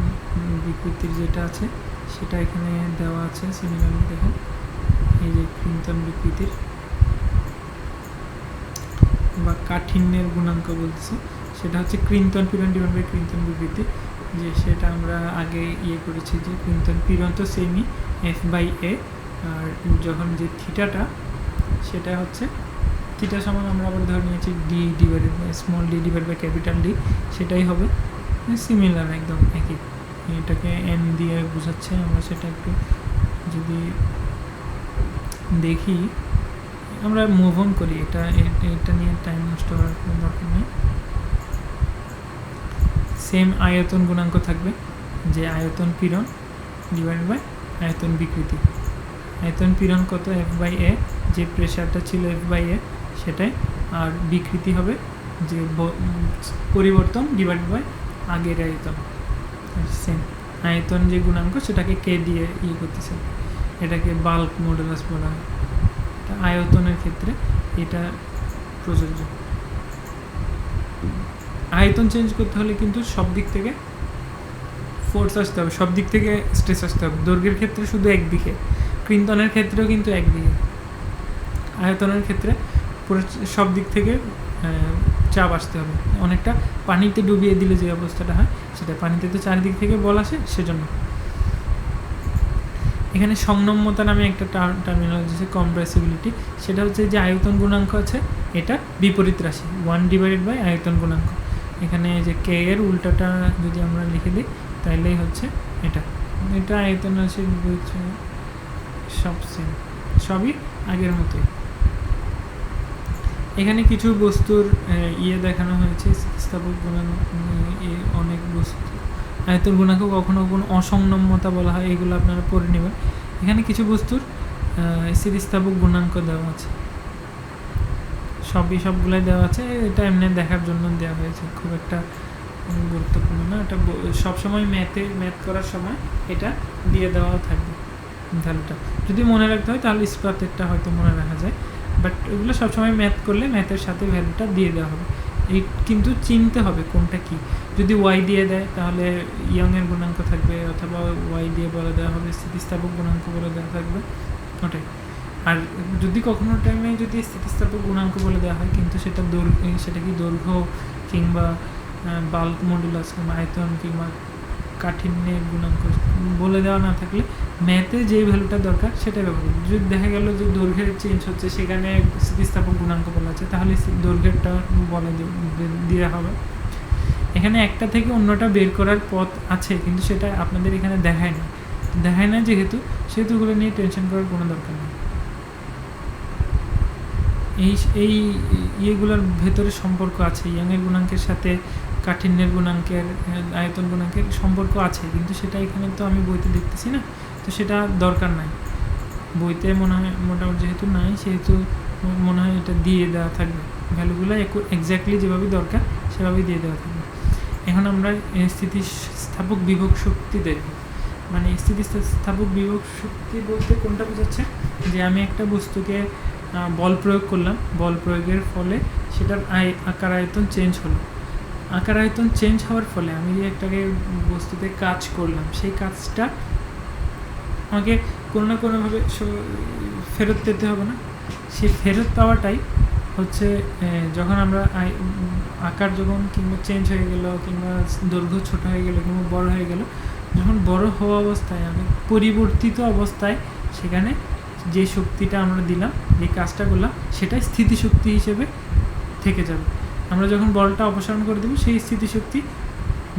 বিকৃতির যেটা আছে সেটা এখানে দেওয়া আছে। সিমিলারলি দেখেন এই যে ক্রিন্তন বিকৃতির বা কাঠিন্যের গুণাঙ্ক বলছে, সেটা হচ্ছে ক্রিন্তন পীড়ন ডিভাইড বাই ক্রিন্তন বিকৃতি, যে সেটা আমরা আগে ইয়ে করেছি যে ক্রিন্তন পীড়ন তো সেমই F/A, আর যখন যে থিটাটা সেটা হচ্ছে থিটা সমান আমরা আবার ধরে নিয়েছি D divided by small D divide by capital D, সেটাই হবে সিমিলার একদম একই। এটাকে এন দিয়ে বোঝাচ্ছে, আমরা সেটা একটু যদি দেখি, আমরা মুভ অন করি, এটা নিয়ে টাইম নষ্ট করার কোনো দরকার নেই। সেম আয়তন গুণাঙ্ক থাকবে, যে আয়তন পীড়ন ডিভাইড বাই আয়তন বিকৃতি। আয়তন পীড়ন কত? F/A, যে প্রেশারটা ছিল F/A সেটাই, আর বিকৃতি হবে যে পরিবর্তন ডিভাইড বাই আগের আয়তন। সেম আয়তন যে গুণাঙ্ক সেটাকে কে দিয়ে ইয়ে করতেছে, এটাকে বাল্ক মডুলাস বলা হয়। আয়তনের ক্ষেত্রে এটা প্রযোজ্য। আয়তন চেঞ্জ করতে হলে কিন্তু সব দিক থেকে ফোর্স আসতে হবে, সব দিক থেকে স্ট্রেস আসতে হবে। দৈর্ঘ্যের ক্ষেত্রে শুধু একদিকে, ক্রিন্তনের ক্ষেত্রেও কিন্তু একদিকে। আয়তনের ক্ষেত্রে পুরো সব দিক থেকে চাপ আসতে হবে। অনেকটা পানিতে ডুবিয়ে দিলে যে অবস্থাটা হয় সেটা, পানিতে তো চারিদিক থেকে বল আসে, সেজন্য। এখানে সংনম্যতা নামে একটা টার্মিনোলজি আছে, কম্প্রেসিবিলিটি, সেটা হচ্ছে যে আয়তন গুণাঙ্ক আছে এটা বিপরীত রাশি 1 ডিভাইডেড বাই আয়তন গুণাঙ্ক। এখানে যে কে এর উল্টাটা যদি আমরা লিখে দিই তাহলেই হচ্ছে এটা আয়তন রাশির বিপরীত, সব সেম, সবই আগের মতোই। এখানে কিছু বস্তুর ইয়ে দেখানো হয়েছে, স্থিতিস্থাপক গুণাঙ্ক, অনেক বস্তু আয়তন গুণাঙ্ক কখনো কখনো অসংনম্যতা বলা হয়, এগুলো আপনারা পড়ে নেবেন। এখানে কিছু বস্তুর স্থিতিস্থাপক গুণাঙ্ক দেওয়া আছে, সবগুলাই দেওয়া আছে, এটা এমনি দেখার জন্য দেওয়া হয়েছে, খুব একটা কোনো গুরুত্বপূর্ণ না, এটা সবসময় ম্যাথ করার সময় এটা দিয়ে দেওয়া থাকবে ভ্যালুটা। যদি মনে রাখতে হয় তাহলে স্পাতেরটা হয়তো মনে রাখা যায়, বাট এগুলো সবসময় ম্যাথ করলে ম্যাথের সাথে ভ্যালুটা দিয়ে দেওয়া হবে। এই কিন্তু চিনতে হবে কোনটা কি। যদি ওয়াই দিয়ে দেয় তাহলে ইয়ংয়ের গুণাঙ্ক থাকবে, অথবা ওয়াই দিয়ে বলে দেওয়া হবে স্থিতিস্থাপক গুণাঙ্ক বলে দেওয়া থাকবে, ওটাই। আর যদি কখনো টাইমে যদি স্থিতিস্থাপক গুণাঙ্ক বলে দেওয়া হয় কিন্তু সেটা কি দৈর্ঘ্য কিংবা বাল্ক মডুলাস কিংবা আয়তন কিংবা কাঠিন্যের গুণাঙ্ক বলে দেওয়া না থাকলে ম্যাথে যে ভ্যালুটা দরকার সেটা ব্যবহার করবে। যদি দেখা গেল যে দৈর্ঘ্যের চেঞ্জ হচ্ছে, সেখানে স্থিতিস্থাপক গুণাঙ্ক বলা আছে, তাহলে দৈর্ঘ্যটা বলে দেওয়া হবে। এখানে একটা থেকে অন্যটা বের করার পথ আছে, কিন্তু সেটা আপনাদের এখানে দেখায় না যেহেতু সেহেতুগুলো নিয়ে টেনশন করার কোনো দরকার নেই। এই ইয়েগুলোর ভেতরে সম্পর্ক আছে, ইয়ংয়ের গুণাঙ্কের সাথে কাঠিন্যের গুণাঙ্কের, আয়তন গুণাঙ্কের সম্পর্ক আছে, কিন্তু সেটা এখানে তো আমি বইতে দেখতেছি না, তো সেটা দরকার নাই। বইতে মনে হয় মোটামুটি যেহেতু নাই, সেহেতু মনে হয় এটা দিয়ে দেওয়া থাকবে, ভ্যালুগুলো এক্স্যাক্টলি যেভাবে দরকার সেভাবেই দিয়ে দেওয়া থাকবে। এখন আমরা স্থিতিস্থাপক বিভব শক্তি দেখব। মানে স্থিতিস্থাপক বিভব শক্তি বলতে কোনটা বোঝাচ্ছে, যে আমি একটা বস্তুকে বল প্রয়োগ করলাম, বল প্রয়োগের ফলে সেটার আকার আয়তন চেঞ্জ হলো। আকার আয়তন চেঞ্জ হওয়ার ফলে আমি যে একটাকে বস্তুতে কাজ করলাম, সেই কাজটা আমাকে কোনো না কোনোভাবে ফেরত পেতে হবে না। সেই ফেরত পাওয়াটাই হচ্ছে যখন আমরা আকার যখন কিংবা চেঞ্জ হয়ে গেল, কিংবা দৈর্ঘ্য ছোট হয়ে গেল, কিংবা বড় হয়ে গেল, যখন বড় হওয়া অবস্থায় আমি পরিবর্তিত অবস্থায় সেখানে যে শক্তিটা আমরা দিলাম, যে কাজটা করলাম, সেটাই স্থিতিশক্তি হিসেবে থেকে যাবে। আমরা যখন বলটা অপসারণ করে দেবো, সেই স্থিতিশক্তি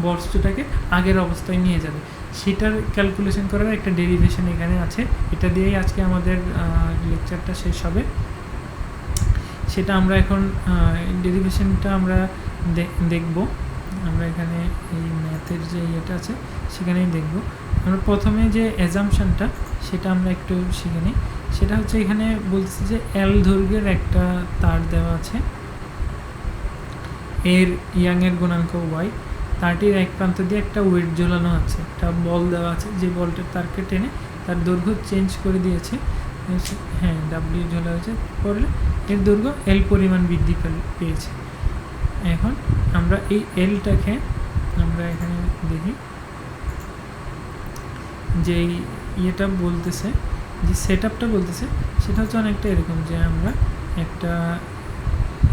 বস্তুটাকে আগের অবস্থায় নিয়ে যাবে। সেটার ক্যালকুলেশন করার একটা ডেরিভেশন এখানে আছে, এটা দিয়েই আজকে আমাদের লেকচারটা শেষ হবে। সেটা আমরা এখন ডেরিভেশনটা আমরা দেখব। আমরা এখানে এই ম্যাথের যে ইয়েটা আছে সেখানেই দেখব। আমরা প্রথমে যে অ্যাজাম্পশনটা সেটা আমরা একটু শিখে নিই। সেটা হচ্ছে এখানে বলতেছি যে এল দৈর্ঘ্যের একটা তার দেওয়া আছে, এর ইয়াংয়ের গুণাঙ্ক ওয়াই, তারটির এক প্রান্ত দিয়ে একটা ওয়েট ঝোলানো আছে, একটা বল দেওয়া আছে, যে বলটা তারকে টেনে তার দৈর্ঘ্য চেঞ্জ করে দিয়েছে, হ্যাঁ ডাব্লিউ ঝোলা হয়েছে, পড়লে এর দৈর্ঘ্য এল পরিমাণ বৃদ্ধি পেয়েছে। এখন আমরা এই এলটাকে আমরা এখানে দেখি, যে ইয়েটা বলতেছে, যে সেট আপটা বলতেছে, সেটা হচ্ছে অনেকটা এরকম, যে আমরা একটা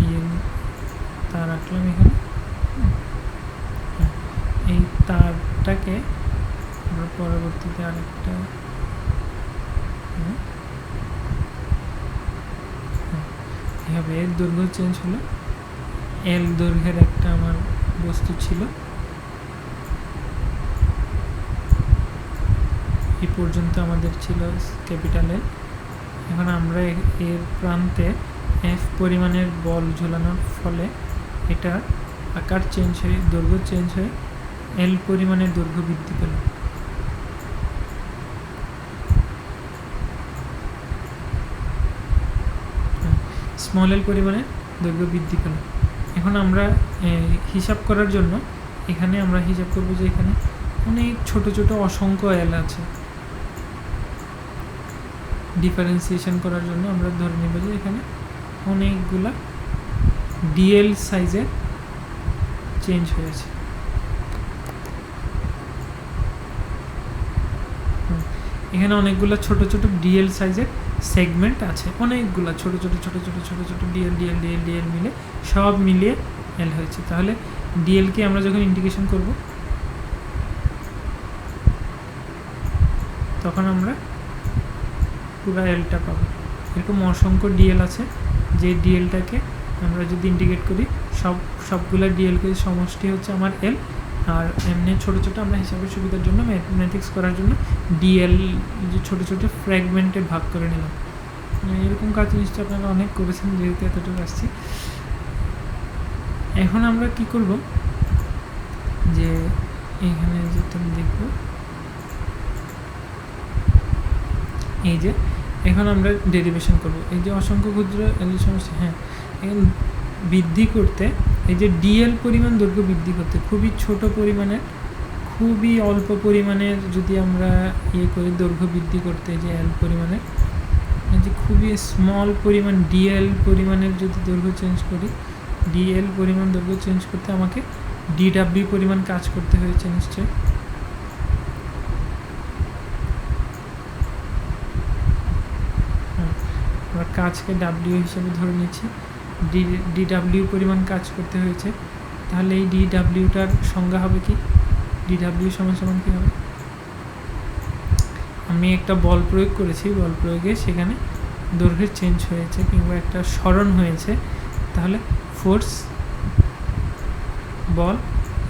ইয়ে তার রাখলাম এখানে, এই তারটাকে আমরা পরবর্তীতে আরেকটা এভাবে এর দৈর্ঘ্য চেঞ্জ হলো। এল দৈর্ঘ্যের একটা আমার বস্তু ছিল, এই পর্যন্ত আমাদের ছিল ক্যাপিটাল এল। এখন আমরা এর প্রান্তে এফ পরিমাণের বল ঝোলানোর ফলে এটা আকার চেঞ্জ হয়ে দৈর্ঘ্য চেঞ্জ হয়ে এল পরিমাণের দৈর্ঘ্য বৃদ্ধি পেল। স্মল এল পরিমাণের দৈর্ঘ্য বৃদ্ধি পেল। এখন আমরা হিসাব করার জন্য এখানে আমরা হিসাব করব যে এখানে অনেক ছোট ছোট অসংখ্য এল আছে। ডিফারেন্সিয়েশন করার জন্য আমরা ধরে নেব যে এখানে অনেকগুলা ডিএল সাইজের চেঞ্জ হয়েছে। এখানে অনেকগুলো ছোট ছোট ডিএল সাইজের সেগমেন্ট আছে, অনেকগুলো ছোট ছোট ছোট ছোট ছোট ছোট ডিএল ডিএল ডিএল ডিএল মিলে সব মিলিয়ে এল হয়েছে। তাহলে ডিএলকে আমরা যখন ইন্টিগ্রেশন করব তখন আমরা পুরো এলটা পাবো। এরকম অসংখ্য ডিএল আছে, যে ডিএলটাকে আমরা যদি ইন্টিগ্রেট করি সবগুলো ডিএলকে সমষ্টি হচ্ছে আমার এল। আর এমনি ছোটো ছোটো আমরা হিসাবের সুবিধার জন্য ম্যাথমেটিক্স করার জন্য ডিএল যে ছোটো ছোটো ফ্র্যাগমেন্টে ভাগ করে নিলাম। এরকম কাজ জিনিসটা আপনারা অনেক করেছেন, যেহেতু এতটুকু আসছি। এখন আমরা কি করব, যে এখানে যেটা দেখব, এই যে এখন আমরা ডেরিভেশন করব। এই যে অসংখ্য ক্ষুদ্র এল সমষ্টি, হ্যাঁ বৃদ্ধি করতে এই যে ডিএল পরিমাণ দৈর্ঘ্য বৃদ্ধি করতে খুবই ছোট পরিমাণের, খুবই অল্প পরিমাণের যদি আমরা করি দৈর্ঘ্য বৃদ্ধি করতে, যে এল পরিমাণের, এই যে খুবই স্মল পরিমাণ ডিএল পরিমাণের যদি দৈর্ঘ্য চেঞ্জ করি, ডিএল পরিমাণ দৈর্ঘ্য চেঞ্জ করতে আমাকে ডিডাব্লিউ পরিমাণ কাজ করতে হয়েছে নিশ্চয়ই। আমরা কাজকে ডাব্লিউ হিসেবে ধরে নিচ্ছি, ডিডাব্লিউ পরিমাণ কাজ করতে হয়েছে। তাহলে এই ডিডাব্লিউটার সংজ্ঞা হবে কি, ডিডাব্লিউ সমান সমান কী হবে, আমি একটা বল প্রয়োগ করেছি, বল প্রয়োগে সেখানে দৈর্ঘ্যের চেঞ্জ হয়েছে কিংবা একটা সরণ হয়েছে, তাহলে ফোর্স বল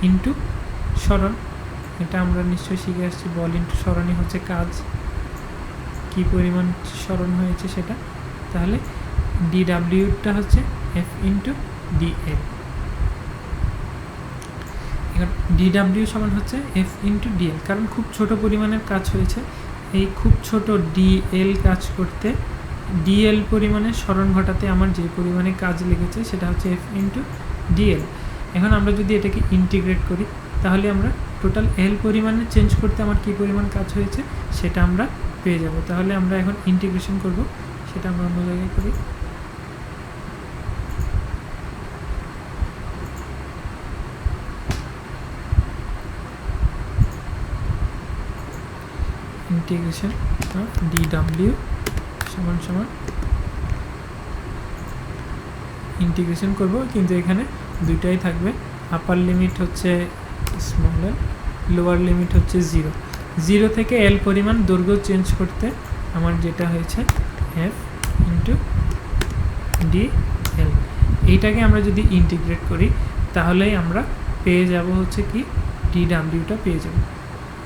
ইন্টু সরণ, এটা আমরা নিশ্চয়ই শিখে আসছি। বল ইন্টু সরণই হচ্ছে কাজ, কি পরিমাণ সরণ হয়েছে সেটা। তাহলে ডিডাব্লিউটা হচ্ছে এফ ইন্টু ডিএল। এবার ডিডাব্লিউ সমান হচ্ছে এফ ইন্টু ডিএল, কারণ খুব ছোট পরিমাণের কাজ হয়েছে। এই খুব ছোট ডিএল কাজ করতে ডিএল পরিমাণে সরণ ঘটাতে আমার যে পরিমাণে কাজ লেগেছে সেটা হচ্ছে এফ ইন্টু ডিএল। এখন আমরা যদি এটাকে ইন্টিগ্রেট করি তাহলে আমরা টোটাল এল পরিমাণে চেঞ্জ করতে আমার কী পরিমাণ কাজ হয়েছে সেটা আমরা পেয়ে যাব। তাহলে আমরা এখন ইন্টিগ্রেশন করব, সেটা আমরা অন্য জায়গায় করি। ইন্টিগ্রেশন অফ ডিডাব্লিউ সমান সমান ইন্টিগ্রেশন করব, কিন্তু এখানে দুইটাই থাকবে। আপার লিমিট হচ্ছে স্মল এল, লোয়ার লিমিট হচ্ছে 0। 0 থেকে এল পরিমাণ দৈর্ঘ্য চেঞ্জ করতে আমার যেটা হয়েছে এফ ইন্টু ডি এল। এইটাকে আমরা যদি ইন্টিগ্রেট করি তাহলেই আমরা পেয়ে যাব হচ্ছে কি ডিডাব্লিউটা পেয়ে যাব।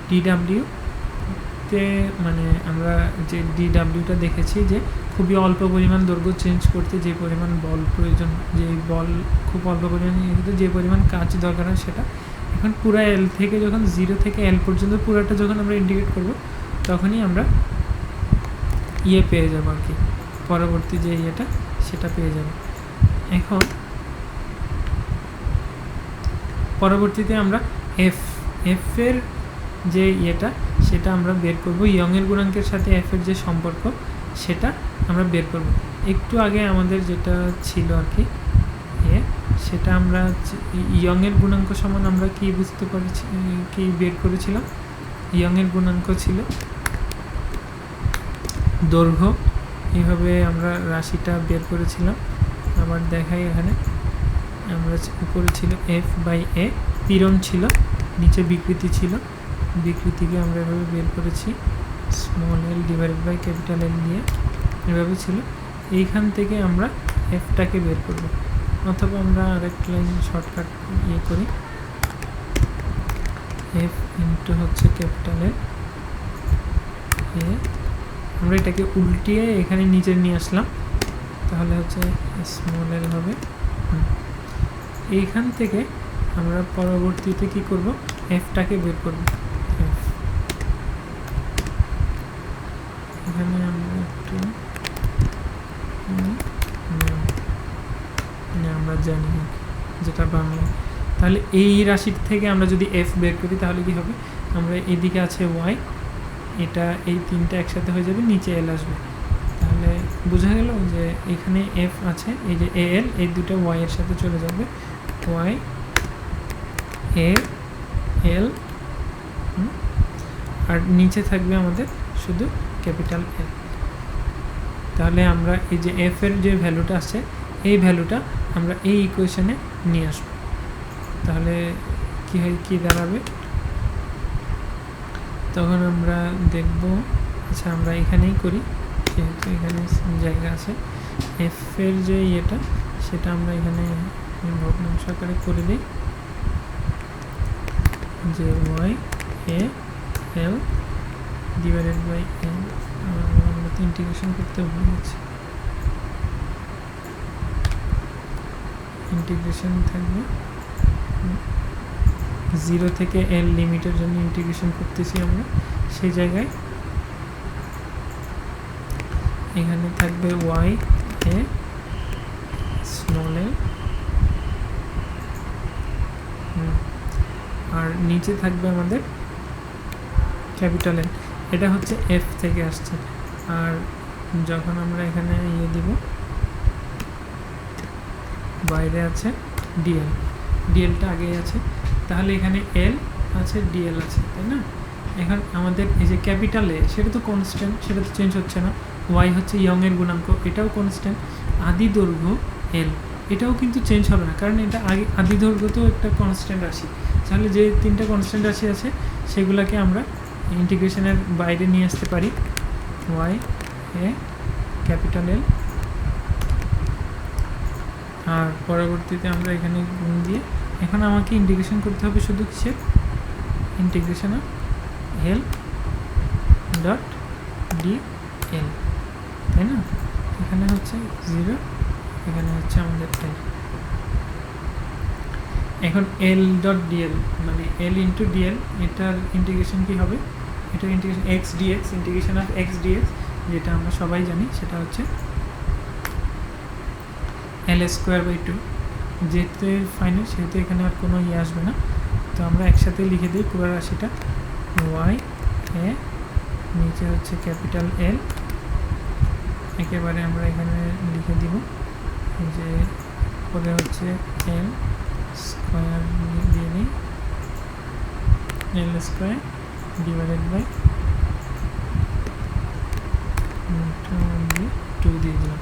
ডিডাব্লিউতে মানে আমরা যে ডিডাব্লিউটা দেখেছি যে খুবই অল্প পরিমাণ দৈর্ঘ্য চেঞ্জ করতে যে পরিমাণ বল প্রয়োজন, যে বল খুব অল্প পরিমাণ যে পরিমাণ কাজ দরকার হয় সেটা। এখন পুরো এল থেকে যখন 0 থেকে এল পর্যন্ত পুরোটা যখন আমরা ইন্টিগ্রেট করব তখনই আমরা পেয়ে যাব আর কি, পরবর্তী যে সেটা পেয়ে যাব। এখন পরবর্তীতে আমরা এফ এর যে সেটা আমরা বের করব, ইয়ংয়ের গুণাঙ্কের সাথে এফ এর যে সম্পর্ক সেটা আমরা বের করব। একটু আগে আমাদের যেটা ছিল আর কি সেটা আমরা ইয়ংয়ের গুণাঙ্ক সমান আমরা কি বুঝতে পারছি, কি বের করেছিলাম। ইয়ংয়ের গুণাঙ্ক ছিল দৈর্ঘ্য, এইভাবে আমরা রাশিটা বের করেছিলাম। আবার দেখাই এখানে আমরা উপরে ছিল এফ বাই এ, পীড়ন ছিল, নিচে বিকৃতি ছিল, বিকৃতিকে আমরা এভাবে বের করেছি small L divided by capital L দিয়ে, এভাবে ছিল। এইখান থেকে আমরা এফটাকে বের করব, অথবা আমরা আরেকটা লাইন শর্টকাট করি, এফ ইন্টু হচ্ছে ক্যাপিটাল এল এ, আমরা এটাকে উল্টিয়ে এখানে নিচে নিয়ে আসলাম, তাহলে হচ্ছে স্মল এল হবে। এইখান থেকে আমরা পরবর্তীতে কি করব, এফটাকে বের করব। এফ এখানে আমরা একটু আমরা জানি যেটা বাংলা, তাহলে এই রাশির থেকে আমরা যদি এফ বের করি তাহলে কি হবে, আমরা এদিকে আছে ওয়াই, এটা এই তিনটা একসাথে হয়ে যাবে, নিচে এল আসবে। তাহলে বোঝা গেল যে এখানে এফ আছে, এই যে এ এল, এই দুটো ওয়াই এর সাথে চলে যাবে, ওয়াই এ এল, আর নিচে থাকবে আমাদের শুধু ক্যাপিটাল এল। তাহলে আমরা এই যে এফ এর যে ভ্যালুটা আছে এই ভ্যালুটা আমরা এই ইকুয়েশনে নিয়ে আসব। তাহলে কি হয়, কি দাঁড়াবে, তখন আমরা দেখব, আচ্ছা আমরা এখানেই করি যেহেতু এখানে জায়গা আছে। এফ এর যে সেটা আমরা এখানে ভগ্নাংশ আকারে করে দিই, যে Y A L divided by L, আমরা তো ইন্টিগ্রেশন করতে ভুলে গেছি, ইন্টিগ্রেশন থাকবে 0 থেকে এল লিমিটের জন্য ইন্টিগ্রেশন করতেছি আমরা, সেই জায়গায় এখানে থাকবে ওয়াই এ স্মল এল আর নিচে থাকবে আমাদের ক্যাপিটাল এন, এটা হচ্ছে এফ থেকে আসছে। আর যখন আমরা এখানে ইয়ে দিব, বাইরে আছে ডিএল, ডিএলটা আগেই আছে, তাহলে এখানে এল আছে ডিএল আছে, তাই না? এখন আমাদের এই যে ক্যাপিটাল এ, সেটা তো কনস্ট্যান্ট, সেটা তো চেঞ্জ হচ্ছে না। ওয়াই হচ্ছে ইয়ংয়ের গুণাঙ্ক, এটাও কনস্ট্যান্ট। আদি দৈর্ঘ্য এল, এটাও কিন্তু চেঞ্জ হবে না, কারণ এটা আগে আদি দৈর্ঘ্য তো একটা কনস্ট্যান্ট রাশি। তাহলে যে তিনটা কনস্ট্যান্ট রাশি আছে সেগুলোকে আমরা ইন্টিগ্রেশনের বাইরে নিয়ে আসতে পারি। ওয়াই এ ক্যাপিটাল এল, আর পরবর্তীতে আমরা এখানে গুণ দিয়ে, এখন আমাকে ইন্টিগ্রেশন করতে হবে শুধু কিসের, integration of L dot D L, তাই না? এখানে হচ্ছে 0, এখানে হচ্ছে আমাদের এল। এখন এল ডট ডিএল মানে এল ইন্টু ডিএল, এটার ইন্টিগ্রেশন কী হবে? এটার integration X dx, integration of X dx, যেটা আমরা সবাই জানি, সেটা হচ্ছে এল স্কোয়ার বাই 2। যেহেতু ফাইনাল, সেহেতু এখানে আর কোনো ইয়ে আসবে না, তো আমরা একসাথে লিখে দিই পুরো রাশিটা। ওয়াই এ, নিচে হচ্ছে ক্যাপিটাল এল, একেবারে আমরা এখানে লিখে দিব যে পরে হচ্ছে এল স্কোয়ার দিয়ে নিই, এল স্কোয়ার ডিভাইডেড বাই 2 দিয়ে দিলাম।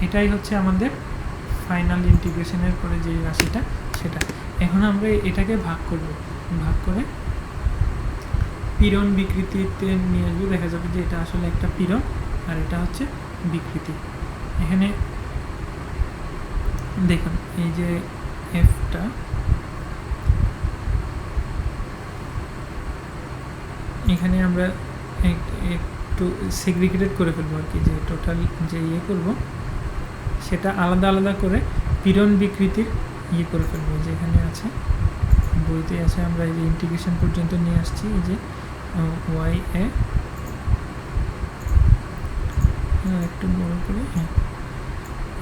এটাই হচ্ছে আমাদের ফাইনাল ইন্টিগ্রেশনের পরে যে রাশিটা, সেটা। এখন আমরা এটাকে ভাগ করব, ভাগ করে পীড়ন বিকৃতিতে নিয়ে আসবো, দেখা যাবে যে এটা আসলে একটা পীড়ন আর এটা হচ্ছে বিকৃতি। এখানে দেখুন এই যে এফটা, এখানে আমরা একটু সেগ্রিগেটেড করে ফেলবো আর কি, যে টোটাল যে ইয়ে করবো সেটা আলাদা আলাদা করে পীড়ন বিকৃতির ইয়ে করে ফেলবো। যে এখানে আছে, বইতে আছে, আমরা এই যে ইন্টিগ্রেশন পর্যন্ত নিয়ে আসছি, এই যে ওয়াই এ, একটু বড় করে, হ্যাঁ,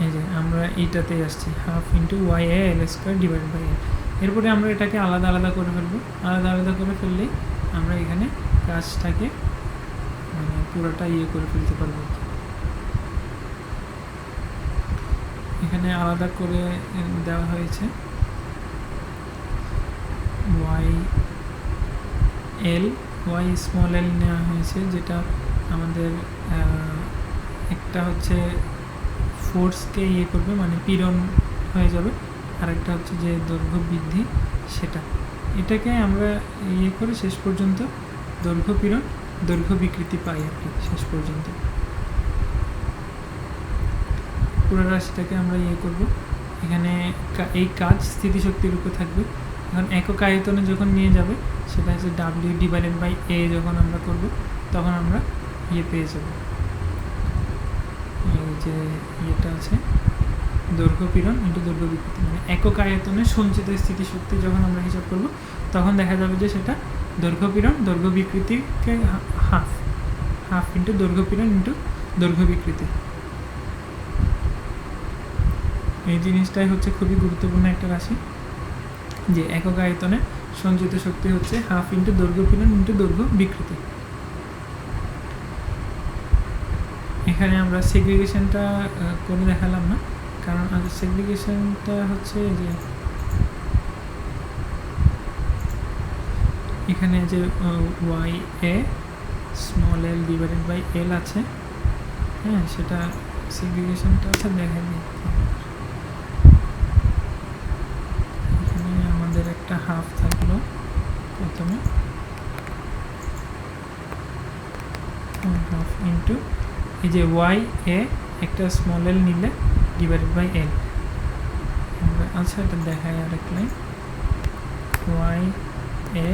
এই যে আমরা এইটাতেই আসছি, half into Y A L square divide by L. এরপরে আমরা এটাকে আলাদা আলাদা করে ফেলবো, আলাদা আলাদা করে ফেললেই আমরা এখানে কাজটাকে মানে পুরোটা ইয়ে করে ফেলতে পারবো। এখানে আলাদা করে দেওয়া হয়েছে Y L, Y small L নেওয়া হয়েছে, যেটা আমাদের একটা হচ্ছে ফোর্সকে ইয়ে করবে, মানে পীড়ন হয়ে যাবে, আরেকটা হচ্ছে যে দৈর্ঘ্য বৃদ্ধি, সেটা। এটাকে আমরা ইয়ে করে শেষ পর্যন্ত দৈর্ঘ্য পীড়ন দৈর্ঘ্য বিকৃতি পাই আর কি, শেষ পর্যন্ত পুরো রাশিটাকে আমরা ইয়ে করব। এখানে এই কাজ স্থিতিশক্তির উপর থাকবে। এখন একক আয়তনে যখন নিয়ে যাবে, সেটা হচ্ছে ডাব্লিউ ডিভাইডেড বাই এ, যখন আমরা করব তখন আমরা ইয়ে পেয়ে যাব, এই যে ইয়েটা আছে দৈর্ঘ্য পীড়ন ইন্টু দৈর্ঘ্য বিকৃতি, মানে একক আয়তনে সঞ্চিত স্থিতিশক্তি যখন আমরা হিসাব করব তখন দেখা যাবে যে সেটা দৈর্ঘ্য পীড়ন দৈর্ঘ্য বিকৃতিকে হাফ, হাফ ইন্টু দৈর্ঘ্য পীড়ন ইন্টু দৈর্ঘ্য বিকৃতি। এই জিনিসটাই হচ্ছে খুবই গুরুত্বপূর্ণ একটা রাশি, যে একক আয়তনে সঞ্চিত শক্তি হচ্ছে হাফ ইন্টু দৈর্ঘ্য পীড়ন ইন্টু দৈর্ঘ্য বিকৃতি। এখানে আমরা সেগ্রিগেশনটা করে দেখালাম না, কারণ আগে সেগ্রিগেশনটা হচ্ছে যে এখানে যে Y A small L divided by L আছে, হ্যাঁ, সেটা সেগ্রিগেশনটা হচ্ছে দেখা দিই। এখানে আমাদের একটা হাফ থাকলো প্রথমে, হাফ ইন্টু এই যে ওয়াই এ একটা স্মল এল নিলে ডিভাইডেড বাই এল, আচ্ছা এটা দেখায় আরেক line, Y A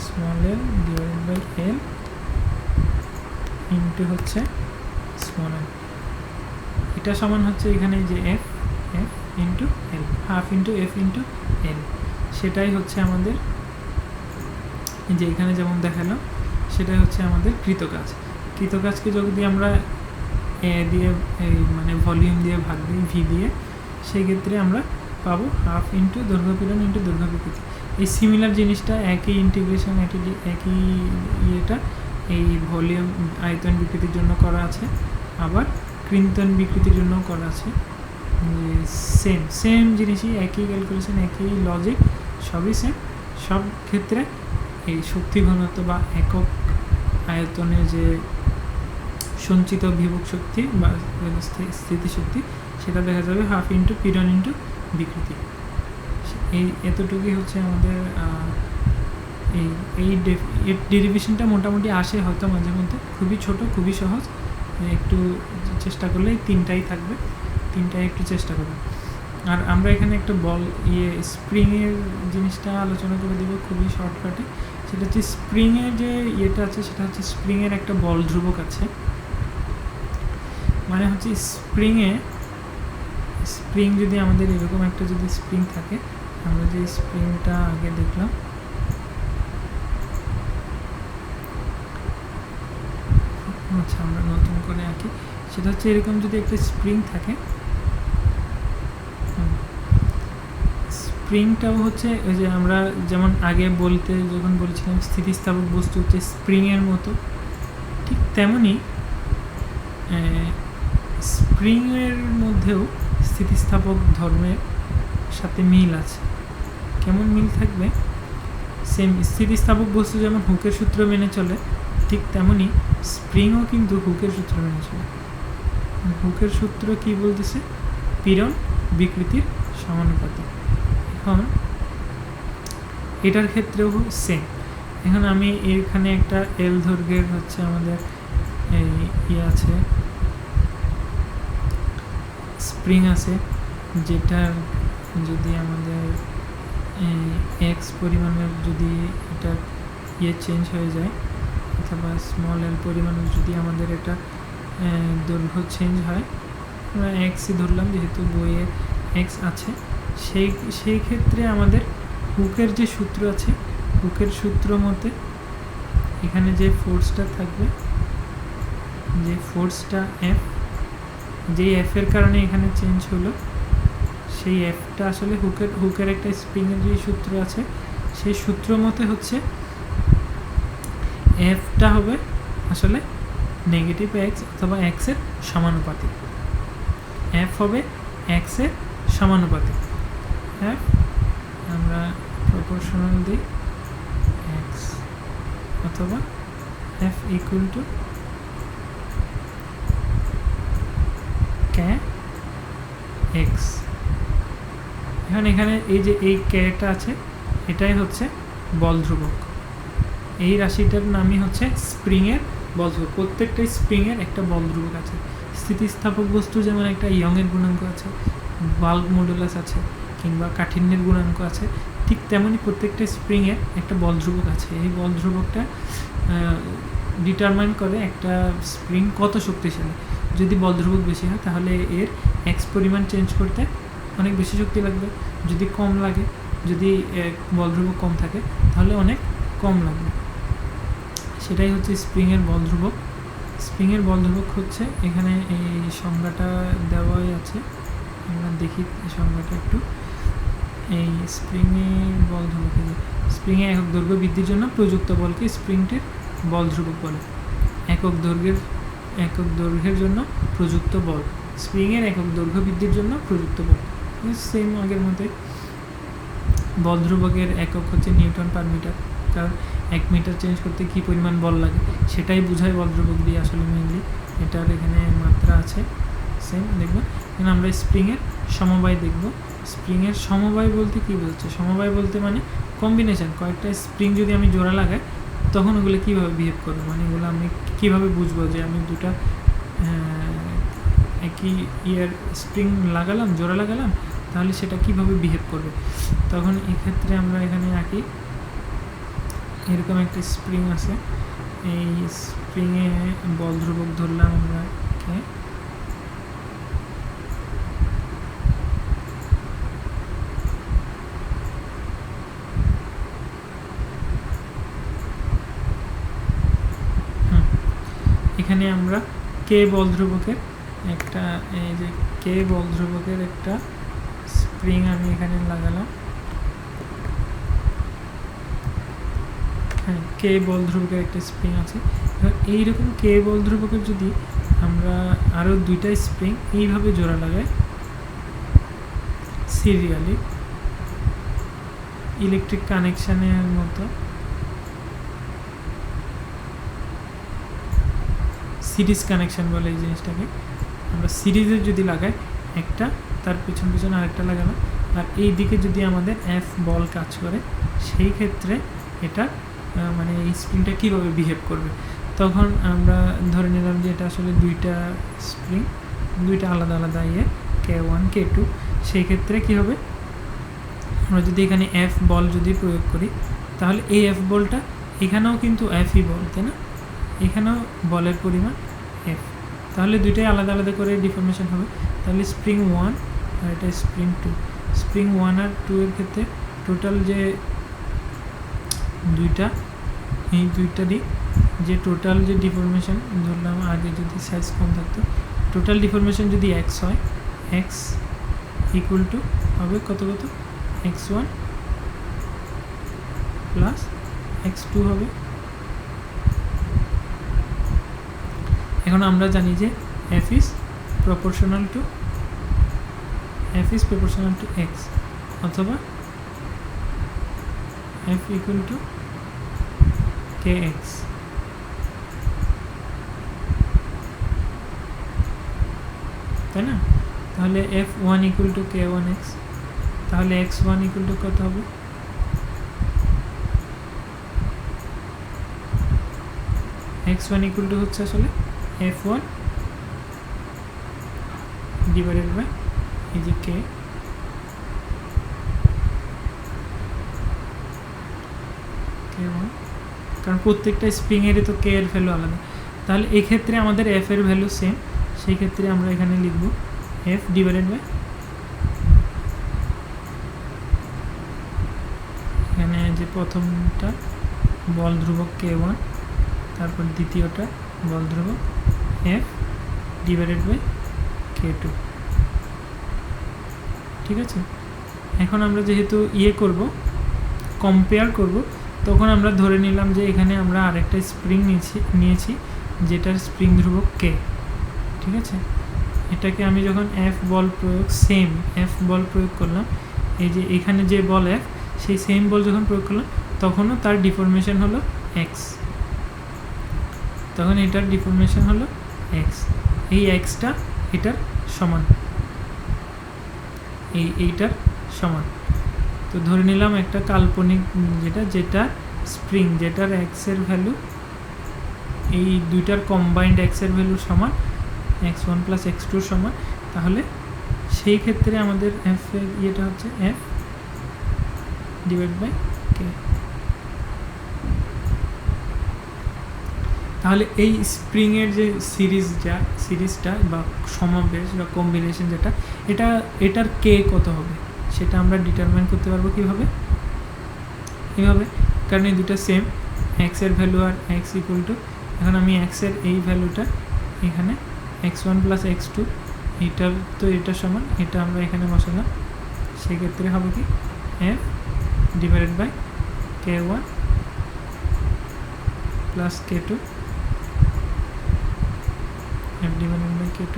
small L divided by L into হচ্ছে স্মল এল, এটা সমান হচ্ছে এখানে যে F, F into L, half into F into L, সেটাই হচ্ছে আমাদের যে এখানে যেমন দেখালাম, সেটাই হচ্ছে আমাদের কৃতকাজ। কৃতকাজকে যদি আমরা এ দিয়ে মানে ভলিউম দিয়ে ভাগ দিই ভি দিয়ে, সেই ক্ষেত্রে আমরা পাবো হাফ ইন্টু দৈর্ঘ্য পীড়ন ইন্টু দৈর্ঘ্য বিকৃতি। এই সিমিলার জিনিসটা একই ইন্টিগ্রেশন একই ইয়েটা এই ভলিউম আয়তন বিকৃতির জন্য করা আছে, আবার কৃন্তন বিকৃতির জন্য করা আছে। সেম সেম জিনিসই, একই ক্যালকুলেশন, একই লজিক, সবই সেম। সব ক্ষেত্রে এই শক্তি ঘনত্ব বা একক আয়তনের যে সঞ্চিত বিভব শক্তি বা স্থিতিশক্তি সেটা দেখা যাবে হাফ ইন্টু পীড়ন ইন্টু বিকৃতি। এই এতটুকুই হচ্ছে আমাদের এই ডেরিভেশনটা মোটামুটি আসে হয়তো মাঝে মধ্যে, খুবই ছোট, খুবই সহজ, একটু চেষ্টা করলে এই তিনটাই থাকবে, তিনটাই একটু চেষ্টা করবেন। আর আমরা এখানে একটা বল স্প্রিংয়ের জিনিসটা আলোচনা করে দেবো খুবই শর্টকাটে। সেটা হচ্ছে স্প্রিংয়ের যে ইয়েটা আছে সেটা হচ্ছে স্প্রিংয়ের একটা বল ধ্রুবক আছে, মানে হচ্ছে স্প্রিং যদি আমাদের এরকম একটা যদি স্প্রিং থাকে, আমরা যে স্প্রিংটা আগে দেখলাম, আচ্ছা আমরা নতুন করে আঁকি, সেটা হচ্ছে এরকম যদি একটা স্প্রিং থাকে, স্প্রিংটাও হচ্ছে ওই যে আমরা যেমন আগে যখন বলেছিলাম স্থিতিস্থাপক বস্তু হচ্ছে স্প্রিংয়ের মতো, ঠিক তেমনি স্প্রিংয়ের মধ্যেও স্থিতিস্থাপক ধর্মের সাথে মিল আছে। কেমন মিল থাকবে? সেম স্থিতিস্থাপক বস্তু যেমন হুকের সূত্র মেনে চলে, ঠিক তেমনি স্প্রিংও কিন্তু হুকের সূত্র মেনে চলে। হুকের সূত্র কি বলতেছে? পীড়ন বিকৃতির সমানুপাতিক। এখন এটার ক্ষেত্রেও সেম। এখন আমি এখানে একটা এল দৈর্ঘ্যের হচ্ছে আমাদের এই ইয়ে আছে, স্প্রিং আছে, যেটার যদি আমাদের এক্স পরিমাণের যদি এটা ইয়ে চেঞ্জ হয়ে যায়, অথবা স্মল এল পরিমাণের যদি আমাদের এটা দৈর্ঘ্য চেঞ্জ হয়, আমরা এক্সই ধরলাম যেহেতু বইয়ে এক্স আছে, সেই ক্ষেত্রে আমাদের হুকের যে সূত্র আছে, হুকের সূত্র মতে এখানে যে ফোর্সটা থাকবে, যে ফোর্সটা এফ, যেই এফের কারণে এখানে চেঞ্জ হলো, সেই এফটা আসলে হুকের একটা স্প্রিংয়ের যে সূত্র আছে সেই সূত্র মতে হচ্ছে এফটা হবে আসলে নেগেটিভ এক্স অথবা এক্সের সমানুপাতিক। এফ হবে এক্সের সমানুপাতিক। এফ আমরা প্রপোর্শনাল দিই এক্স, অথবা F equal to K x. এখন এখানে এই যে এই কেটা আছে, এটাই হচ্ছে বল ধ্রুবক। এই রাশিটার নামই হচ্ছে স্প্রিংয়ের বল ধ্রুবক। প্রত্যেকটা স্প্রিংয়ের একটা বল ধ্রুবক আছে। স্থিতিস্থাপক বস্তু যেমন একটা ইয়ংয়ের গুণাঙ্ক আছে, বাল্ক মডুলাস আছে, কিংবা কাঠিন্যের গুণাঙ্ক আছে, ঠিক তেমনই প্রত্যেকটা স্প্রিংয়ের একটা বল ধ্রুবক আছে। এই বল ধ্রুবকটা ডিটারমাইন করে একটা স্প্রিং কত শক্তিশালী। যদি বল ধ্রুবক বেশি হয় তাহলে এর এক্স পরিমাণ চেঞ্জ করতে অনেক বেশি শক্তি লাগবে, যদি কম লাগে, যদি বল ধ্রুবক কম থাকে তাহলে অনেক কম লাগবে। সেটাই হচ্ছে স্প্রিংয়ের বল ধ্রুবক। স্প্রিংয়ের বল ধ্রুবক হচ্ছে এখানে এই সংজ্ঞাটা দেওয়াই আছে, আমরা দেখি সংজ্ঞাটা একটু। এই স্প্রিংয়ের বল ধ্রুবক, স্প্রিংয়ে একক দৈর্ঘ্য বৃদ্ধির জন্য প্রযুক্ত বলকে স্প্রিংটির বল ধ্রুবক বলে। একক দৈর্ঘ্যের জন্য প্রযুক্ত বল, স্প্রিংয়ের একক দৈর্ঘ্য বৃদ্ধির জন্য প্রযুক্ত বল। সেম আগের মধ্যে বল ধ্রুবকের একক হচ্ছে নিউটন পার মিটার, কারণ 1 মিটার চেঞ্জ করতে কী পরিমাণ বল লাগে সেটাই বোঝায় বল ধ্রুবক দিয়ে আসলে মেইনলি। এটার এখানে মাত্রা আছে সেম। দেখবেন এখানে আমরা স্প্রিংয়ের সমবায় দেখব। স্প্রিংয়ের সমবায় বলতে কী বোঝাচ্ছে? সমবায় বলতে মানে কম্বিনেশান, কয়েকটা স্প্রিং যদি আমি জোড়া লাগাই তখন ওগুলো কীভাবে বিহেভ করবে, মানে ওগুলো আমি কীভাবে বুঝবো যে আমি দুটা একই স্প্রিং লাগালাম, জোড়া লাগালাম, তাহলে সেটা কিভাবে বিহেভ করবে। তখন এক্ষেত্রে আমরা এখানে আঁকি, এরকম একটা স্প্রিং আছে, এই স্প্রিংয়ে বল ধ্রুবক ধরলাম আমরা কে, এখানে আমরা কে বল ধ্রুবকের একটা, এই যে কে বল ধ্রুবকের একটা স্প্রিং আমি এখানে লাগালাম। হ্যাঁ, কে বল ধ্রুবকের একটা স্প্রিং আছে। এবার এইরকম কে বল ধ্রুবকের যদি আমরা আরও দুইটা স্প্রিং এইভাবে জোড়া লাগাই সিরিয়ালি ইলেকট্রিক কানেকশানের মতো, সিরিজ কানেকশান বলে এই জিনিসটাকে, আমরা সিরিজে যদি লাগাই একটা, তার পিছন পিছন আরেকটা লাগানো, আর এই দিকে যদি আমাদের এফ বল কাজ করে, সেই ক্ষেত্রে এটা মানে এই স্প্রিংটা কীভাবে বিহেভ করবে, তখন আমরা ধরে নিলাম যে এটা আসলে দুইটা স্প্রিং, দুইটা আলাদা আলাদা K1 K2। সেই ক্ষেত্রে কী হবে, আমরা যদি এখানে এফ বল যদি প্রয়োগ করি, তাহলে এই এফ বলটা এখানেও কিন্তু এফই বল, তাই না, এখানেও বলের পরিমাণ এফ, তাহলে দুইটাই আলাদা আলাদা করে ডিফরমেশন হবে। তাহলে স্প্রিং 1 আর এটা স্প্রিং 2, স্প্রিং 1 আর 2 এর ক্ষেত্রে টোটাল যে দুইটা, এই দুইটারই যে টোটাল যে ডিফরমেশন, ধরলাম আগে যদি সাইজ কম থাকতো, টোটাল ডিফরমেশন যদি এক্স হয়, এক্স ইকুয়াল টু হবে কত কত, x1 প্লাস x2 হবে। এখন আমরা জানি যে f is proportional to x, অথবা f equal to kx। তাই না, তাহলে f1 equal to k1x, তাহলে x1 equal to কত হবে, x1 equal to হচ্ছে আসলে f1 ডিভাইডেড বাই এই যে k, k1, কারণ প্রত্যেকটা স্প্রিংয়েরই তো k এর ভ্যালু আলাদা। তাহলে এই ক্ষেত্রে আমাদের f এর ভ্যালু সেম, সেই ক্ষেত্রে আমরা এখানে লিখব f ডিভাইডেড বাই, এখানে যে প্রথমটা বল ধ্রুবক K1, তারপর দ্বিতীয়টা বল ধ্রুবক f ডিভাইডেড বাই K2। ঠিক আছে, এখন আমরা যেহেতু করব, কম্পেয়ার করব, তখন আমরা ধরে নিলাম যে এখানে আমরা আরেকটা স্প্রিং নিয়েছি যেটার স্প্রিং ধ্রুবক K। ঠিক আছে, এটাকে আমি যখন f বল প্রয়োগ, সেম f বল প্রয়োগ করলাম, এই যে এখানে যে বল f, সেই সেম বল যখন প্রয়োগ করলাম, তখনও তার ডিফরমেশন হলো x, তখন এটার ডিফরমেশন হলো x, এই xটা এটার সমান, এইটার সমান। তো ধরে নিলাম একটা কাল্পনিক যেটা স্প্রিং, যেটার x এর ভ্যালু, এই দুইটার কম্বাইন্ড x এর ভ্যালু সমান x1 প্লাস x2 সমান, তাহলে সেই ক্ষেত্রে আমাদের f এর ইয়েটা হচ্ছে f ডিভাইড বাই k। তাহলে এই স্প্রিংয়ের যে সিরিজটা বা সমাবেশ বা কম্বিনেশন যেটা, এটার কে কত হবে সেটা আমরা ডিটারমাইন করতে পারবো কীভাবে, এভাবে, কারণ এই দুটো সেম, এক্স এর ভ্যালু আর এক্স ইকুয়াল টু, এখন আমি এক্স এর এই ভ্যালুটা এখানে x1 প্লাস x2, এইটার তো এটা সমান, এটা আমরা এখানে বসালাম, সেক্ষেত্রে হবে কি f divided by k1 plus k2, f divided by k2।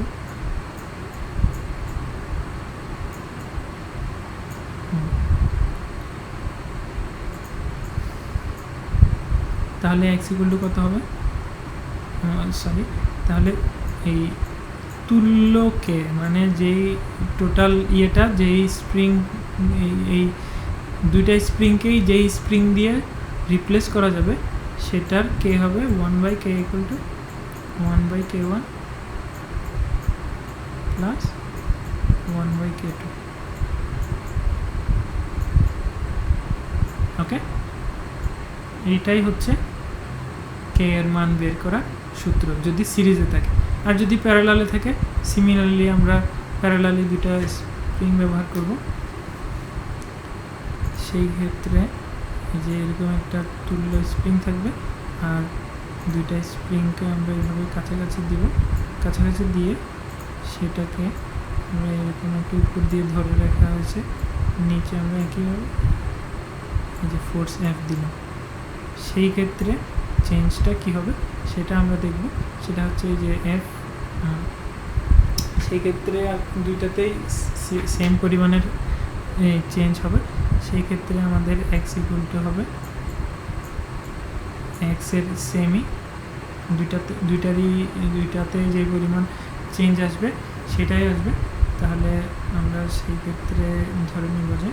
তাহলে x ইকুয়াল টু কত হবে, সরি, তাহলে এই তুল্য কে মানে যেই টোটাল ইয়েটা, যেই স্প্রিং, এই দুইটা স্প্রিংকেই যেই স্প্রিং দিয়ে রিপ্লেস করা যাবে, সেটার কে হবে 1/k equal to 1/k1 plus 1/k2। ওকে, এইটাই হচ্ছে কে এর মান বের করার সূত্র যদি সিরিজে থাকে। আর যদি প্যারালালে থাকে, সিমিলারলি আমরা প্যারালালি দুটা স্প্রিং ব্যবহার করব। সেই ক্ষেত্রে যে এরকম একটা তুল্য স্প্রিং থাকবে, আর দুইটা স্প্রিংকে আমরা এইভাবে কাছাকাছি দিব, কাছাকাছি দিয়ে সেটাকে আমরা এরকম একটু উপর দিয়ে ধরে রাখা হয়েছে, নিচে আমরা একইভাবে এই যে ফোর্স F দিলাম, সেই ক্ষেত্রে চেঞ্জটা কি হবে সেটা আমরা দেখব। সেটা হচ্ছে এই যে এফ, সেই ক্ষেত্রে দুইটাতেই সেম পরিমাণের চেঞ্জ হবে। সেই ক্ষেত্রে আমাদের এক্স ইকুয়াল টু হবে এক্সের সেমই, দুইটাতে যে পরিমাণ চেঞ্জ আসবে সেটাই আসবে। তাহলে আমরা সেই ক্ষেত্রে ধরে নিব যে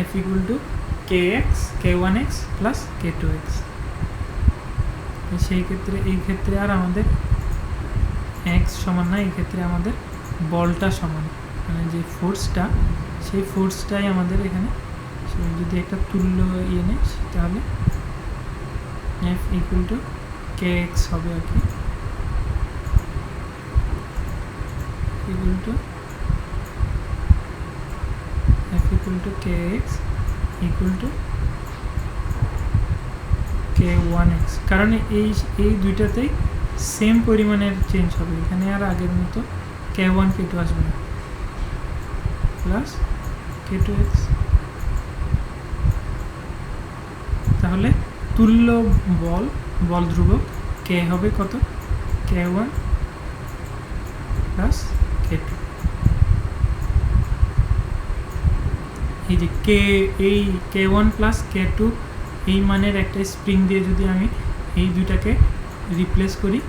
F equal to K X কে1 এক্স প্লাস কে2 এক্স। সেই ক্ষেত্রে এই ক্ষেত্রে আর আমাদের এক্স সমান না, এই ক্ষেত্রে আমাদের বলটা সমান, মানে যে ফোর্সটা সেই ফোর্সটাই আমাদের এখানে যদি একটা তুল্য নেই তাহলে F equal to K X হবে আর কি, equal to F equal to K X equal to কে1 এক্স। কারণ এই দুইটাতেই সেম পরিমাণের চেঞ্জ হবে, এখানে আর আগের মতো কে1 কে2 আসবে না, প্লাস কে2 এক্স। তাহলে তুল্য বল ধ্রুবক কে হবে কত, কে1 প্লাস কে2। এই যে এই কে1 প্লাস কে2 এই মানের একটা স্প্রিং দিয়ে যদি আমি এই দুইটাকে রিপ্লেস করি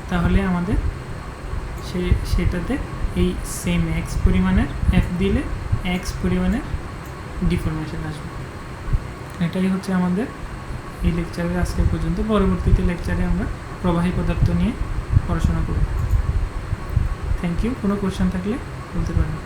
তাহলে আমাদের সেটাতে এই সেম এক্স পরিমাণের এফ দিলে এক্স পরিমাণের ডিফরমেশন আসবে। এটাই হচ্ছে আমাদের এই লেকচারের আজকে পর্যন্ত। পরবর্তীতে লেকচারে আমরা প্রবাহী পদার্থ নিয়ে পড়াশোনা করব। Thank you. কোনো কোশ্চেন থাকলে বলতে পারেন।